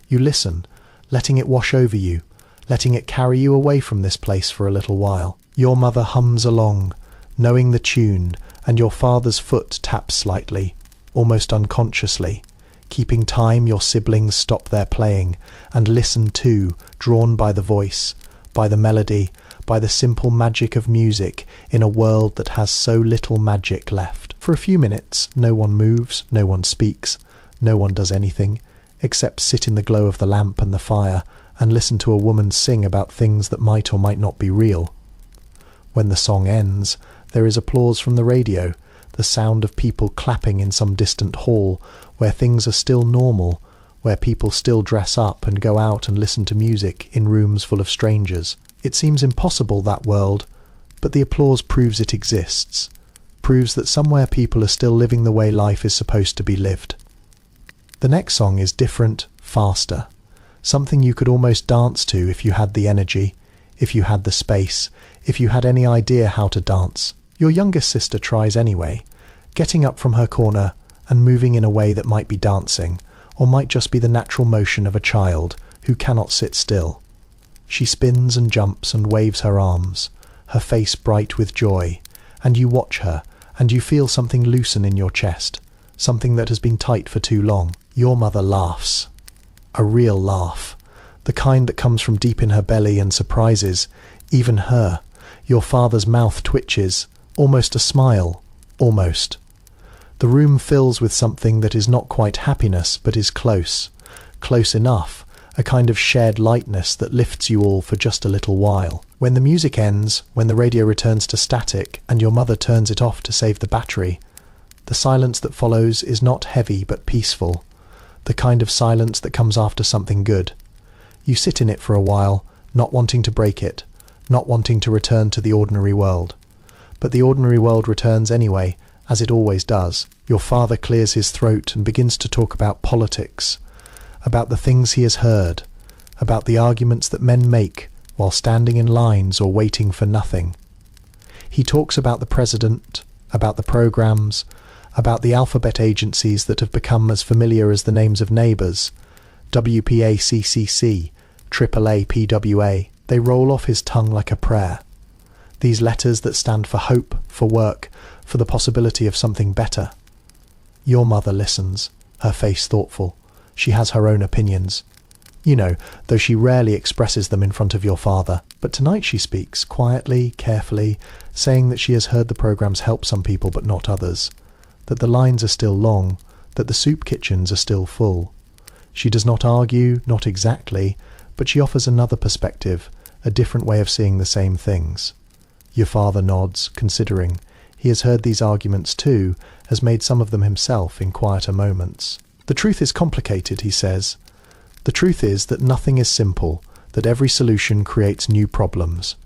You listen, letting it wash over you, letting it carry you away from this place for a little while. Your mother hums along, knowing the tune, and your father's foot taps slightly, almost unconsciously. Keeping time, your siblings stop their playing and listen too, drawn by the voice, by the melody, by the simple magic of music in a world that has so little magic left. For a few minutes, no one moves, no one speaks, no one does anything, except sit in the glow of the lamp and the fire and listen to a woman sing about things that might or might not be real. When the song ends, there is applause from the radio, the sound of people clapping in some distant hall where things are still normal, where people still dress up and go out and listen to music in rooms full of strangers. It seems impossible, that world, but the applause proves it exists, proves that somewhere people are still living the way life is supposed to be lived. The next song is different, faster, something you could almost dance to if you had the energy, if you had the space, if you had any idea how to dance. Your youngest sister tries anyway, getting up from her corner and moving in a way that might be dancing, or might just be the natural motion of a child who cannot sit still. She spins and jumps and waves her arms, her face bright with joy, and you watch her, and you feel something loosen in your chest, something that has been tight for too long. Your mother laughs. A real laugh, the kind that comes from deep in her belly and surprises even her. Your father's mouth twitches, almost a smile, almost. The room fills with something that is not quite happiness, but is close enough, a kind of shared lightness that lifts you all for just a little while. When the music ends, when the radio returns to static and your mother turns it off to save the battery, the silence that follows is not heavy but peaceful, the kind of silence that comes after something good. You sit in it for a while, not wanting to break it, not wanting to return to the ordinary world. But the ordinary world returns anyway, as it always does. Your father clears his throat and begins to talk about politics, about the things he has heard, about the arguments that men make while standing in lines or waiting for nothing. He talks about the president, about the programs, about the alphabet agencies that have become as familiar as the names of neighbours, WPACCC, AAAPWA. They roll off his tongue like a prayer. These letters that stand for hope, for work, for the possibility of something better. Your mother listens, her face thoughtful. She has her own opinions. You know, though she rarely expresses them in front of your father. But tonight she speaks, quietly, carefully, saying that she has heard the programs help some people but not others, that the lines are still long, that the soup kitchens are still full. She does not argue, not exactly, but she offers another perspective, a different way of seeing the same things. Your father nods, considering. He has heard these arguments too, has made some of them himself in quieter moments. The truth is complicated, he says. The truth is that nothing is simple, that every solution creates new problems,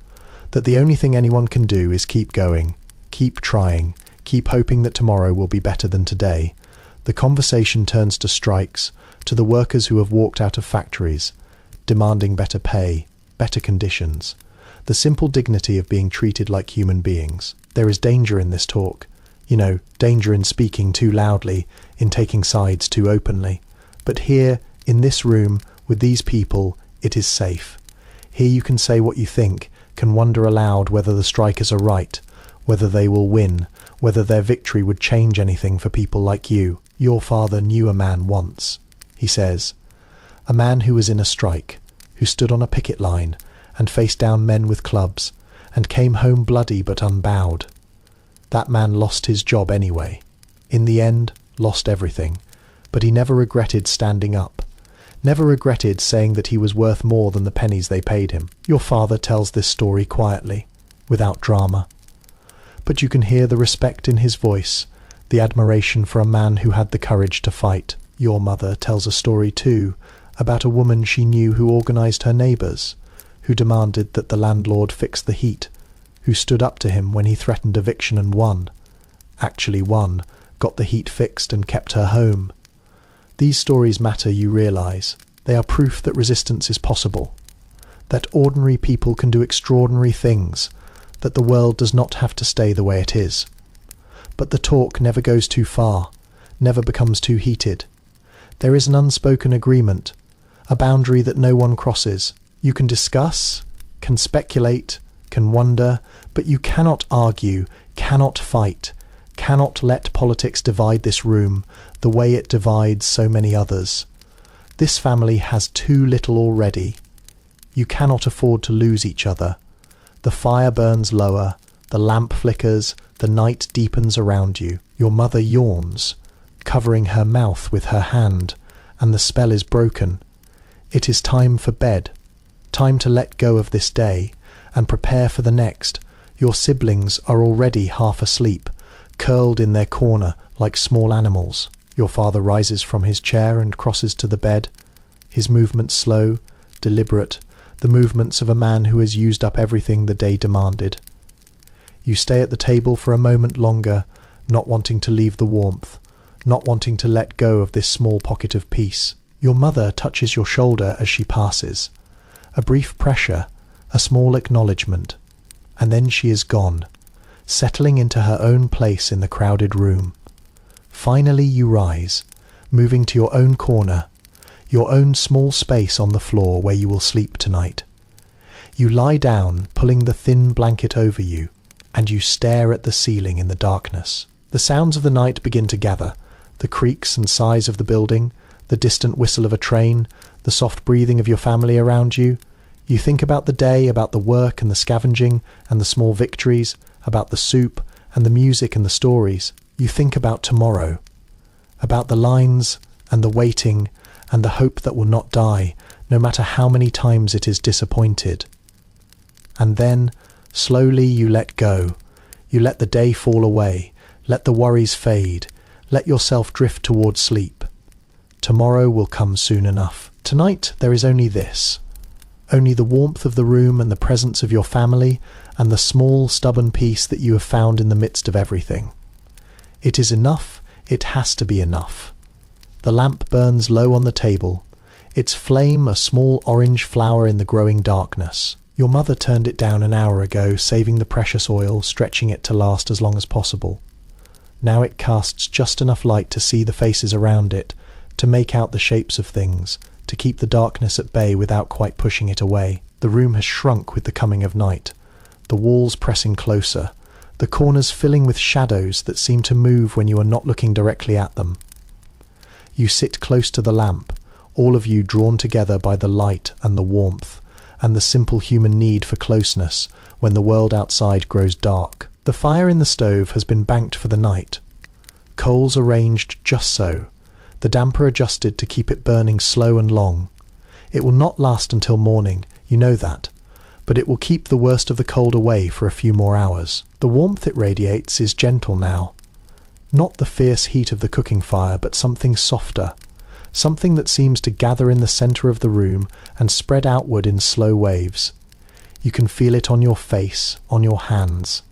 that the only thing anyone can do is keep going, keep trying, keep hoping that tomorrow will be better than today. The conversation turns to strikes, to the workers who have walked out of factories, demanding better pay, better conditions, the simple dignity of being treated like human beings. There is danger in this talk. You know, danger in speaking too loudly, in taking sides too openly. But here, in this room, with these people, it is safe. Here you can say what you think, can wonder aloud whether the strikers are right, whether they will win, whether their victory would change anything for people like you. Your father knew a man once, he says. A man who was in a strike, who stood on a picket line and faced down men with clubs, and came home bloody but unbowed. That man lost his job anyway. In the end, lost everything. But he never regretted standing up. Never regretted saying that he was worth more than the pennies they paid him. Your father tells this story quietly, without drama. But you can hear the respect in his voice, the admiration for a man who had the courage to fight. Your mother tells a story too, about a woman she knew who organised her neighbours, who demanded that the landlord fix the heat, who stood up to him when he threatened eviction and won. Actually won, got the heat fixed and kept her home. These stories matter, you realise. They are proof that resistance is possible, that ordinary people can do extraordinary things, that the world does not have to stay the way it is. But the talk never goes too far, never becomes too heated. There is an unspoken agreement, a boundary that no one crosses. You can discuss, can speculate, can wonder, but you cannot argue, cannot fight, cannot let politics divide this room the way it divides so many others. This family has too little already. You cannot afford to lose each other. The fire burns lower, the lamp flickers, the night deepens around you. Your mother yawns, covering her mouth with her hand, and the spell is broken. It is time for bed, time to let go of this day and prepare for the next. Your siblings are already half asleep, curled in their corner like small animals. Your father rises from his chair and crosses to the bed, his movements slow, deliberate, the movements of a man who has used up everything the day demanded. You stay at the table for a moment longer, not wanting to leave the warmth, not wanting to let go of this small pocket of peace. Your mother touches your shoulder as she passes. A brief pressure, a small acknowledgement, and then she is gone, settling into her own place in the crowded room. Finally you rise, moving to your own corner, your own small space on the floor where you will sleep tonight. You lie down, pulling the thin blanket over you, and you stare at the ceiling in the darkness. The sounds of the night begin to gather, the creaks and sighs of the building, the distant whistle of a train, the soft breathing of your family around you. You think about the day, about the work and the scavenging and the small victories, about the soup and the music and the stories. You think about tomorrow, about the lines and the waiting and the hope that will not die, no matter how many times it is disappointed. And then, slowly you let go. You let the day fall away, let the worries fade, let yourself drift towards sleep. Tomorrow will come soon enough. Tonight there is only this. Only the warmth of the room and the presence of your family and the small, stubborn peace that you have found in the midst of everything. It is enough, it has to be enough. The lamp burns low on the table, its flame a small orange flower in the growing darkness. Your mother turned it down an hour ago, saving the precious oil, stretching it to last as long as possible. Now it casts just enough light to see the faces around it, to make out the shapes of things, to keep the darkness at bay without quite pushing it away. The room has shrunk with the coming of night, the walls pressing closer, the corners filling with shadows that seem to move when you are not looking directly at them. You sit close to the lamp, all of you drawn together by the light and the warmth, and the simple human need for closeness when the world outside grows dark. The fire in the stove has been banked for the night, coals arranged just so, the damper adjusted to keep it burning slow and long. It will not last until morning, you know that, but it will keep the worst of the cold away for a few more hours. The warmth it radiates is gentle now. Not the fierce heat of the cooking fire, but something softer, something that seems to gather in the centre of the room and spread outward in slow waves. You can feel it on your face, on your hands.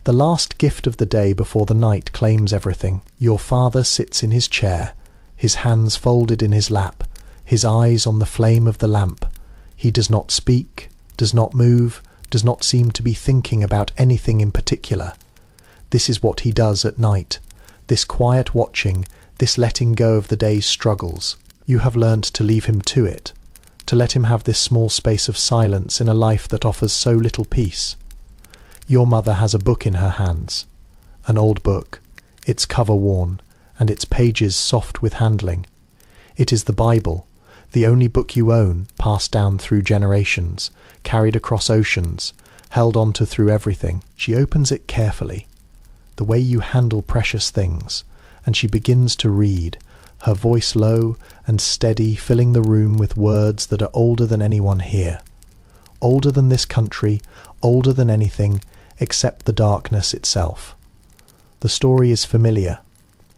The last gift of the day before the night claims everything. Your father sits in his chair, his hands folded in his lap, his eyes on the flame of the lamp. He does not speak, does not move, does not seem to be thinking about anything in particular. This is what he does at night, this quiet watching, this letting go of the day's struggles. You have learned to leave him to it, to let him have this small space of silence in a life that offers so little peace. Your mother has a book in her hands, an old book, its cover worn, and its pages soft with handling. It is the Bible, the only book you own, passed down through generations, carried across oceans, held on to through everything. She opens it carefully, the way you handle precious things, and she begins to read, her voice low and steady, filling the room with words that are older than anyone here, older than this country, older than anything except the darkness itself. The story is familiar,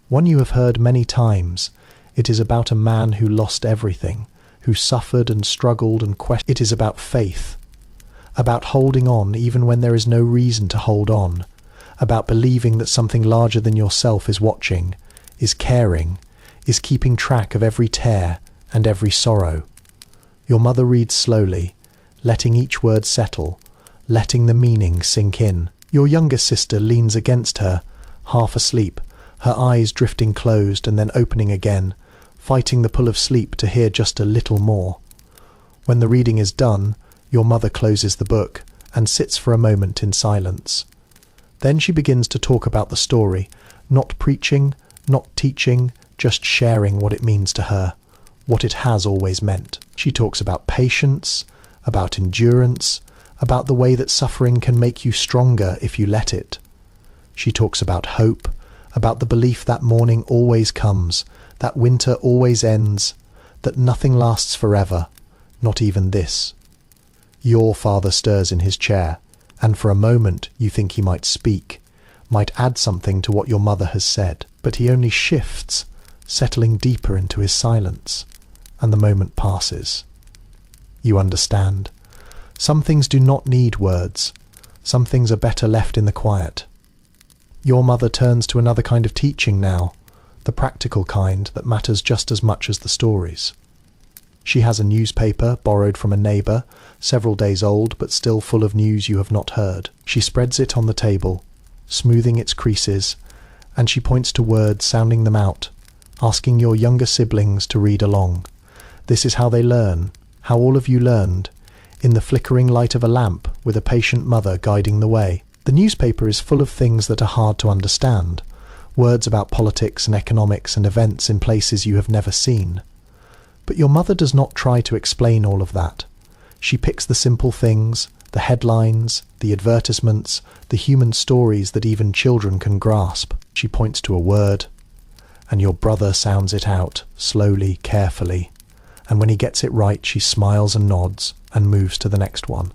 one you have heard many times. It is about a man who lost everything, who suffered and struggled and questioned. It is about faith, about holding on even when there is no reason to hold on, about believing that something larger than yourself is watching, is caring, is keeping track of every tear and every sorrow. Your mother reads slowly, letting each word settle, letting the meaning sink in. Your younger sister leans against her, half asleep, her eyes drifting closed and then opening again, fighting the pull of sleep to hear just a little more. When the reading is done, your mother closes the book and sits for a moment in silence. Then she begins to talk about the story, not preaching, not teaching, just sharing what it means to her, what it has always meant. She talks about patience, about endurance, about the way that suffering can make you stronger if you let it. She talks about hope, about the belief that morning always comes, that winter always ends, that nothing lasts forever, not even this. Your father stirs in his chair, and for a moment you think he might speak, might add something to what your mother has said, but he only shifts, settling deeper into his silence, and the moment passes. You understand. Some things do not need words. Some things are better left in the quiet. Your mother turns to another kind of teaching now, the practical kind that matters just as much as the stories. She has a newspaper borrowed from a neighbour, several days old but still full of news you have not heard. She spreads it on the table, smoothing its creases, and she points to words, sounding them out, asking your younger siblings to read along. This is how they learn, how all of you learned, in the flickering light of a lamp with a patient mother guiding the way. The newspaper is full of things that are hard to understand, words about politics and economics and events in places you have never seen. But your mother does not try to explain all of that. She picks the simple things, the headlines, the advertisements, the human stories that even children can grasp. She points to a word, and your brother sounds it out, slowly, carefully. And when he gets it right, she smiles and nods and moves to the next one.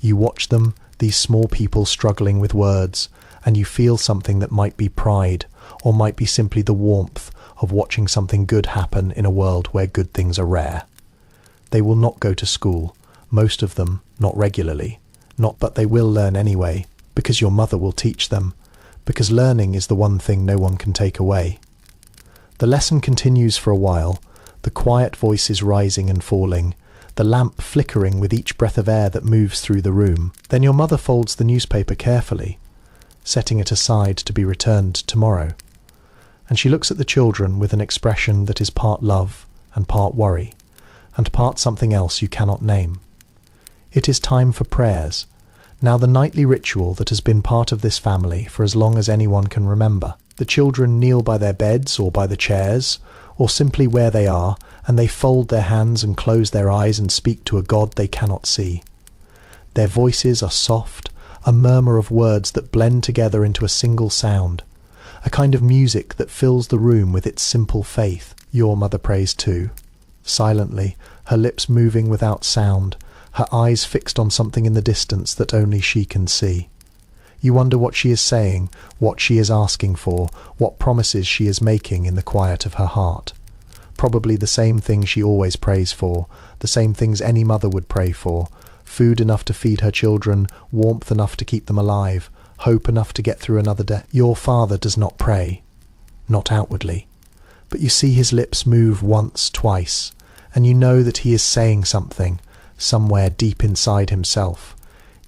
You watch them, these small people struggling with words, and you feel something that might be pride, or might be simply the warmth of watching something good happen in a world where good things are rare. They will not go to school, most of them not regularly, but they will learn anyway, because your mother will teach them, because learning is the one thing no one can take away. The lesson continues for a while, the quiet voices rising and falling, the lamp flickering with each breath of air that moves through the room. Then your mother folds the newspaper carefully, setting it aside to be returned tomorrow. And she looks at the children with an expression that is part love and part worry, and part something else you cannot name. It is time for prayers, now the nightly ritual that has been part of this family for as long as anyone can remember. The children kneel by their beds or by the chairs, or simply where they are, and they fold their hands and close their eyes and speak to a God they cannot see. Their voices are soft, a murmur of words that blend together into a single sound, a kind of music that fills the room with its simple faith. Your mother prays too, silently, her lips moving without sound, her eyes fixed on something in the distance that only she can see. You wonder what she is saying, what she is asking for, what promises she is making in the quiet of her heart. Probably the same things she always prays for, the same things any mother would pray for: food enough to feed her children, warmth enough to keep them alive, hope enough to get through another day. Your father does not pray, not outwardly, but you see his lips move once, twice, and you know that he is saying something, somewhere deep inside himself.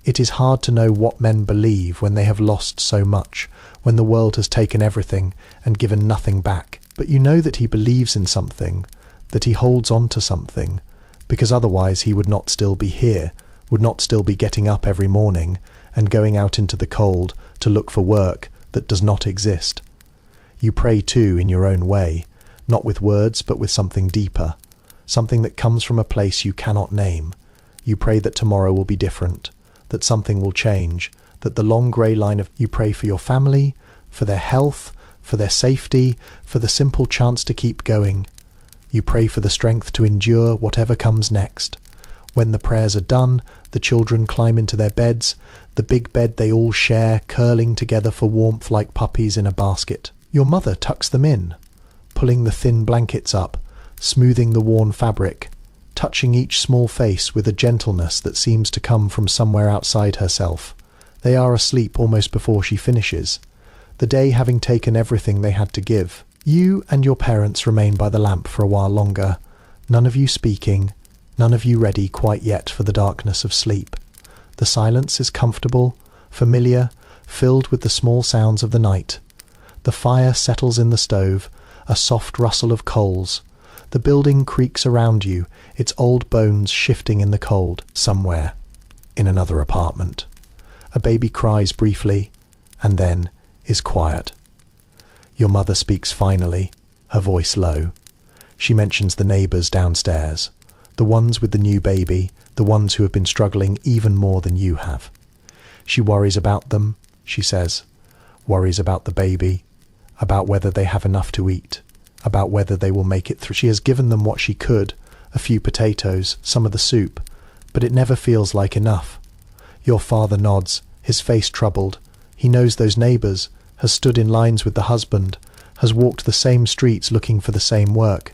It is hard to know what men believe when they have lost so much, when the world has taken everything and given nothing back. But you know that he believes in something, that he holds on to something, because otherwise he would not still be here, would not still be getting up every morning and going out into the cold to look for work that does not exist. You pray too in your own way, not with words but with something deeper, something that comes from a place you cannot name. You pray that tomorrow will be different, that something will change, that the long grey line of... You pray for your family, for their health, for their safety, for the simple chance to keep going. You pray for the strength to endure whatever comes next. When the prayers are done, the children climb into their beds, the big bed they all share, curling together for warmth like puppies in a basket. Your mother tucks them in, pulling the thin blankets up, smoothing the worn fabric, touching each small face with a gentleness that seems to come from somewhere outside herself. They are asleep almost before she finishes, the day having taken everything they had to give. You and your parents remain by the lamp for a while longer, none of you speaking, none of you ready quite yet for the darkness of sleep. The silence is comfortable, familiar, filled with the small sounds of the night. The fire settles in the stove, a soft rustle of coals. The building creaks around you, its old bones shifting in the cold. Somewhere, in another apartment, a baby cries briefly, and then is quiet. Your mother speaks finally, her voice low. She mentions the neighbours downstairs, the ones with the new baby, the ones who have been struggling even more than you have. She worries about them, she says, worries about the baby, about whether they have enough to eat, about whether they will make it through. She has given them what she could, a few potatoes, some of the soup, but it never feels like enough. Your father nods, his face troubled. He knows those neighbours, has stood in lines with the husband, has walked the same streets looking for the same work.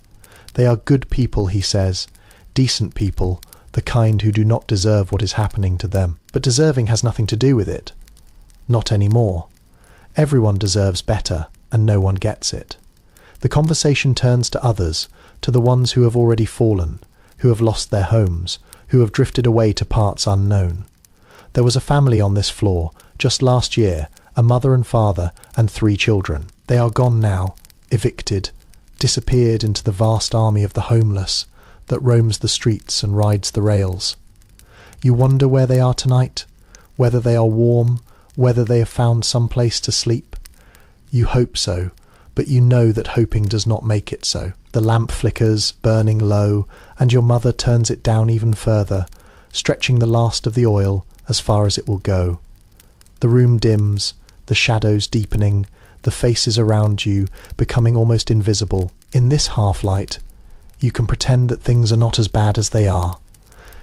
They are good people, he says, decent people, the kind who do not deserve what is happening to them. But deserving has nothing to do with it. Not anymore. Everyone deserves better, and no one gets it. The conversation turns to others, to the ones who have already fallen, who have lost their homes, who have drifted away to parts unknown. There was a family on this floor, just last year, a mother and father and 3 children. They are gone now, evicted, disappeared into the vast army of the homeless that roams the streets and rides the rails. You wonder where they are tonight, whether they are warm, whether they have found some place to sleep. You hope so, but you know that hoping does not make it so. The lamp flickers, burning low, and your mother turns it down even further, stretching the last of the oil as far as it will go. The room dims, the shadows deepening, the faces around you becoming almost invisible. In this half-light, you can pretend that things are not as bad as they are,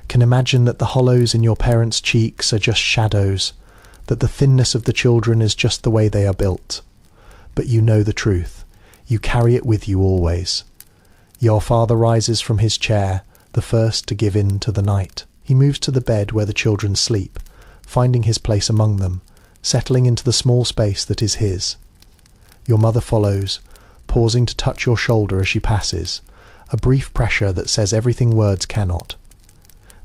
can imagine that the hollows in your parents' cheeks are just shadows, that the thinness of the children is just the way they are built. But you know the truth. You carry it with you always. Your father rises from his chair, the first to give in to the night. He moves to the bed where the children sleep, finding his place among them, settling into the small space that is his. Your mother follows, pausing to touch your shoulder as she passes, a brief pressure that says everything words cannot.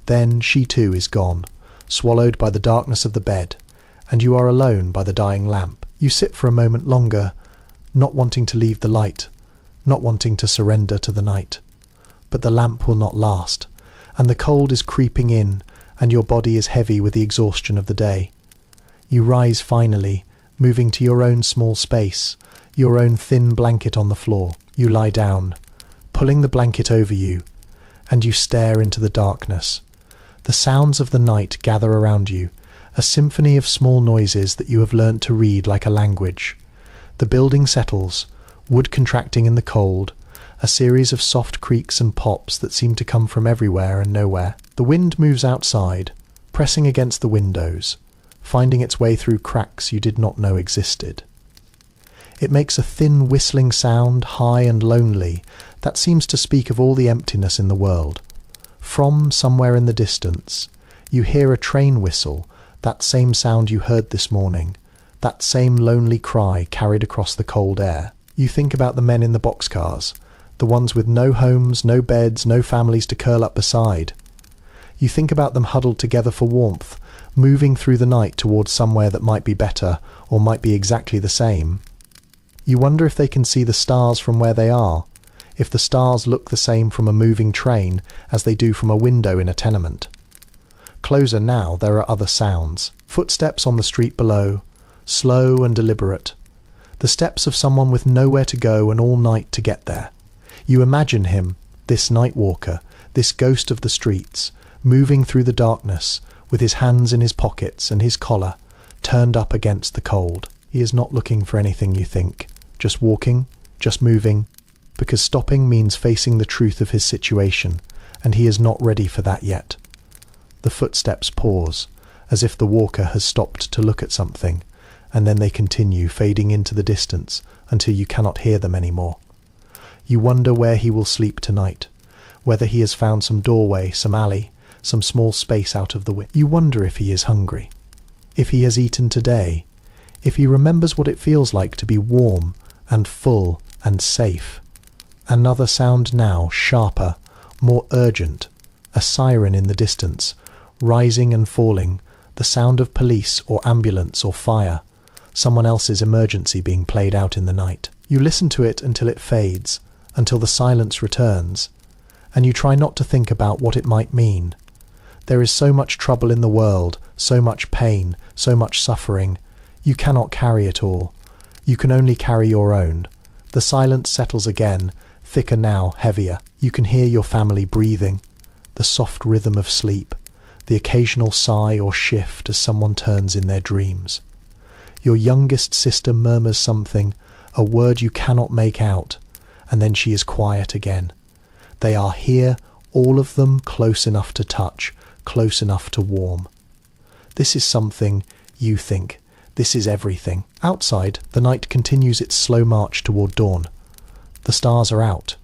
Then she too is gone, swallowed by the darkness of the bed, and you are alone by the dying lamp. You sit for a moment longer, not wanting to leave the light, not wanting to surrender to the night. But the lamp will not last, and the cold is creeping in, and your body is heavy with the exhaustion of the day. You rise finally, moving to your own small space, your own thin blanket on the floor. You lie down, pulling the blanket over you, and you stare into the darkness. The sounds of the night gather around you, a symphony of small noises that you have learnt to read like a language. The building settles, wood contracting in the cold, a series of soft creaks and pops that seem to come from everywhere and nowhere. The wind moves outside, pressing against the windows, finding its way through cracks you did not know existed. It makes a thin whistling sound, high and lonely, that seems to speak of all the emptiness in the world. From somewhere in the distance, you hear a train whistle, that same sound you heard this morning, that same lonely cry carried across the cold air. You think about the men in the boxcars, the ones with no homes, no beds, no families to curl up beside. You think about them huddled together for warmth, moving through the night towards somewhere that might be better, or might be exactly the same. You wonder if they can see the stars from where they are, if the stars look the same from a moving train as they do from a window in a tenement. Closer now, there are other sounds. Footsteps on the street below, slow and deliberate. The steps of someone with nowhere to go and all night to get there. You imagine him, this night walker, this ghost of the streets, moving through the darkness, with his hands in his pockets and his collar turned up against the cold. He is not looking for anything, you think, just walking, just moving, because stopping means facing the truth of his situation, and he is not ready for that yet. The footsteps pause, as if the walker has stopped to look at something, and then they continue, fading into the distance until you cannot hear them anymore. You wonder where he will sleep tonight, whether he has found some doorway, some alley, some small space out of the wind. You wonder if he is hungry, if he has eaten today, if he remembers what it feels like to be warm and full and safe. Another sound now, sharper, more urgent, a siren in the distance, rising and falling, the sound of police or ambulance or fire, someone else's emergency being played out in the night. You listen to it until it fades, until the silence returns, and you try not to think about what it might mean. There is so much trouble in the world, so much pain, so much suffering. You cannot carry it all. You can only carry your own. The silence settles again, thicker now, heavier. You can hear your family breathing, the soft rhythm of sleep, the occasional sigh or shift as someone turns in their dreams. Your youngest sister murmurs something, a word you cannot make out, and then she is quiet again. They are here, all of them, close enough to touch, close enough to warm. This is something, you think, This is everything. Outside, the night continues its slow march toward dawn. The stars are out.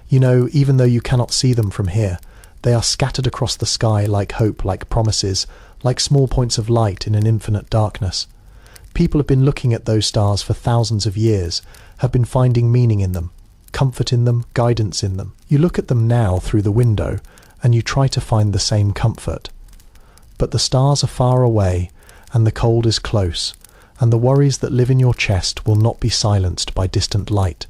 You know, even though you cannot see them from here, they are scattered across the sky like hope, like promises, like small points of light in an infinite darkness. People have been looking at those stars for thousands of years, have been finding meaning in them, comfort in them, guidance in them. You look at them now through the window, and you try to find the same comfort. But the stars are far away, and the cold is close, and the worries that live in your chest will not be silenced by distant light.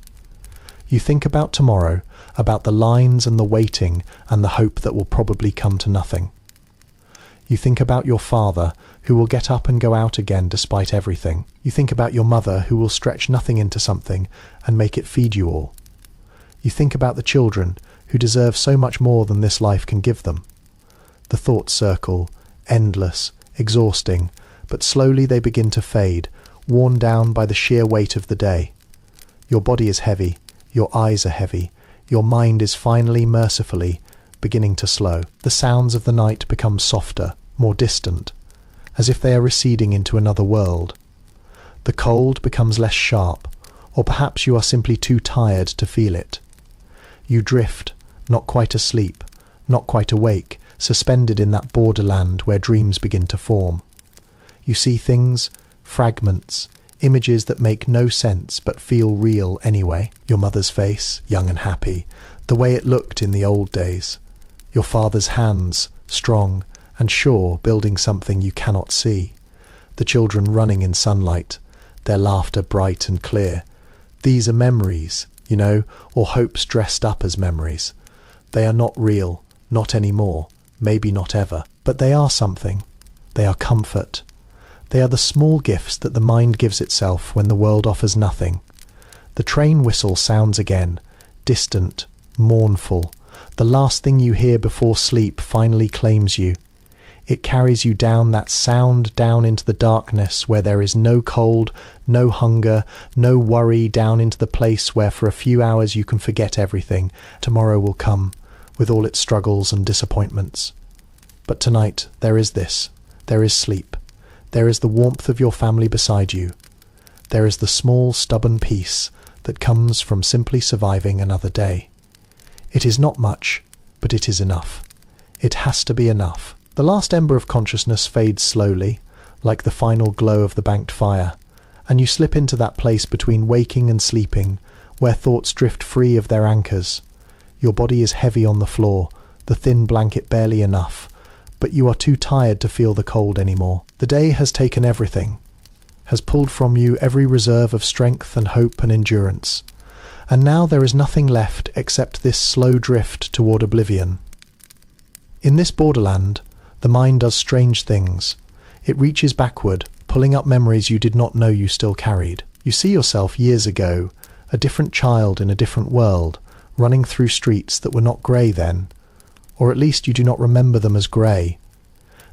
You think about tomorrow, about the lines and the waiting and the hope that will probably come to nothing. You think about your father, who will get up and go out again despite everything. You think about your mother, who will stretch nothing into something and make it feed you all. You think about the children, who deserve so much more than this life can give them. The thoughts circle, endless, exhausting, but slowly they begin to fade, worn down by the sheer weight of the day. Your body is heavy, your eyes are heavy, your mind is finally, mercifully, beginning to slow. The sounds of the night become softer, more distant, as if they are receding into another world. The cold becomes less sharp, or perhaps you are simply too tired to feel it. You drift, not quite asleep, not quite awake, suspended in that borderland where dreams begin to form. You see things, fragments, images that make no sense but feel real anyway. Your mother's face, young and happy, the way it looked in the old days. Your father's hands, strong and sure, building something you cannot see. The children running in sunlight, their laughter bright and clear. These are memories, you know, or hopes dressed up as memories. They are not real, not anymore, maybe not ever, but they are something. They are comfort. They are the small gifts that the mind gives itself when the world offers nothing. The train whistle sounds again, distant, mournful. The last thing you hear before sleep finally claims you. It carries you down that sound, down into the darkness where there is no cold, no hunger, no worry, down into the place where for a few hours you can forget everything. Tomorrow will come, with all its struggles and disappointments. But tonight there is this. There is sleep. There is the warmth of your family beside you. There is the small, stubborn peace that comes from simply surviving another day. It is not much, but it is enough. It has to be enough. The last ember of consciousness fades slowly, like the final glow of the banked fire, and you slip into that place between waking and sleeping, where thoughts drift free of their anchors. Your body is heavy on the floor, the thin blanket barely enough, but you are too tired to feel the cold anymore. The day has taken everything, has pulled from you every reserve of strength and hope and endurance, and now there is nothing left except this slow drift toward oblivion. In this borderland, the mind does strange things. It reaches backward, pulling up memories you did not know you still carried. You see yourself years ago, a different child in a different world, running through streets that were not grey then, or at least you do not remember them as grey.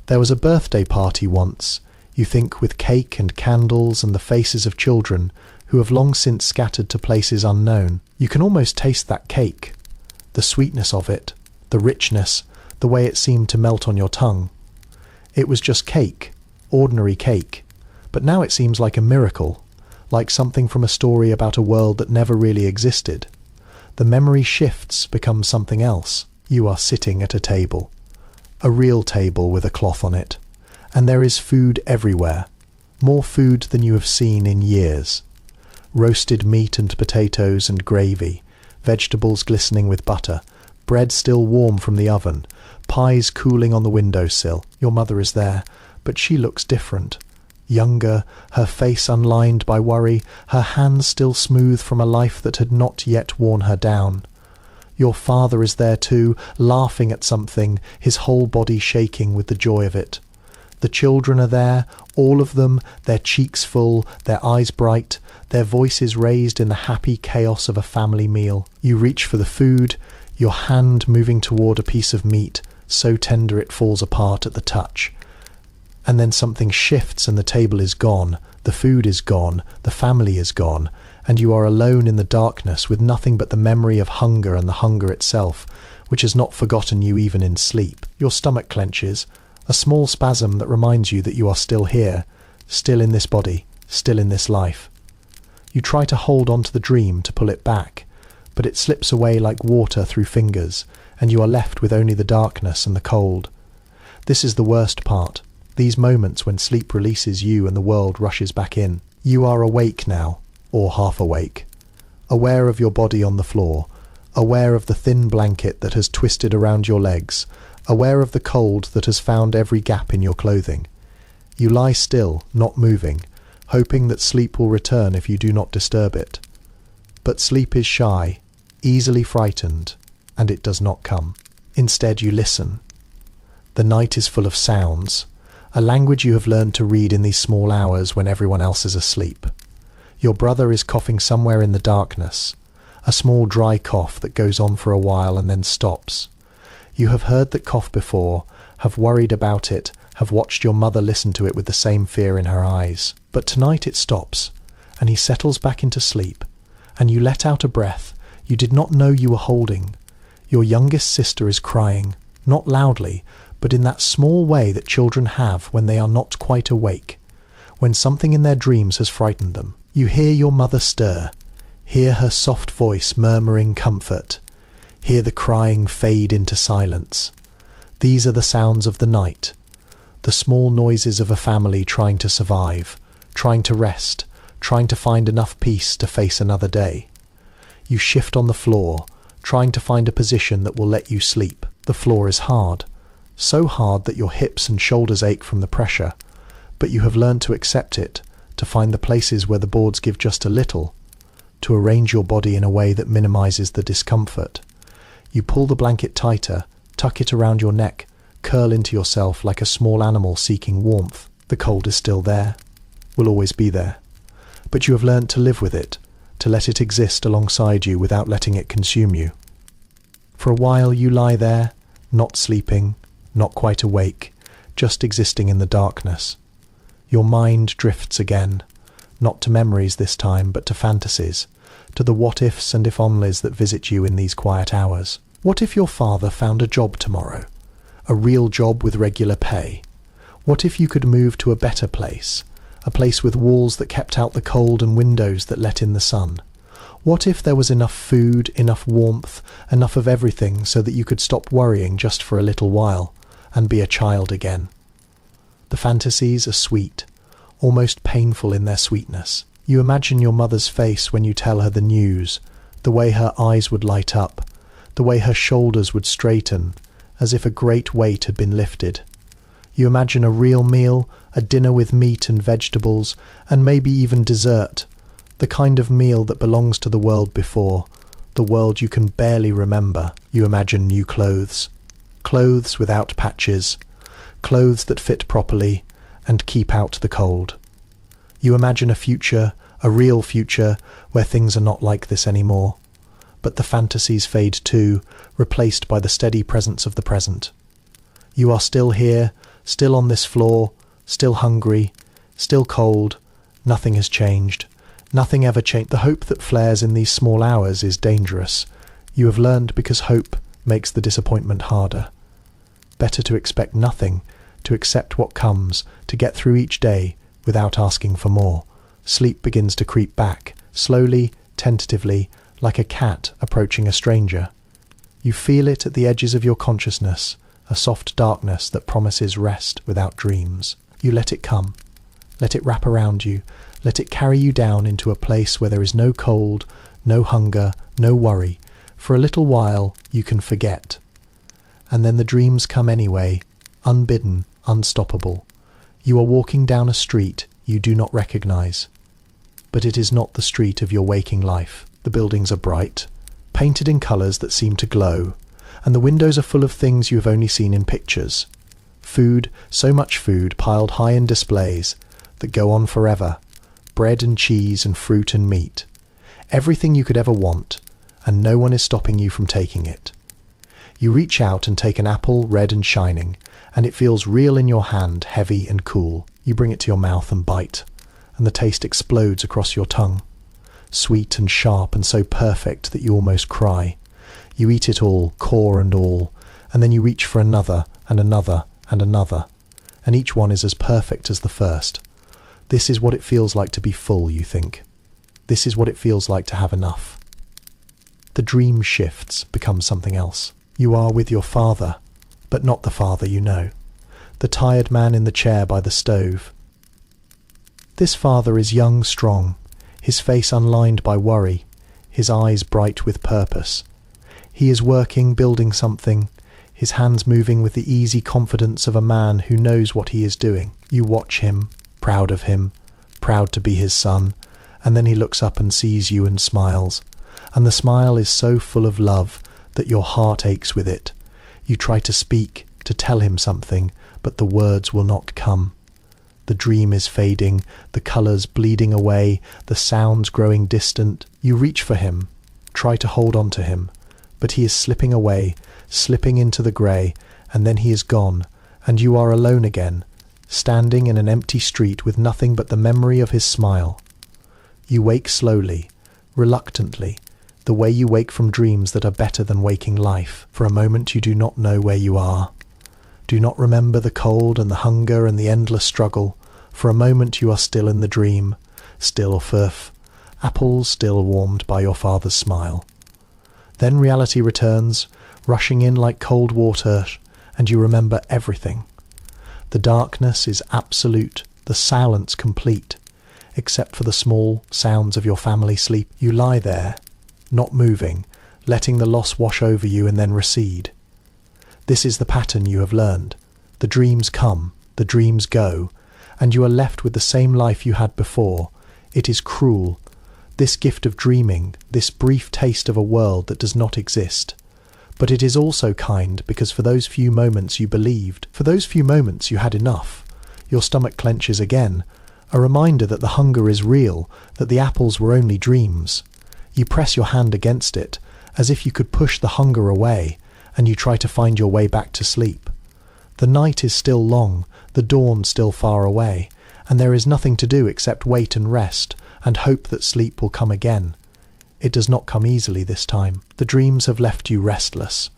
There was a birthday party once, you think, with cake and candles and the faces of children who have long since scattered to places unknown. You can almost taste that cake, the sweetness of it, the richness, the way it seemed to melt on your tongue. It was just cake, ordinary cake, but now it seems like a miracle, like something from a story about a world that never really existed. The memory shifts, becomes something else. You are sitting at a table, a real table with a cloth on it, and there is food everywhere, more food than you have seen in years. Roasted meat and potatoes and gravy, vegetables glistening with butter, bread still warm from the oven, pies cooling on the windowsill. Your mother is there, but she looks different. Younger, her face unlined by worry, her hands still smooth from a life that had not yet worn her down. Your father is there too, laughing at something, his whole body shaking with the joy of it. The children are there, all of them, their cheeks full, their eyes bright, their voices raised in the happy chaos of a family meal. You reach for the food, your hand moving toward a piece of meat, so tender it falls apart at the touch. And then something shifts and the table is gone, the food is gone, the family is gone, and you are alone in the darkness with nothing but the memory of hunger and the hunger itself, which has not forgotten you even in sleep. Your stomach clenches, a small spasm that reminds you that you are still here, still in this body, still in this life. You try to hold on to the dream to pull it back, but it slips away like water through fingers, and you are left with only the darkness and the cold. This is the worst part, these moments when sleep releases you and the world rushes back in. You are awake now, or half awake, aware of your body on the floor, aware of the thin blanket that has twisted around your legs, aware of the cold that has found every gap in your clothing. You lie still, not moving, hoping that sleep will return if you do not disturb it. But sleep is shy, easily frightened, and it does not come. Instead you listen. The night is full of sounds, a language you have learned to read in these small hours when everyone else is asleep. Your brother is coughing somewhere in the darkness, a small dry cough that goes on for a while and then stops. You have heard that cough before, have worried about it, have watched your mother listen to it with the same fear in her eyes. But tonight it stops, and he settles back into sleep, and you let out a breath you did not know you were holding. Your youngest sister is crying, not loudly, but in that small way that children have when they are not quite awake, when something in their dreams has frightened them. You hear your mother stir, hear her soft voice murmuring comfort, hear the crying fade into silence. These are the sounds of the night, the small noises of a family trying to survive, trying to rest, trying to find enough peace to face another day. You shift on the floor, trying to find a position that will let you sleep. The floor is hard, so hard that your hips and shoulders ache from the pressure, but you have learned to accept it, to find the places where the boards give just a little, to arrange your body in a way that minimizes the discomfort. You pull the blanket tighter, tuck it around your neck, curl into yourself like a small animal seeking warmth. The cold is still there, will always be there, but you have learned to live with it, to let it exist alongside you without letting it consume you. For a while you lie there, not sleeping, not quite awake, just existing in the darkness. Your mind drifts again, not to memories this time, but to fantasies, to the what-ifs and if-onlys that visit you in these quiet hours. What if your father found a job tomorrow? A real job with regular pay? What if you could move to a better place? A place with walls that kept out the cold and windows that let in the sun? What if there was enough food, enough warmth, enough of everything so that you could stop worrying just for a little while and be a child again? The fantasies are sweet, almost painful in their sweetness. You imagine your mother's face when you tell her the news, the way her eyes would light up, the way her shoulders would straighten, as if a great weight had been lifted. You imagine a real meal, a dinner with meat and vegetables, and maybe even dessert, the kind of meal that belongs to the world before, the world you can barely remember. You imagine new clothes, clothes without patches, clothes that fit properly and keep out the cold. You imagine a future, a real future, where things are not like this anymore. But the fantasies fade too, replaced by the steady presence of the present. You are still here, still on this floor, still hungry, still cold. Nothing has changed. Nothing ever changed. The hope that flares in these small hours is dangerous. You have learned because hope makes the disappointment harder. Better to expect nothing, to accept what comes, to get through each day without asking for more. Sleep begins to creep back, slowly, tentatively, like a cat approaching a stranger. You feel it at the edges of your consciousness, a soft darkness that promises rest without dreams. You let it come, let it wrap around you, let it carry you down into a place where there is no cold, no hunger, no worry. For a little while you can forget. And then the dreams come anyway, unbidden, unstoppable. You are walking down a street you do not recognize. But it is not the street of your waking life. The buildings are bright, painted in colours that seem to glow, and the windows are full of things you have only seen in pictures. Food, so much food piled high in displays that go on forever. Bread and cheese and fruit and meat. Everything you could ever want, and no one is stopping you from taking it. You reach out and take an apple, red and shining, and it feels real in your hand, heavy and cool. You bring it to your mouth and bite, and the taste explodes across your tongue. Sweet and sharp and so perfect that you almost cry. You eat it all, core and all, and then you reach for another and another and another, and each one is as perfect as the first. This is what it feels like to be full, you think. This is what it feels like to have enough. The dream shifts, becomes something else. You are with your father, but not the father you know. The tired man in the chair by the stove. This father is young, strong, his face unlined by worry, his eyes bright with purpose. He is working, building something, his hands moving with the easy confidence of a man who knows what he is doing. You watch him, proud of him, proud to be his son, and then he looks up and sees you and smiles. And the smile is so full of love that your heart aches with it. You try to speak, to tell him something, but the words will not come. The dream is fading, the colours bleeding away, the sounds growing distant. You reach for him, try to hold on to him, but he is slipping away, slipping into the grey, and then he is gone, and you are alone again, standing in an empty street with nothing but the memory of his smile. You wake slowly, reluctantly, the way you wake from dreams that are better than waking life. For a moment you do not know where you are. Do not remember the cold and the hunger and the endless struggle. For a moment you are still in the dream, still furf, apples still warmed by your father's smile. Then reality returns, rushing in like cold water, and you remember everything. The darkness is absolute, the silence complete, except for the small sounds of your family sleep. You lie there, not moving, letting the loss wash over you and then recede. This is the pattern you have learned. The dreams come, the dreams go, and you are left with the same life you had before. It is cruel. This gift of dreaming, this brief taste of a world that does not exist. But it is also kind because for those few moments you believed, for those few moments you had enough. Your stomach clenches again, a reminder that the hunger is real, that the apples were only dreams. You press your hand against it, as if you could push the hunger away, and you try to find your way back to sleep. The night is still long, the dawn still far away, and there is nothing to do except wait and rest, and hope that sleep will come again. It does not come easily this time. The dreams have left you restless,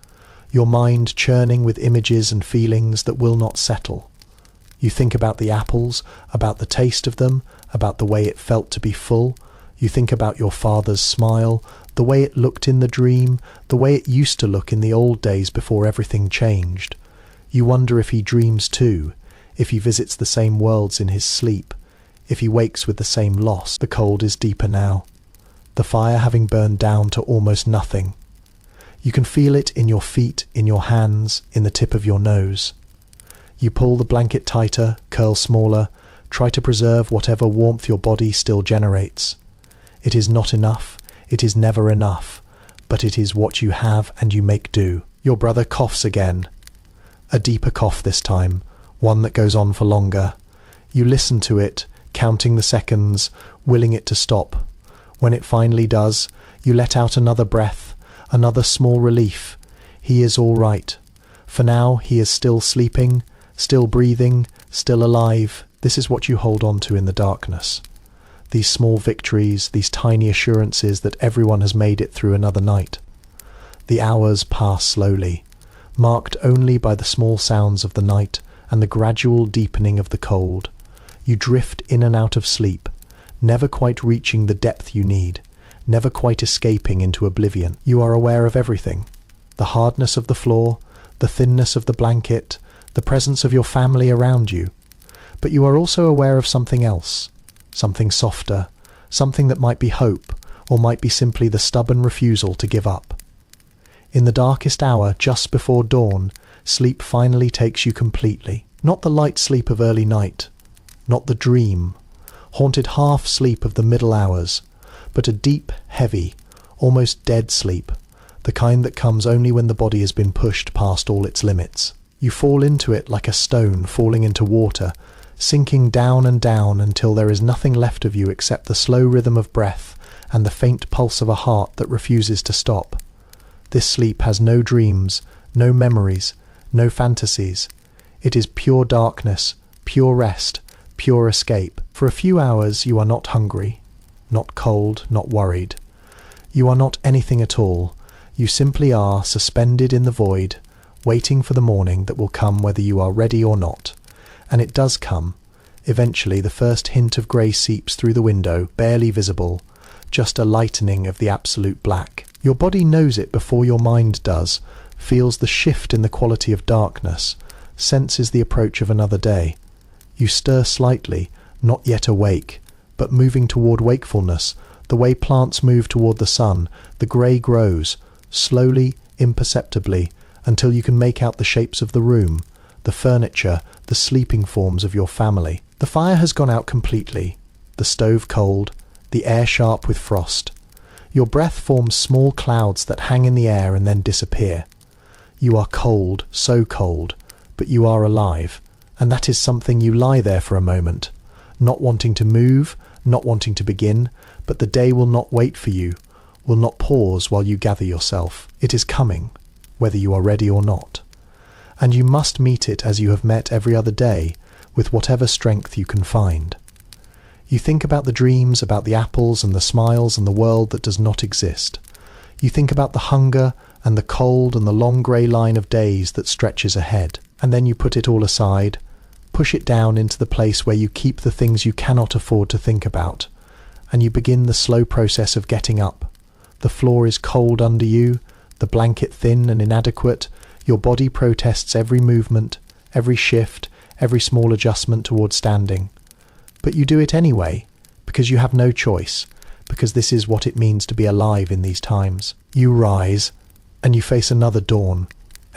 your mind churning with images and feelings that will not settle. You think about the apples, about the taste of them, about the way it felt to be full. You think about your father's smile, the way it looked in the dream, the way it used to look in the old days before everything changed. You wonder if he dreams too, if he visits the same worlds in his sleep, if he wakes with the same loss. The cold is deeper now, the fire having burned down to almost nothing. You can feel it in your feet, in your hands, in the tip of your nose. You pull the blanket tighter, curl smaller, try to preserve whatever warmth your body still generates. It is not enough, it is never enough, but it is what you have and you make do. Your brother coughs again, a deeper cough this time, one that goes on for longer. You listen to it, counting the seconds, willing it to stop. When it finally does, you let out another breath, another small relief. He is all right. For now, he is still sleeping, still breathing, still alive. This is what you hold on to in the darkness. These small victories, these tiny assurances that everyone has made it through another night. The hours pass slowly, marked only by the small sounds of the night and the gradual deepening of the cold. You drift in and out of sleep, never quite reaching the depth you need, never quite escaping into oblivion. You are aware of everything, the hardness of the floor, the thinness of the blanket, the presence of your family around you. But you are also aware of something else, something softer, something that might be hope, or might be simply the stubborn refusal to give up. In the darkest hour, just before dawn, sleep finally takes you completely. Not the light sleep of early night, not the dream, haunted half sleep of the middle hours, but a deep, heavy, almost dead sleep, the kind that comes only when the body has been pushed past all its limits. You fall into it like a stone falling into water, sinking down and down until there is nothing left of you except the slow rhythm of breath and the faint pulse of a heart that refuses to stop. This sleep has no dreams, no memories, no fantasies. It is pure darkness, pure rest, pure escape. For a few hours you are not hungry, not cold, not worried. You are not anything at all. You simply are suspended in the void, waiting for the morning that will come whether you are ready or not. And it does come, Eventually, the first hint of grey seeps through the window, barely visible, just a lightening of the absolute black. Your body knows it before your mind does, feels the shift in the quality of darkness, senses the approach of another day. You stir slightly, not yet awake, but moving toward wakefulness. The way plants move toward the sun, the grey grows, slowly, imperceptibly, until you can make out the shapes of the room, the furniture, the sleeping forms of your family. The fire has gone out completely, the stove cold, the air sharp with frost. Your breath forms small clouds that hang in the air and then disappear. You are cold, so cold, but you are alive, and that is something. You lie there for a moment, not wanting to move, not wanting to begin, but the day will not wait for you, will not pause while you gather yourself. It is coming, whether you are ready or not. And you must meet it as you have met every other day, with whatever strength you can find. You think about the dreams, about the apples and the smiles and the world that does not exist. You think about the hunger and the cold and the long grey line of days that stretches ahead. And then you put it all aside, push it down into the place where you keep the things you cannot afford to think about, and you begin the slow process of getting up. The floor is cold under you, the blanket thin and inadequate. Your body protests every movement, every shift, every small adjustment toward standing. But you do it anyway, because you have no choice, because this is what it means to be alive in these times. You rise, and you face another dawn,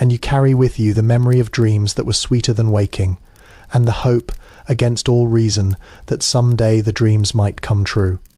and you carry with you the memory of dreams that were sweeter than waking, and the hope, against all reason, that someday the dreams might come true.